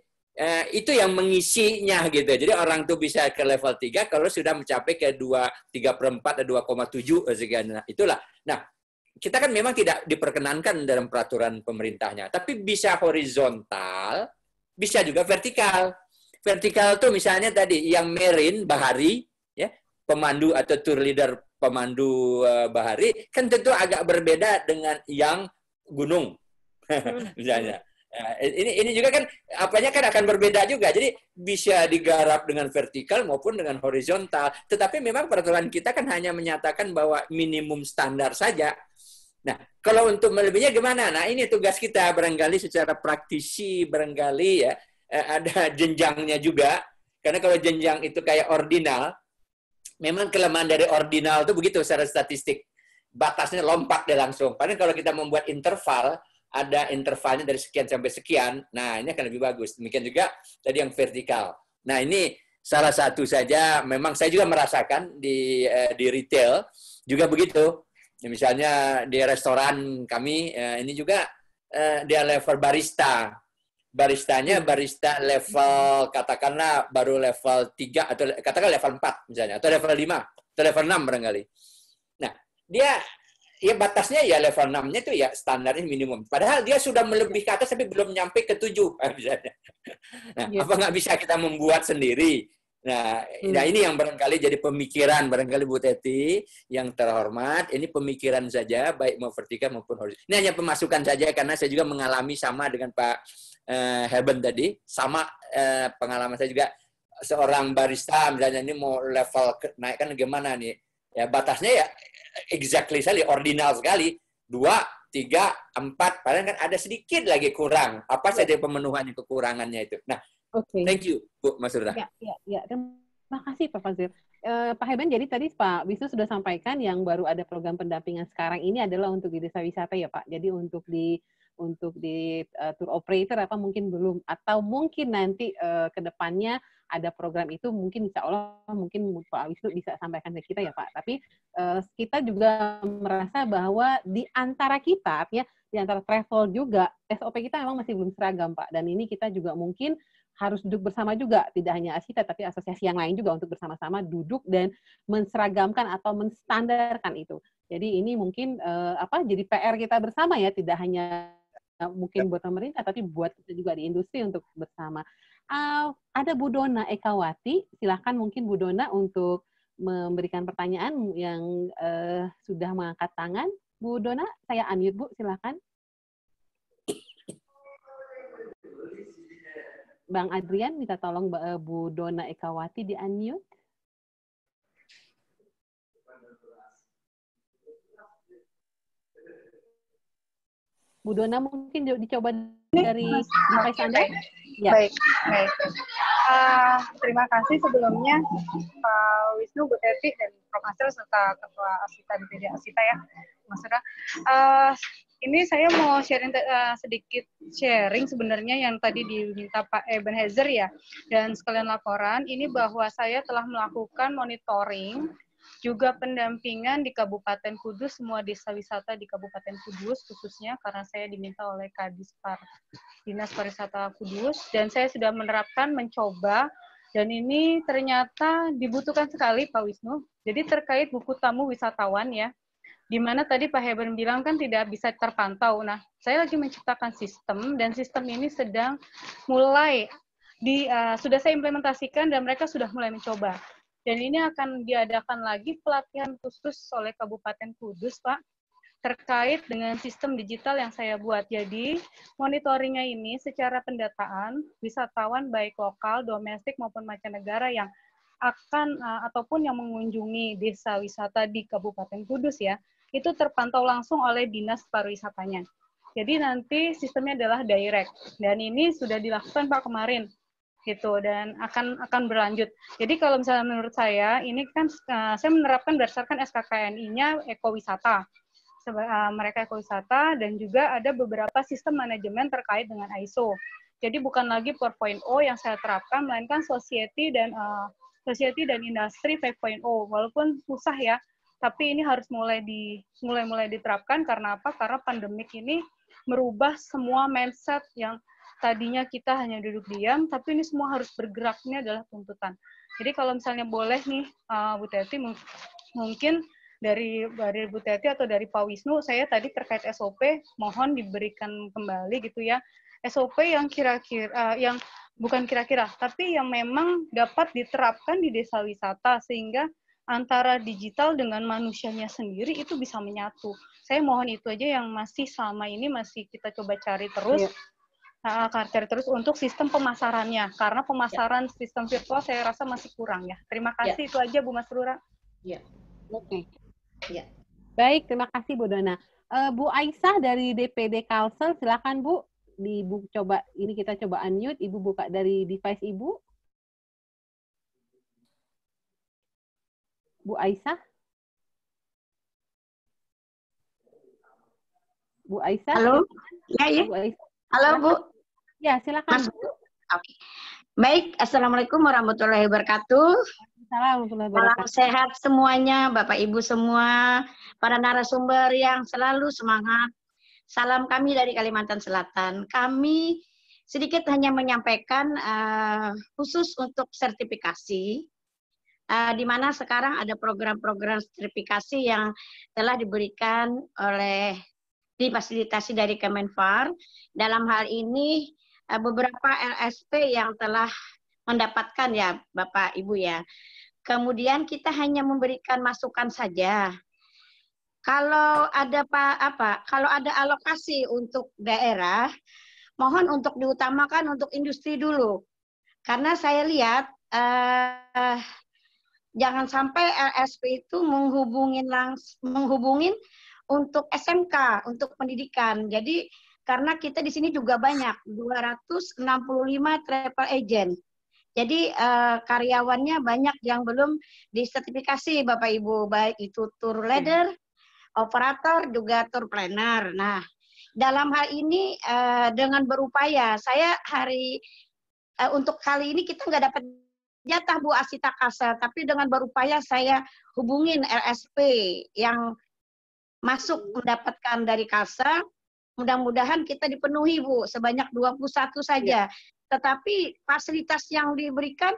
itu yang mengisinya gitu. Jadi orang tuh bisa ke level 3 kalau sudah mencapai ke 3/4 atau 2,7 sekian. Nah, itulah. Nah, kita kan memang tidak diperkenankan dalam peraturan pemerintahnya, tapi bisa horizontal, bisa juga vertikal. Vertikal tuh misalnya tadi yang marine bahari, ya, pemandu atau tour leader pemandu bahari kan tentu agak berbeda dengan yang gunung, misalnya. Nah, ini juga kan apanya kan akan berbeda juga. Jadi bisa digarap dengan vertikal maupun dengan horizontal. Tetapi memang peraturan kita kan hanya menyatakan bahwa minimum standar saja. Nah, kalau untuk melebihinya gimana? Nah, ini tugas kita barangkali secara praktisi barangkali ya ada jenjangnya juga. Karena kalau jenjang itu kayak ordinal, memang kelemahan dari ordinal itu begitu secara statistik. Batasnya lompat dia langsung. Padahal kalau kita membuat interval, ada intervalnya dari sekian sampai sekian, nah ini akan lebih bagus. Demikian juga tadi yang vertikal. Nah ini salah satu saja, memang saya juga merasakan di retail juga begitu. Misalnya di restoran kami, ini juga dia level barista. Baristanya barista level, katakanlah baru level 3 atau katakan level 4 misalnya, atau level 5, atau level 6 barangkali. Nah, dia ya batasnya ya level 6-nya itu ya standarnya minimum. Padahal dia sudah melebihi ke atas tapi belum nyampe ke 7 misalnya. Nah, apa nggak bisa kita membuat sendiri? Nah, ini yang barangkali jadi pemikiran barangkali Bu Teti yang terhormat. Ini pemikiran saja, baik mau vertikal maupun horizontal. Ini hanya pemasukan saja karena saya juga mengalami sama dengan Pak Heben tadi, sama pengalaman saya juga seorang barista misalnya ini mau level naikkan gimana nih? Ya batasnya ya exactly sekali, ordinal sekali. 2, 3, 4, padahal kan ada sedikit lagi kurang. Apa saja pemenuhan kekurangannya itu. Nah, thank you, Bu Masura. Ya. Terima kasih, Pak Fazil. Pak Heben, jadi tadi Pak Wisnu sudah sampaikan yang baru ada program pendampingan sekarang ini adalah untuk di desa wisata ya Pak. Jadi untuk di tour operator apa mungkin belum, atau mungkin nanti ke depannya ada program itu mungkin insya Allah mungkin Pak Wisnu bisa sampaikan ke kita ya Pak. Tapi kita juga merasa bahwa di antara kita ya, di antara travel juga SOP kita memang masih belum seragam Pak. Dan ini kita juga mungkin harus duduk bersama juga, tidak hanya ASITA tapi asosiasi yang lain juga untuk bersama-sama duduk dan menseragamkan atau menstandarkan itu. Jadi ini mungkin jadi PR kita bersama ya, tidak hanya mungkin buat pemerintah tapi buat kita juga di industri untuk bersama. Ada Bu Dona Ekawati, silakan mungkin Bu Dona untuk memberikan pertanyaan yang sudah mengangkat tangan. Bu Dona, saya unmute Bu, silakan. Bang Adrian, minta tolong Bu Dona Ekawati di-unmute. Bu Dona mungkin dicoba dari device Anda. Ya. Baik. Terima kasih sebelumnya Pak Wisnu, Bu Teti, dan Prof. Nasir serta Ketua ASITA DPD ASITA ya, Mas Sura. Ini saya mau sedikit sharing sebenarnya yang tadi diminta Pak Ebenezer ya, dan sekalian laporan ini bahwa saya telah melakukan monitoring juga pendampingan di Kabupaten Kudus, semua desa wisata di Kabupaten Kudus khususnya karena saya diminta oleh Kadispar Dinas Pariwisata Kudus, dan saya sudah menerapkan, mencoba, dan ini ternyata dibutuhkan sekali Pak Wisnu. Jadi terkait buku tamu wisatawan ya, di mana tadi Pak Heben bilang kan tidak bisa terpantau. Nah, saya lagi menciptakan sistem, dan sistem ini sedang mulai sudah saya implementasikan dan mereka sudah mulai mencoba. Dan ini akan diadakan lagi pelatihan khusus oleh Kabupaten Kudus, Pak, terkait dengan sistem digital yang saya buat. Jadi, monitoringnya ini secara pendataan wisatawan baik lokal, domestik maupun mancanegara yang akan ataupun yang mengunjungi desa wisata di Kabupaten Kudus ya, itu terpantau langsung oleh Dinas Pariwisatanya. Jadi nanti sistemnya adalah direct, dan ini sudah dilakukan Pak kemarin gitu, dan akan berlanjut. Jadi kalau misalnya menurut saya ini kan saya menerapkan berdasarkan SKKNI-nya ekowisata. Mereka ekowisata, dan juga ada beberapa sistem manajemen terkait dengan ISO. Jadi bukan lagi 4.0 yang saya terapkan, melainkan society dan industri 5.0. Walaupun susah ya, tapi ini harus mulai diterapkan. Karena apa? Karena pandemik ini merubah semua mindset yang tadinya kita hanya duduk diam, tapi ini semua harus bergerak. Ini adalah tuntutan. Jadi kalau misalnya boleh nih, Bu Teti, mungkin dari Bu Teti atau dari Pak Wisnu, saya tadi terkait SOP, mohon diberikan kembali gitu ya, SOP yang kira-kira, yang bukan kira-kira, tapi yang memang dapat diterapkan di desa wisata, sehingga antara digital dengan manusianya sendiri itu bisa menyatu. Saya mohon itu aja yang masih selama ini masih kita coba cari terus. Cari terus untuk sistem pemasarannya, karena pemasaran sistem virtual saya rasa masih kurang ya. Terima kasih, itu aja Bu Masrura. Ya. Oke. Ya. Baik, terima kasih Bu Dona. Bu Aisyah dari DPD Kalsel, silakan Bu. Coba ini kita coba unmute, Ibu buka dari device Ibu. Bu Aisyah. Bu Aisyah. Halo, ya. Bu Aisyah. Halo, Bu. Ya, silakan. Bu. Oke. Baik, Assalamualaikum warahmatullahi wabarakatuh. Salam sehat semuanya, Bapak Ibu semua, para narasumber yang selalu semangat. Salam kami dari Kalimantan Selatan. Kami sedikit hanya menyampaikan khusus untuk sertifikasi, di mana sekarang ada program-program sertifikasi yang telah diberikan oleh difasilitasi dari Kemenfar. Dalam hal ini beberapa LSP yang telah mendapatkan ya Bapak Ibu ya. Kemudian kita hanya memberikan masukan saja. Kalau ada kalau ada alokasi untuk daerah, mohon untuk diutamakan untuk industri dulu. Karena saya lihat jangan sampai LSP itu menghubungin untuk SMK, untuk pendidikan. Jadi karena kita di sini juga banyak 265 travel agent. Jadi karyawannya banyak yang belum disertifikasi Bapak Ibu, baik itu tour leader, operator, juga tour planner. Nah, dalam hal ini dengan berupaya, saya untuk kali ini kita nggak dapat jatah Bu Asita Kasa, tapi dengan berupaya saya hubungin LSP yang masuk mendapatkan dari Kasa, mudah-mudahan kita dipenuhi Bu, sebanyak 21 saja. Tetapi fasilitas yang diberikan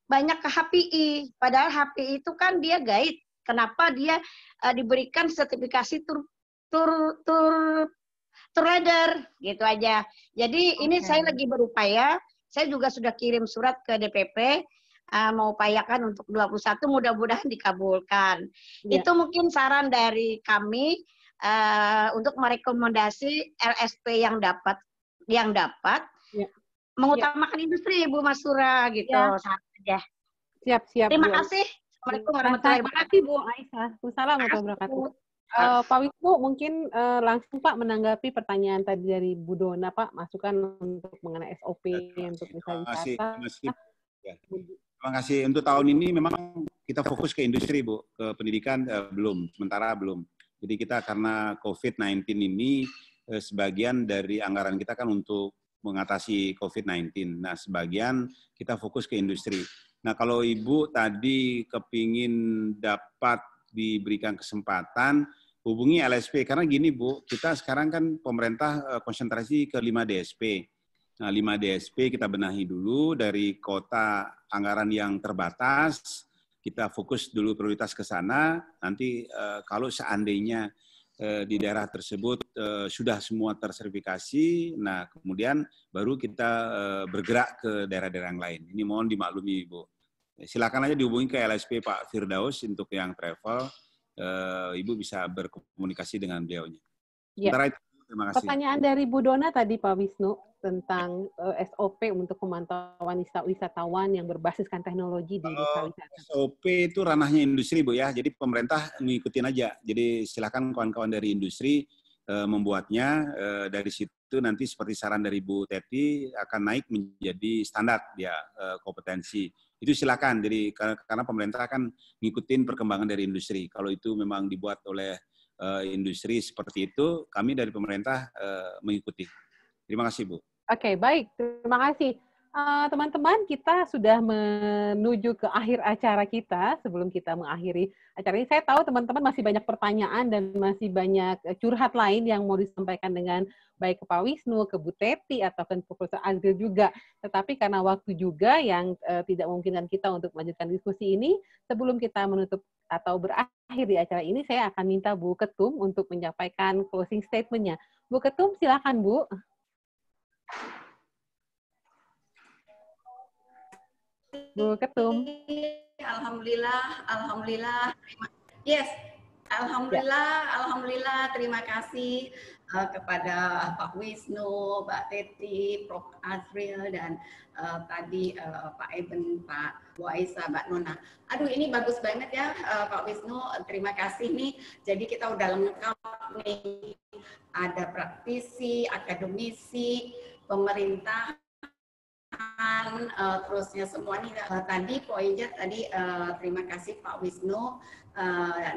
banyak ke HPI, padahal HPI itu kan dia guide. Kenapa dia diberikan sertifikasi tour leader gitu aja. Jadi ini saya lagi berupaya, saya juga sudah kirim surat ke DPP, mau upayakan untuk 21, mudah-mudahan dikabulkan. Itu mungkin saran dari kami untuk merekomendasi LSP yang dapat mengutamakan industri Bu Masura gitu. Saja. Siap. Terima Bu. kasih. Assalamualaikum warahmatullahi wabarakatuh. Terima kasih Bu Aisyah. Assalamualaikum warahmatullahi wabarakatuh. Pak Wisnu mungkin langsung Pak menanggapi pertanyaan tadi dari Bu Dona Pak, masukan untuk mengenai SOP untuk wisata. Terima kasih. Untuk tahun ini memang kita fokus ke industri Bu, ke pendidikan sementara belum. Jadi kita karena COVID-19 ini sebagian dari anggaran kita kan untuk mengatasi COVID-19. Nah, sebagian kita fokus ke industri. Nah, kalau Ibu tadi kepingin dapat diberikan kesempatan, hubungi LSP. Karena gini Bu, kita sekarang kan pemerintah konsentrasi ke 5 DSP. Nah, 5 DSP kita benahi dulu dari kota anggaran yang terbatas, kita fokus dulu prioritas ke sana. Nanti kalau seandainya di daerah tersebut sudah semua tersertifikasi, nah kemudian baru kita bergerak ke daerah-daerah yang lain. Ini mohon dimaklumi Ibu. Silakan aja dihubungi ke LSP Pak Firdaus untuk yang travel, Ibu bisa berkomunikasi dengan beliaunya. Ya. Itu, terima kasih. Pertanyaan dari Bu Dona tadi Pak Wisnu tentang SOP untuk pemantauan wisatawan yang berbasiskan teknologi di desa wisata. SOP itu ranahnya industri Bu ya, jadi pemerintah ngikutin aja. Jadi silakan kawan-kawan dari industri membuatnya, dari situ nanti seperti saran dari Bu Teti akan naik menjadi standar ya kompetensi. Itu silakan, jadi karena pemerintah akan ngikutin perkembangan dari industri. Kalau itu memang dibuat oleh industri seperti itu, kami dari pemerintah mengikuti. Terima kasih Bu. Oke, baik. Terima kasih. Teman-teman, kita sudah menuju ke akhir acara kita. Sebelum kita mengakhiri acara ini, saya tahu teman-teman masih banyak pertanyaan dan masih banyak curhat lain yang mau disampaikan dengan baik ke Pak Wisnu, ke Bu Teti, atau ke Profesor Azril juga. Tetapi karena waktu juga yang tidak memungkinkan kita untuk melanjutkan diskusi ini, sebelum kita menutup atau berakhir di acara ini, saya akan minta Bu Ketum untuk menyampaikan closing statement-nya. Bu Ketum, silakan Bu. Bu Ketum. Alhamdulillah. Yes, Alhamdulillah. Terima kasih kepada Pak Wisnu, Mbak Teti, Prof. Azril, dan tadi Pak Eben, Pak Bu Aisyah, Mbak Nona. Aduh, ini bagus banget ya Pak Wisnu. Terima kasih nih. Jadi kita udah lengkap nih. Ada praktisi, akademisi, pemerintah, terusnya semua nih tadi poinnya tadi terima kasih Pak Wisnu,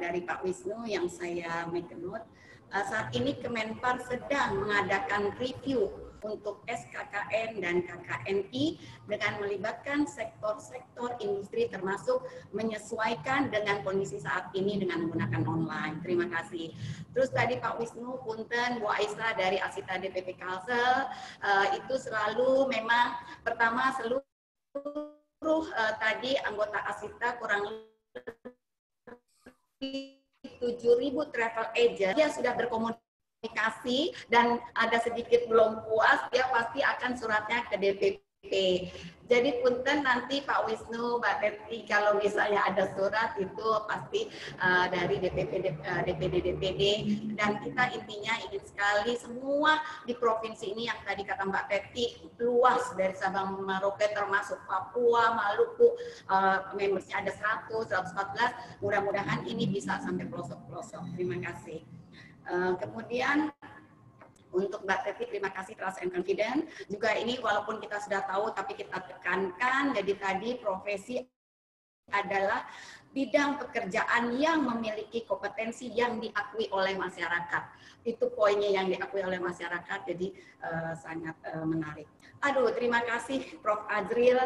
dari Pak Wisnu yang saya make note saat ini Kemenpar sedang mengadakan review untuk SKKN dan KKNI dengan melibatkan sektor-sektor industri termasuk menyesuaikan dengan kondisi saat ini dengan menggunakan online. Terima kasih. Terus tadi Pak Wisnu, punten, Bu Aisyah dari Asita DPP Kalsel, itu selalu memang pertama seluruh tadi anggota Asita kurang lebih 7.000 travel agent dia sudah berkomunikasi dan ada sedikit belum puas, dia pasti akan suratnya ke DPP. Jadi punten nanti Pak Wisnu, Mbak Teti, kalau misalnya ada surat itu pasti dari DPD, dan kita intinya ingin sekali semua di provinsi ini yang tadi kata Mbak Teti luas dari Sabang Merauke termasuk Papua, Maluku, membersnya ada 114, mudah-mudahan ini bisa sampai pelosok-pelosok. Terima kasih. Kemudian untuk Mbak Teti, terima kasih trust and confidence. Juga ini walaupun kita sudah tahu, tapi kita tekankan, jadi tadi profesi adalah bidang pekerjaan yang memiliki kompetensi yang diakui oleh masyarakat. Itu poinnya yang diakui oleh masyarakat, jadi sangat menarik. Aduh, terima kasih Prof. Azril.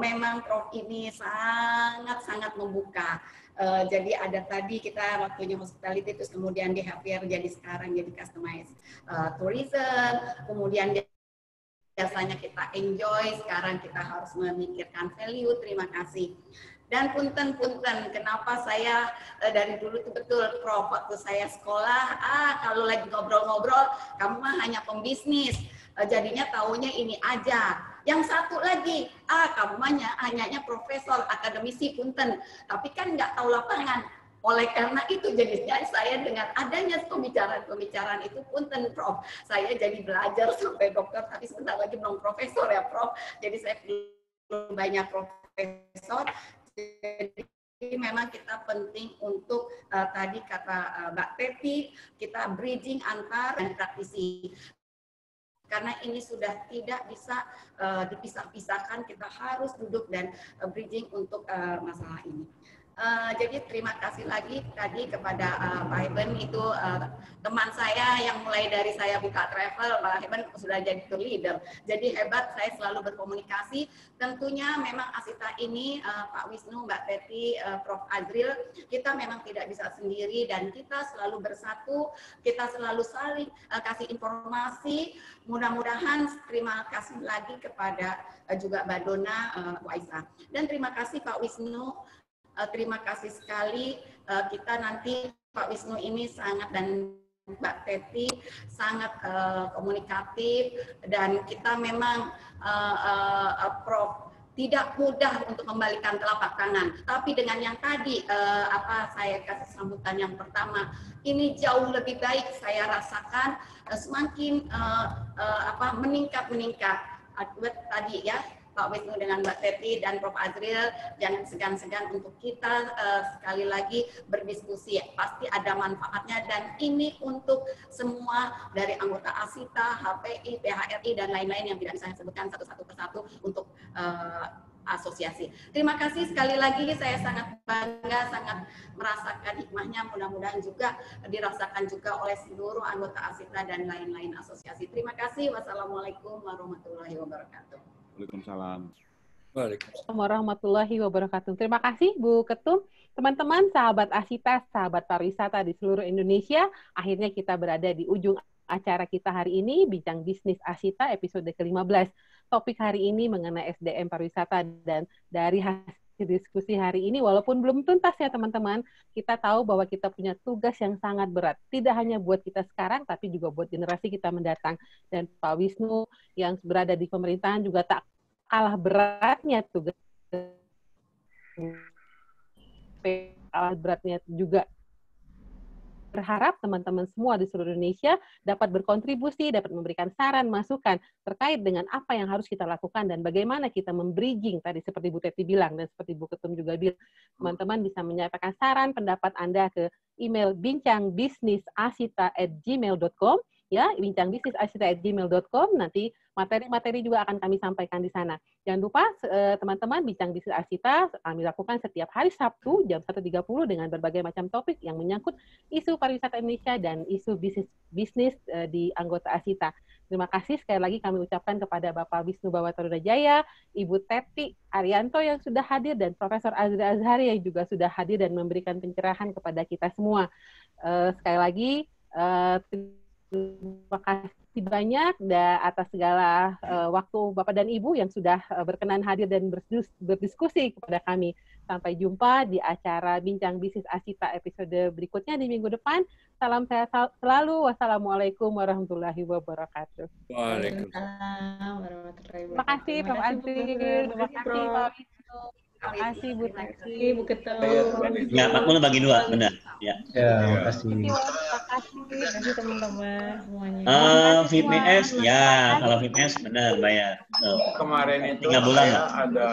Memang Prof ini sangat-sangat membuka. Jadi ada tadi kita waktunya hospitality, terus kemudian behavior jadi sekarang jadi customized tourism, kemudian biasanya kita enjoy, sekarang kita harus memikirkan value. Terima kasih. Dan punten, kenapa saya dari dulu itu betul Prof, waktu saya sekolah, kalau lagi ngobrol-ngobrol, kamu mah hanya pembisnis, jadinya taunya ini aja. Yang satu lagi, kamu hanya profesor, akademisi, punten, tapi kan nggak tahu lapangan. Oleh karena itu jadinya saya dengan adanya pembicaraan itu punten Prof, saya jadi belajar sampai dokter, tapi sebentar lagi belum profesor ya Prof, jadi saya belum banyak profesor. Jadi memang kita penting untuk tadi kata Mbak Teti, kita bridging antar dan praktisi. Karena ini sudah tidak bisa dipisah-pisahkan, kita harus duduk dan bridging untuk masalah ini. Jadi terima kasih lagi tadi kepada Pak Heben, itu teman saya yang mulai dari saya buka travel, Pak Heben sudah jadi tour leader. Jadi hebat, saya selalu berkomunikasi. Tentunya memang Asita ini, Pak Wisnu, Mbak Teti, Prof. Azril, kita memang tidak bisa sendiri dan kita selalu bersatu, kita selalu saling kasih informasi. Mudah-mudahan terima kasih lagi kepada juga Mbak Dona, Bu Aisyah. Dan terima kasih Pak Wisnu. Terima kasih sekali, kita nanti Pak Wisnu ini sangat dan Mbak Teti sangat komunikatif dan kita memang Prof tidak mudah untuk membalikan telapak tangan. Tapi dengan yang tadi saya kasih sambutan yang pertama, ini jauh lebih baik saya rasakan semakin meningkat tadi ya. Pak Wisnu dengan Mbak Teti dan Prof. Azril, jangan segan-segan untuk kita sekali lagi berdiskusi. Pasti ada manfaatnya dan ini untuk semua dari anggota Asita, HPI, PHRI, dan lain-lain yang tidak bisa saya sebutkan satu-satu persatu untuk asosiasi. Terima kasih sekali lagi, saya sangat bangga, sangat merasakan hikmahnya, mudah-mudahan juga dirasakan juga oleh seluruh anggota Asita dan lain-lain asosiasi. Terima kasih. Wassalamualaikum warahmatullahi wabarakatuh. Waalaikumsalam. Waalaikumsalam warahmatullahi wabarakatuh. Terima kasih Bu Ketum. Teman-teman, sahabat Asita, sahabat pariwisata di seluruh Indonesia, akhirnya kita berada di ujung acara kita hari ini, Bincang Bisnis Asita episode ke-15. Topik hari ini mengenai SDM pariwisata, dan dari hasil diskusi hari ini, walaupun belum tuntas ya teman-teman, kita tahu bahwa kita punya tugas yang sangat berat. Tidak hanya buat kita sekarang, tapi juga buat generasi kita mendatang. Dan Pak Wisnu yang berada di pemerintahan juga tak kalah beratnya tugas. Kalah beratnya juga. Berharap teman-teman semua di seluruh Indonesia dapat berkontribusi, dapat memberikan saran, masukan terkait dengan apa yang harus kita lakukan dan bagaimana kita membridging tadi seperti Bu Teti bilang dan seperti Bu Ketum juga bilang. Teman-teman bisa menyampaikan saran, pendapat Anda ke email bincangbisnisasita@gmail.com ya, bincangBisnisAsita@gmail.com. Nanti materi-materi juga akan kami sampaikan di sana. Jangan lupa teman-teman, Bincang Bisnis Asita kami lakukan setiap hari Sabtu jam 1.30 dengan berbagai macam topik yang menyangkut isu pariwisata Indonesia dan isu bisnis di anggota Asita. Terima kasih sekali lagi kami ucapkan kepada Bapak Wisnu Bawatarunajaya, Ibu Teti Arianto yang sudah hadir, dan Profesor Azri Azhari yang juga sudah hadir dan memberikan pencerahan kepada kita semua. Sekali lagi, terima kasih banyak atas segala waktu Bapak dan Ibu yang sudah berkenan hadir dan berdiskusi kepada kami. Sampai jumpa di acara Bincang Bisnis Asita episode berikutnya di minggu depan. Salam sehat selalu. Wassalamualaikum warahmatullahi wabarakatuh. Waalaikumsalam warahmatullahi wabarakatuh. Terima kasih Pak Andri, terima kasih Pak Wisnu, terima kasih Bu Tati, Bu Ketum. Ya, Pak Mul bagi dua, benar. Ya. Terima kasih. Terima kasih teman-teman semuanya. VPS, ya, kalau VPS benar bayar. Kemarin itu 3 bulan ada